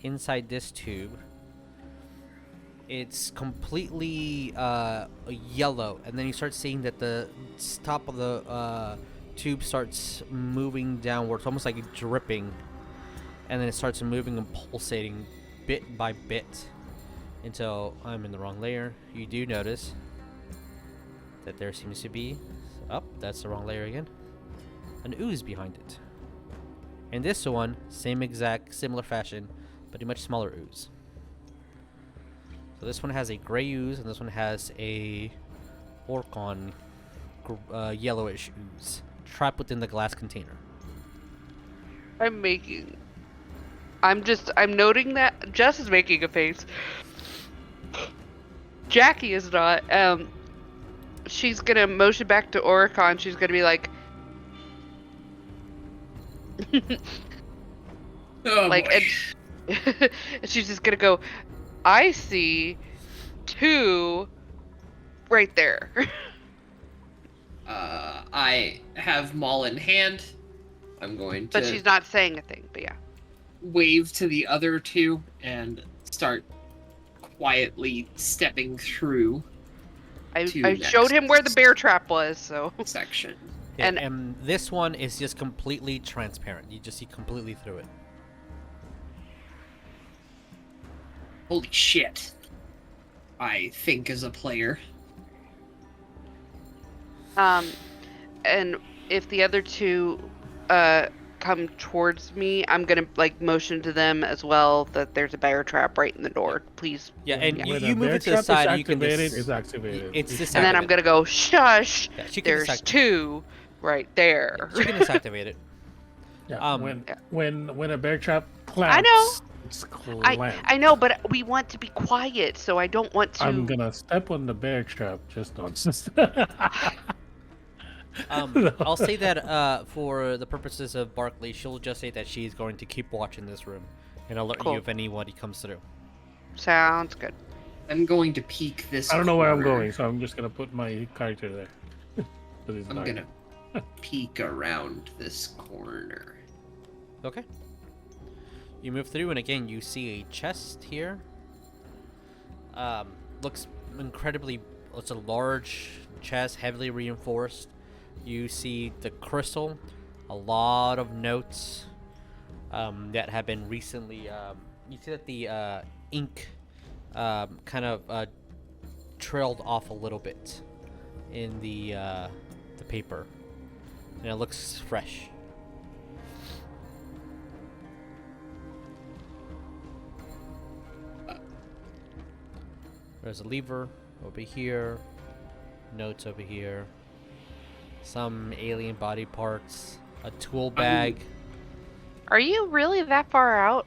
inside this tube, it's completely yellow, and then you start seeing that the top of the tube starts moving downwards, almost like dripping, and then it starts moving and pulsating bit by bit until I'm in the wrong layer. You do notice that there seems to be, that's the wrong layer again, an ooze behind it. And this one, same exact, similar fashion, but a much smaller ooze. So this one has a gray ooze, and this one has a Orekon yellowish ooze, trapped within the glass container. I'm noting that Jess is making a face. Jackie is not. She's gonna motion back to Orekon. She's gonna be like, Oh, like, boy. and she's just gonna go, I see 2 right there. I have Maul in hand. I'm going to But she's not saying a thing, but yeah. wave to the other 2 and start quietly stepping through I to showed him where the bear trap was, so. section. Yeah, And- and this one is just completely transparent. You just see completely through it. Holy shit. I think as a player. And if the other 2 come towards me, I'm gonna like motion to them as well that there's a bear trap right in the door. Please. Yeah, and When you a move bear it to the trap is side. And you can activated, dis- it's activated. It's You disactivated. And then I'm gonna go shush. Yeah, she can There's disactivate. 2 right there. She can disactivate it. Yeah, Yeah. when a bear trap clamps, I know. it's clamped. I know, but we want to be quiet, so I don't want to. I'm gonna step on the bear trap just on. I'll say that for the purposes of Barklee, she'll just say that she's going to keep watching this room and alert Cool. you if anybody comes through. Sounds good. I'm going to peek this. I don't know where I'm corner. going, so I'm just gonna put my character there. 'Cause it's I'm dark. gonna peek around this corner. Okay. You move through, and again, you see a chest here. Looks incredibly. It's a large chest, heavily reinforced. You see the crystal, a lot of notes that have been recently. You see that the ink kind of trailed off a little bit in the paper, and it looks fresh. There's a lever over here, notes over here, some alien body parts, a tool bag. Are you really that far out,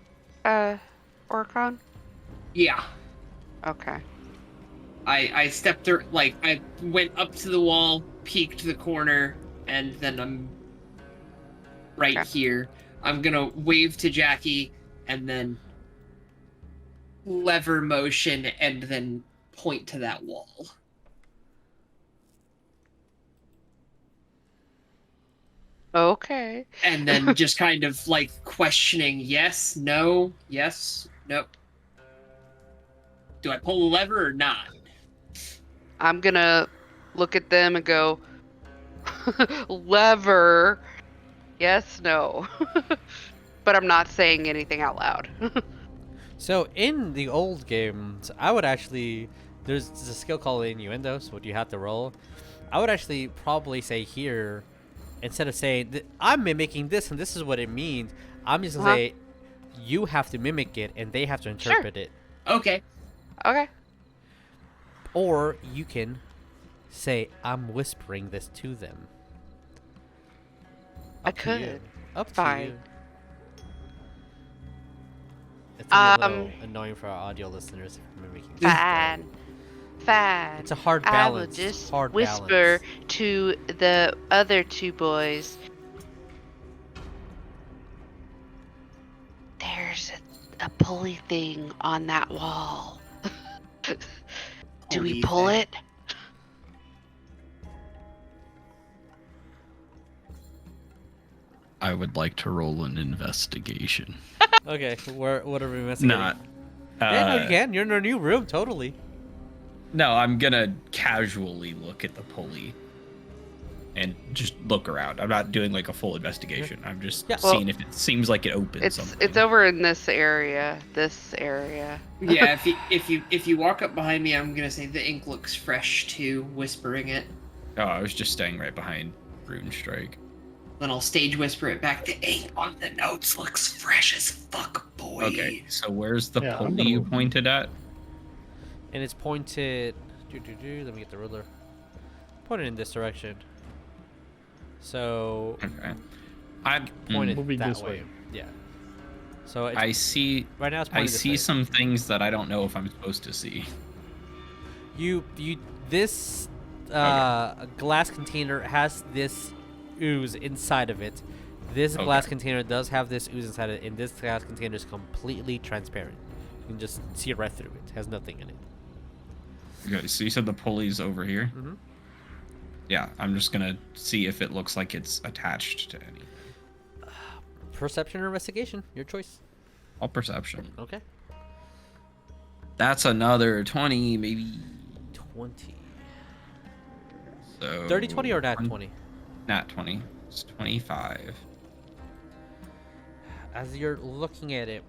Orekon? Yeah. Okay. I stepped through, like, I went up to the wall, peeked the corner, and then I'm right Okay. here. I'm gonna wave to Jackie, and then lever motion, and then point to that wall. Okay. And then just kind of, like, questioning, yes, no, yes, no. Do I pull the lever or not? I'm gonna look at them and go, lever. Yes, no. But I'm not saying anything out loud. So in the old games, I would actually there's a skill called innuendo, so you have to roll. I would actually probably say here, instead of saying I'm mimicking this and this is what it means, I'm just gonna say you have to mimic it and they have to interpret it. Okay. Okay. Or you can say I'm whispering this to them. I Up to you. could. Up to Fine. you. It's a little annoying for our audio listeners if we're mimicking. Fine. Fine. It's a hard I will balance. just hard whisper balance. to the other 2 boys. There's a pulley thing on that wall. Do we Pulley pull thing. it? I would like to roll an investigation. Okay, what are we investigating? Not. Yeah, no, you can. You're in a new room, totally. No, I'm gonna casually look at the pulley and just look around. I'm not doing like a full investigation. I'm just Yeah. seeing if it seems like it opens something. It's over in this area. This area. Yeah, if you walk up behind me, I'm gonna say the ink looks fresh too, whispering it. Oh, I was just staying right behind Rune Strike. Then I'll stage whisper it back. The ink on the notes looks fresh as fuck, boy. Okay, so where's the Yeah, I'm pulley gonna you move. pointed at? And it's pointed. Let me get the ruler. Pointed in this direction. So Okay. I pointed Moving that this way. way. Yeah. So it's, I see. right now it's I pointed this see way. some things that I don't know if I'm supposed to see. This glass container has this ooze inside of it. This glass Okay. container does have this ooze inside it, and this glass container is completely transparent. You can just see right through it. It has nothing in it. Okay, so you said the pulley's over here? Mhm. Yeah, I'm just gonna see if it looks like it's attached to anything. Perception or investigation, your choice. All perception. Okay. That's another 20, maybe. 20. So 30, 20, or nat 20? Nat 20. It's 25. As you're looking at it,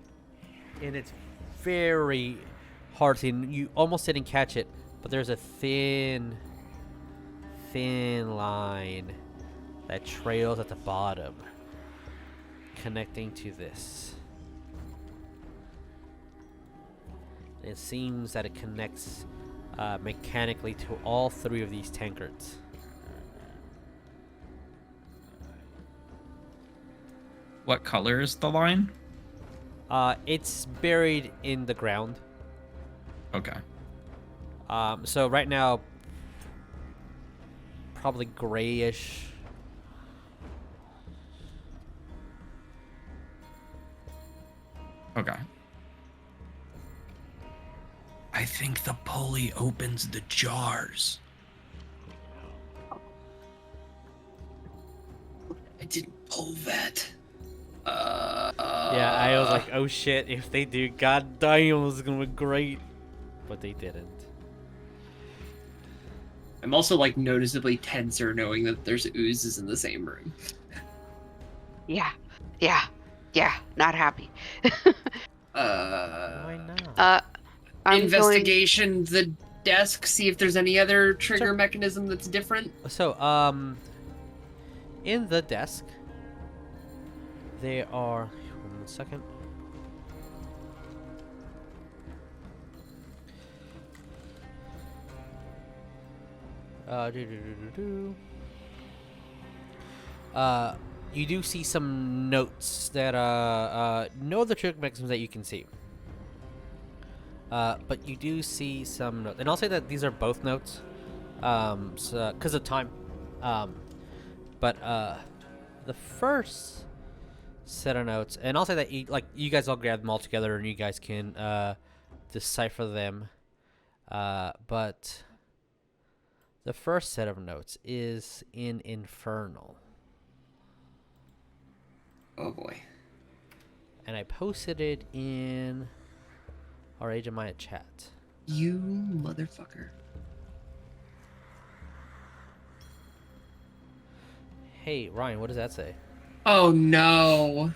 and it's very hard to, you almost didn't catch it, but there's a thin line that trails at the bottom. connecting to this. It seems that it connects mechanically to all 3 of these tankards. What color is the line? It's buried in the ground. Okay. So right now, probably grayish. Okay. I think the pulley opens the jars. I didn't pull that. Yeah, I was like, oh shit, if they do, god damn, it's gonna be great. But they didn't. I'm also like noticeably tenser knowing that there's oozes in the same room. Yeah. Not happy. Why not? I'm Investigation the desk, see if there's any other trigger Sure. mechanism that's different. So, in the desk, there are. Hold on a second. You do see some notes that no other trigger mechanisms that you can see. But you do see some notes, and I'll say that these are both notes, because of time. But the first set of notes, and I'll say that you guys all grab them all together, and you guys can decipher them. But the first set of notes is in Infernal. Oh boy. And I posted it in our Age of Maya chat. You motherfucker. Hey, Ryan, what does that say? Oh no.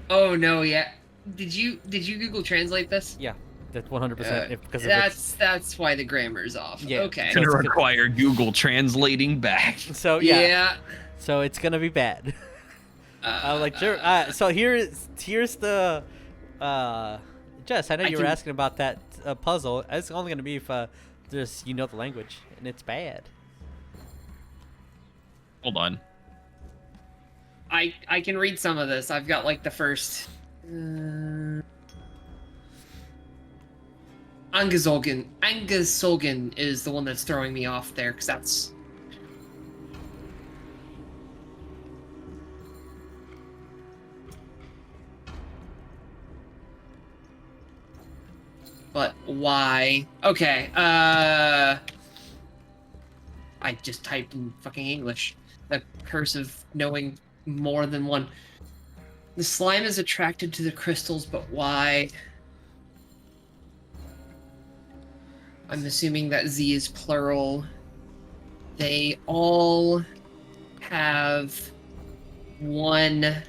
Oh no, yeah. Did you Google Translate this? Yeah, that's 100%. Because That's why the grammar's off. Yeah. Okay. It's gonna require Google translating back. so yeah. So it's gonna be bad. So here's the Jess. I know you were asking about that puzzle. It's only gonna be if there's the language, and it's bad. Hold on. I can read some of this. I've got like the first. Angasolgan is the one that's throwing me off there, because that's. But why? Okay, I just typed in fucking English. The curse of knowing more than one. The slime is attracted to the crystals, but why? I'm assuming that Z is plural. They all have one.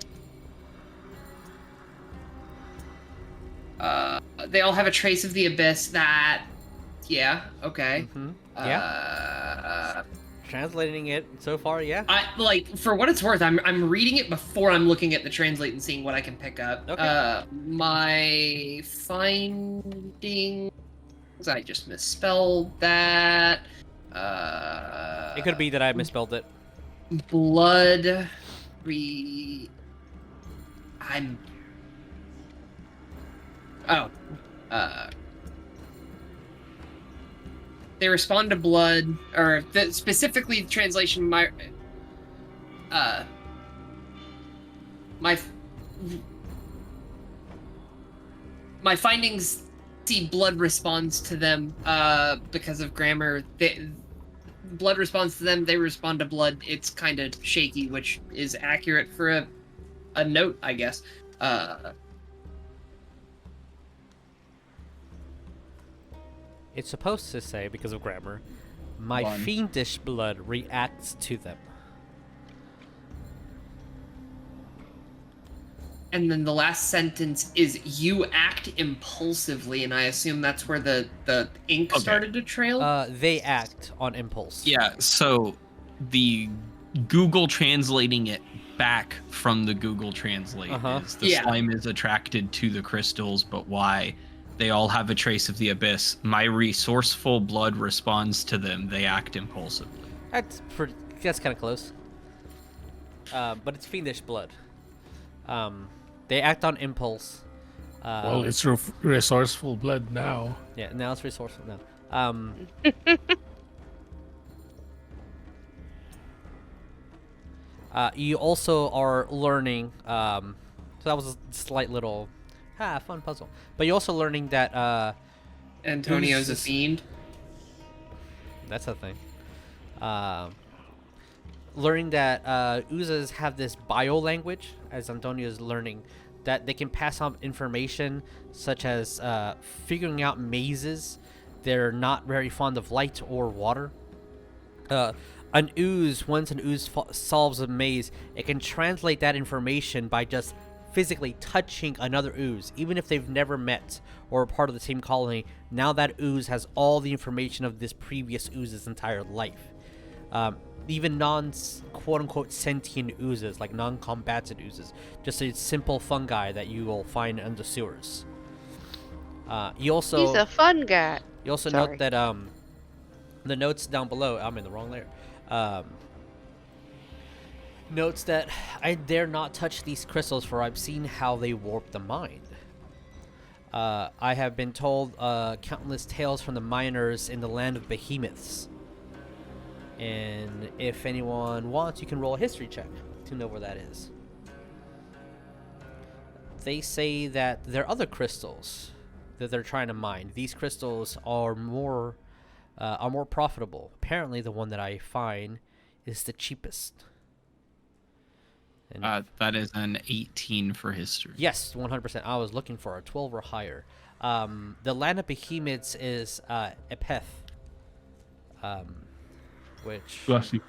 They all have a trace of the abyss that. Yeah. Okay. Yeah. Translating it so far, yeah. I like, for what it's worth, I'm reading it before I'm looking at the translate and seeing what I can pick up. Okay. My findings, I just misspelled that. It could be that I misspelled it. Blood they respond to blood, or specifically the translation. My findings see blood responds to them because of grammar. Blood responds to them. They respond to blood. It's kind of shaky, which is accurate for a note, I guess. It's supposed to say, because of grammar, my fiendish blood reacts to them. And then the last sentence is, you act impulsively, and I assume that's where the ink started to trail? They act on impulse. Yeah, so the Google translating it back from the Google Translate is the Yeah. slime is attracted to the crystals, but why? They all have a trace of the abyss. My resourceful blood responds to them. They act impulsively. That's kind of close. But it's fiendish blood. They act on impulse. Well, it's resourceful blood now. Yeah, now it's resourceful now. You also are learning. So that was a slight little, fun puzzle. But you're also learning that Antonio's a Who's- fiend. that's a thing. Learning that oozes have this bio language, as Antonio is learning, that they can pass on information such as figuring out mazes. They're not very fond of light or water. Once an ooze solves a maze, it can translate that information by just physically touching another ooze, even if they've never met or are part of the same colony. Now that ooze has all the information of this previous ooze's entire life. Even non-quote-unquote sentient oozes, like non-combatant oozes, just a simple fungi that you will find in the sewers. You also He's a fun guy. you also Sorry. note that the notes down below. I'm in the wrong layer. Notes that I dare not touch these crystals, for I've seen how they warp the mind. I have been told countless tales from the miners in the land of behemoths. And if anyone wants, you can roll a history check to know where that is. They say that there are other crystals that they're trying to mine. These crystals are more profitable. Apparently, the one that I find is the cheapest. And That is an 18 for history. yes, 100%. I was looking for a 12 or higher. The land of behemoths is Epeth. Which... Bless you.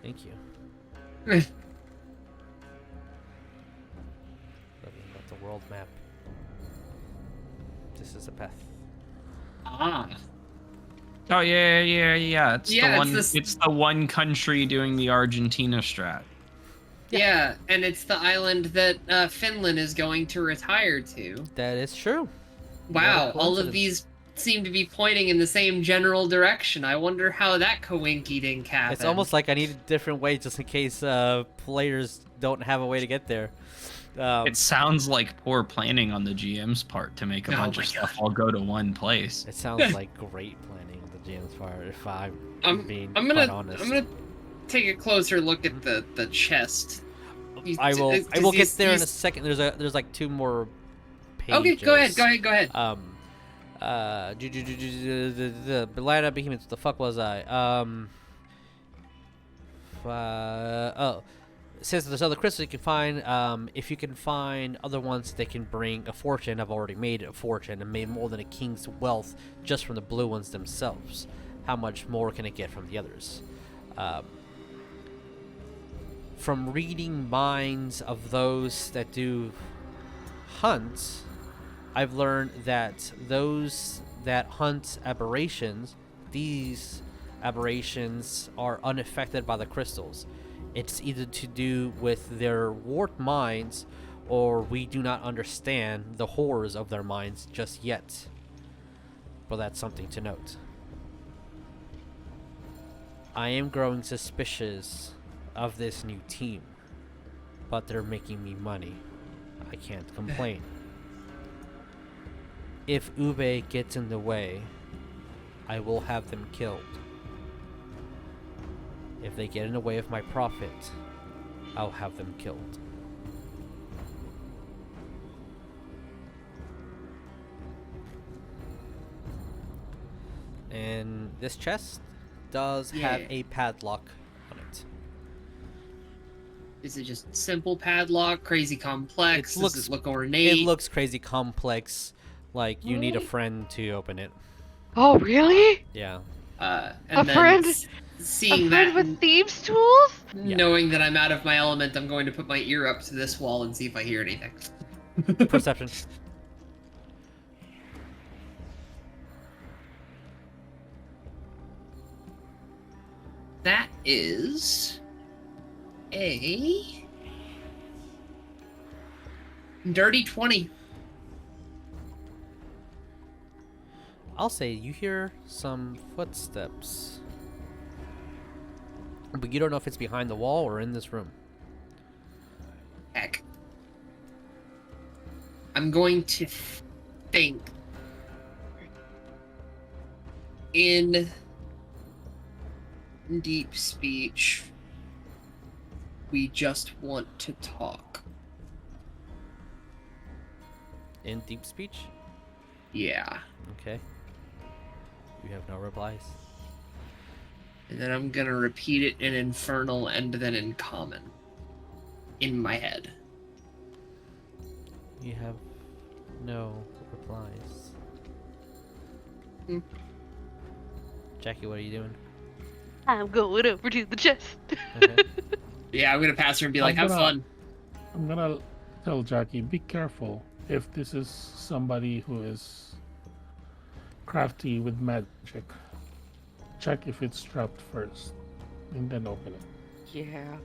Thank you. Looking at the world map. This is Epeth. Ah. Oh yeah. It's Yeah, the it's one. this- It's the one country doing the Argentina strat. Yeah, and it's the island that Finland is going to retire to. That is true. Wow, What a all of coincidence. these seem to be pointing in the same general direction. I wonder how that coinkydink happened. It's almost like I need a different way just in case players don't have a way to get there. It sounds like poor planning on the GM's part to make a Oh bunch my of stuff all go to one place. It sounds like great planning on the GM's part, if I'm being I'm quite gonna honest. I'm gonna take a closer look at the chest. I will get These- there in a these- second. There's like 2 more pages. Okay, go ahead. The Belina Behemoth, what the fuck was I? It says there's other crystals you can find. If you can find other ones, they can bring a fortune. I've already made a fortune and made more than a king's wealth just from the blue ones themselves. How much more can it get from the others? From reading minds of those that do hunts, I've learned that those that hunt aberrations, these aberrations are unaffected by the crystals. It's either to do with their warped minds, or we do not understand the horrors of their minds just yet. But that's something to note. I am growing suspicious of this new team, but they're making me money. I can't complain. If Ube gets in the way, I will have them killed. If they get in the way of my profit, I'll have them killed. And this chest does have Yeah. a padlock on it. Is it just simple padlock, crazy complex? It Does looks- it look ornate? It looks crazy complex, like you need a friend to open it. Oh, really? Yeah. And A then friend? seeing A that, friend with thieves' tools? Yeah. knowing that I'm out of my element, I'm going to put my ear up to this wall and see if I hear anything. Perception. That is a Dirty 20. I'll say you hear some footsteps. But you don't know if it's behind the wall or in this room. Heck. I'm going to think in deep speech. We just want to talk. In deep speech? Yeah. Okay. You have no replies. And then I'm gonna repeat it in Infernal and then in Common. In my head. You have no replies. Hmm. Jackie, what are you doing? I'm going over to the chest. Okay. Yeah, I'm gonna pass her and be like, I'm have gonna- fun. I'm gonna tell Jackie, be careful if this is somebody who is crafty with magic. Check if it's trapped first, and then open it. Yeah.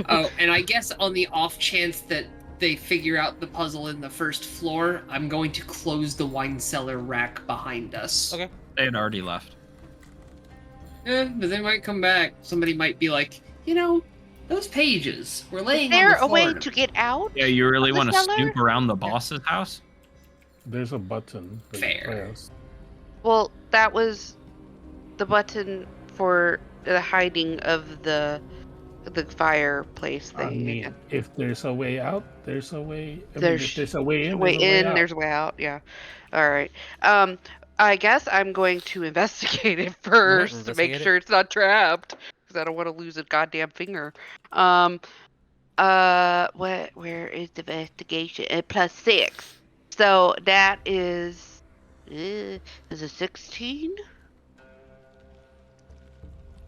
Oh, and I guess on the off chance that they figure out the puzzle in the first floor, I'm going to close the wine cellar rack behind us. Okay. They had already left. But they might come back. Somebody might be like, those pages were Is laying there on the a floor. way to get out? Yeah, you really The want to cellar? snoop around the boss's house? There's a button. that you Fair. press. Well, that was the button for the hiding of the fireplace I thing. mean, if there's a way out, there's a way. I mean, There's if there's a way in, way there's a way in, out. there's a way out. Yeah. All right. I guess I'm going to investigate it first to make investigate it. sure it's not trapped, because I don't want to lose a goddamn finger. Where is the investigation? +6. So that is a 16?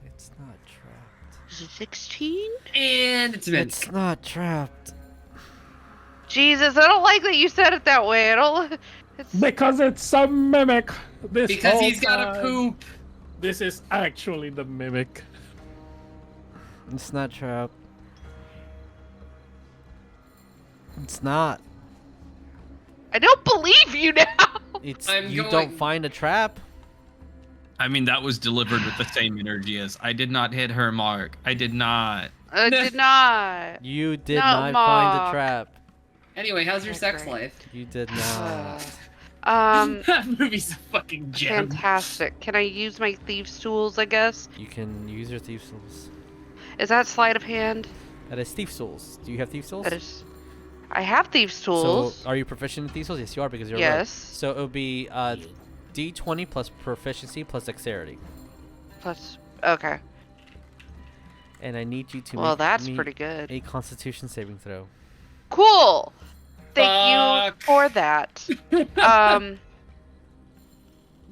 It's not trapped. Is it 16? And it's been. It's not trapped. Jesus, I don't like that you said it that way. I don't. It's, Because it's a mimic. This Because whole he's got to time. poop. This is actually the mimic. It's not trapped. It's not. I don't believe you now. It's I'm you going- don't find a trap. I mean, that was delivered with the same energy as I did not hit her mark. I did not. I did not. You did No, not find a Mark. trap. Anyway, how's your That's sex right. life? You did not. That movie's a fucking gem. Fantastic. Can I use my thieves' tools? I guess. You can use your thief tools. Is that sleight of hand? That is thief tools. Do you have thief tools? That is. I have thieves' tools. So, are you proficient in thief tools? Yes, you are because you're a rogue. Yes. So it would be D20 plus proficiency plus dexterity, Plus. Okay. and I need you to Well, make that's me pretty good. a Constitution saving throw. Cool. Thank Fuck. you for that.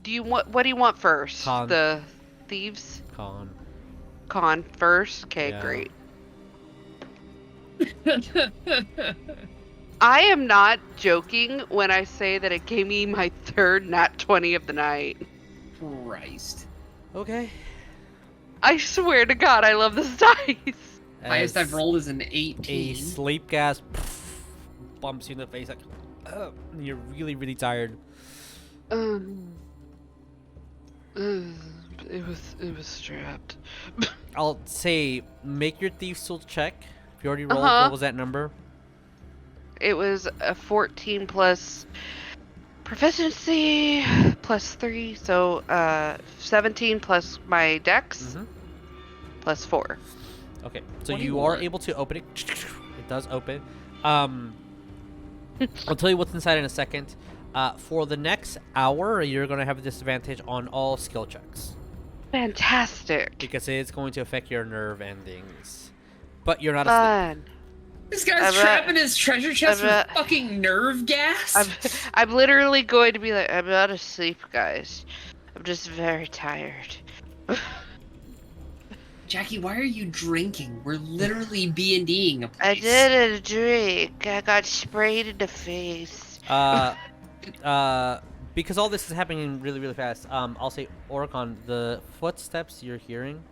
Do you want? What do you want first? Con. The thieves Con. first. Okay, Yeah. great. I am not joking when I say that it gave me my third nat 20 of the night. Christ. Okay. I swear to God, I love this dice. Highest As I've rolled is an a 18. sleep gas bumps you in the face like, and you're really really tired. It was strapped. I'll say make your thief tools check. If you already rolled, Uh-huh. what was that number? It was a 14 plus proficiency plus 3, so 17 plus my dex Mhm. plus 4. Okay, so you are 21. able to open it. It does open. I'll tell you what's inside in a second. For the next hour, you're going to have a disadvantage on all skill checks Fantastic. because it's going to affect your nerve endings. But you're not asleep. Fun. This guy's I'm trapping his treasure chest I'm with fucking nerve gas. I'm literally going to be like, I'm not asleep, guys. I'm just very tired. Jackie, why are you drinking? We're literally B&Ding a place. I did a drink. I got sprayed in the face. Because all this is happening really, really fast. I'll say, Orekon, the footsteps you're hearing,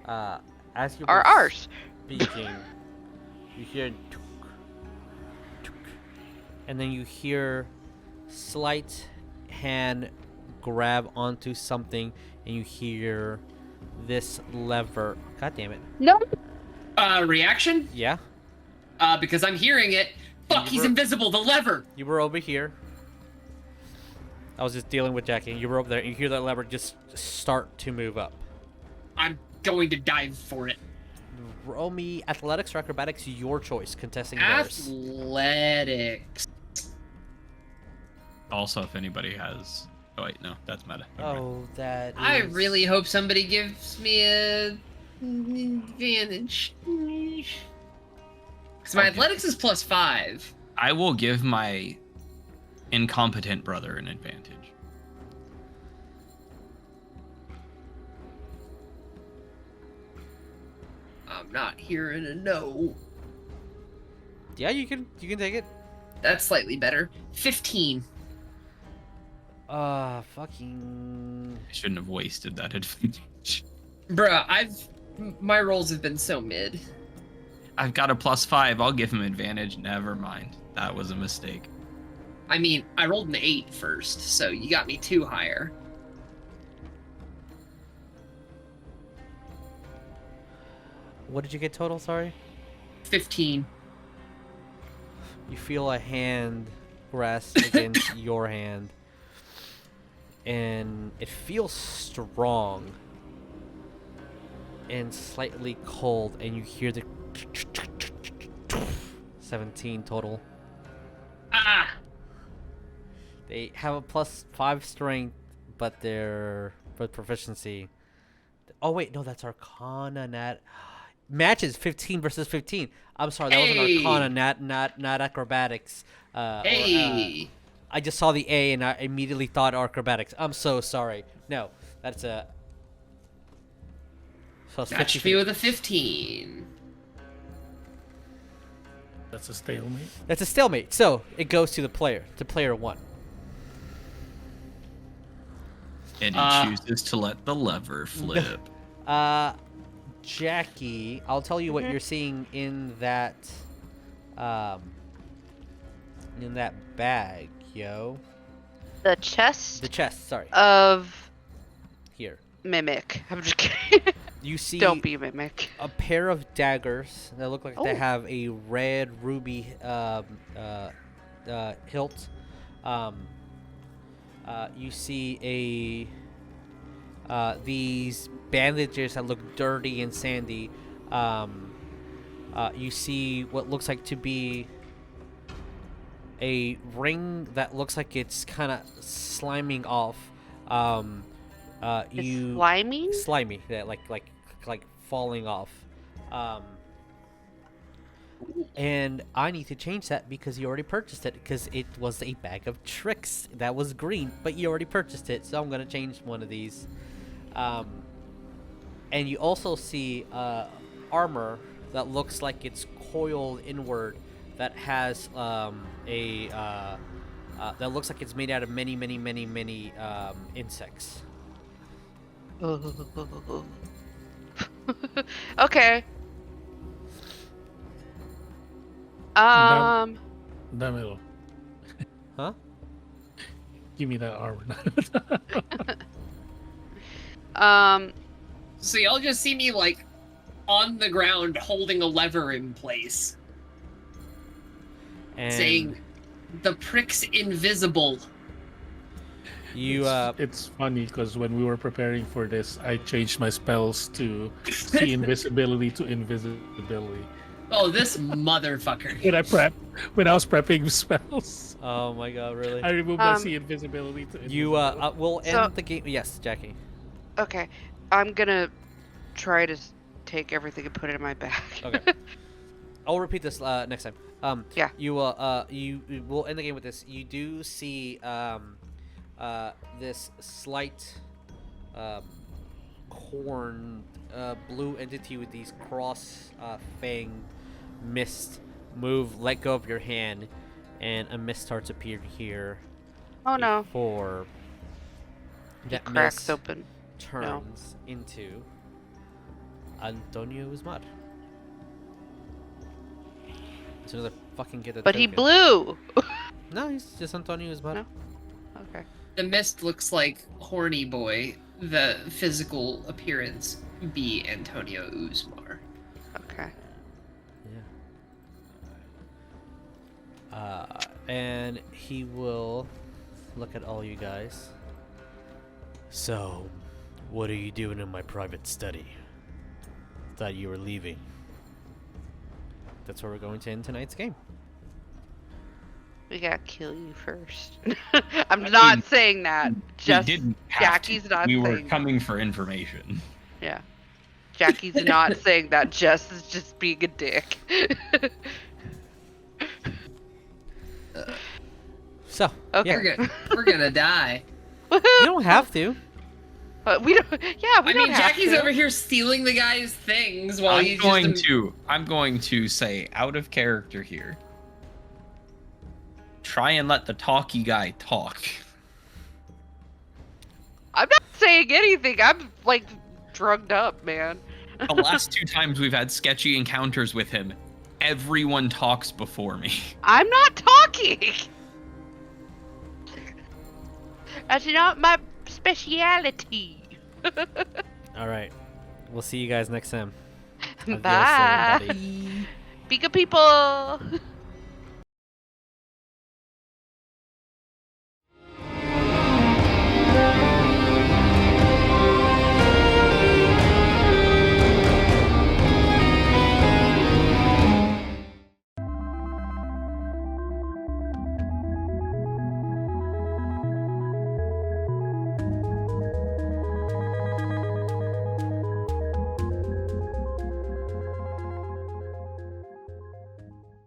as you're Are ours. speaking, you hear tuk, tuk, and then you hear slight hand grab onto something, and you hear this lever. God damn it. No. Reaction? Yeah, Because I'm hearing it. Fuck, he's invisible. The lever. you were over here. I was just dealing with Jackie. You were over there, and you hear that lever just start to move up. I'm going to dive for it. Roll me athletics or acrobatics, your choice, contesting theirs. Athletics. Also, if anybody has. Oh wait, no, that's meta. Never mind. Oh, that is... I really hope somebody gives me a advantage. Because my Okay. athletics is +5. I will give my incompetent brother an advantage. I'm not hearing a no. Yeah, you can take it. That's slightly better. 15. Fucking... I shouldn't have wasted that advantage. Bruh, my rolls have been so mid. I've got a +5. I'll give him advantage. Never mind. That was a mistake. I mean, I rolled an 8 first, so you got me 2 higher. What did you get total, sorry? 15. You feel a hand rest against your hand. And it feels strong. And slightly cold. And you hear the... 17 total. Ah! They have a +5 strength, but they're... But proficiency. Oh, wait. No, that's Arcana, Nat... Matches 15 versus 15. I'm sorry, that was an Arcana, not acrobatics. Hey! I just saw the A and I immediately thought acrobatics. I'm so sorry. No, that's a. So it's Match 50. me with a 15. That's a stalemate. That's a stalemate. So it goes to player 1. And he chooses to let the lever flip. Jackie, I'll tell you what you're seeing in that bag, yo. The chest The chest, sorry. of Here. Mimic. I'm just kidding. You see Don't be Mimic. a pair of daggers that look like they Oh. have a red ruby hilt. You see these bandages that look dirty and sandy. You see what looks like to be a ring that looks like it's kind of sliming off. It's slimy? Slimy, yeah, like falling off. And I need to change that because you already purchased it, because it was a bag of tricks that was green, but you already purchased it, so I'm gonna change one of these. And you also see armor that looks like it's coiled inward, that has that looks like it's made out of many insects. Okay. Damelo. Huh? Give me that armor. So y'all just see me, like, on the ground holding a lever in place, And saying, "The prick's invisible." you It's funny because when we were preparing for this, I changed my spells to see invisibility to invisibility. Oh, this motherfucker. When I was prepping spells, oh my god, really? I removed my see invisibility to invisibility. You will end So- the game. Yes, Jackie. Okay. I'm gonna try to take everything and put it in my bag. Okay. I'll repeat this next time. Yeah. You will end the game with this. You do see this slight corn blue entity with these cross fang mist move. Let go of your hand, and a mist starts appearing here. Oh no. Before It that cracks mist open. turns into Antonio Usmar. As soon as I fucking get a But he token. blew. No, he's just Antonio Usmar. No. Okay. The mist looks like horny boy. The physical appearance be Antonio Usmar. Okay. Yeah. And he will look at all you guys. So, what are you doing in my private study? Thought you were leaving. That's where we're going to end tonight's game. We gotta kill you first. I'm not saying that. Just we didn't have Jackie's to. not We were saying coming for information. Yeah. Jackie's not saying that. Jess is just being a dick. So, Okay. yeah, We're gonna die. you don't have to. We don't. Yeah, we I don't mean, have Jackie's to. over here stealing the guy's things while he's I'm going to say out of character here. Try and let the talky guy talk. I'm not saying anything. I'm like drugged up, man. The last 2 times we've had sketchy encounters with him, everyone talks before me. I'm not talking. That's not my speciality. All right. We'll see you guys next time. Adios, Bye. everybody. Be good people.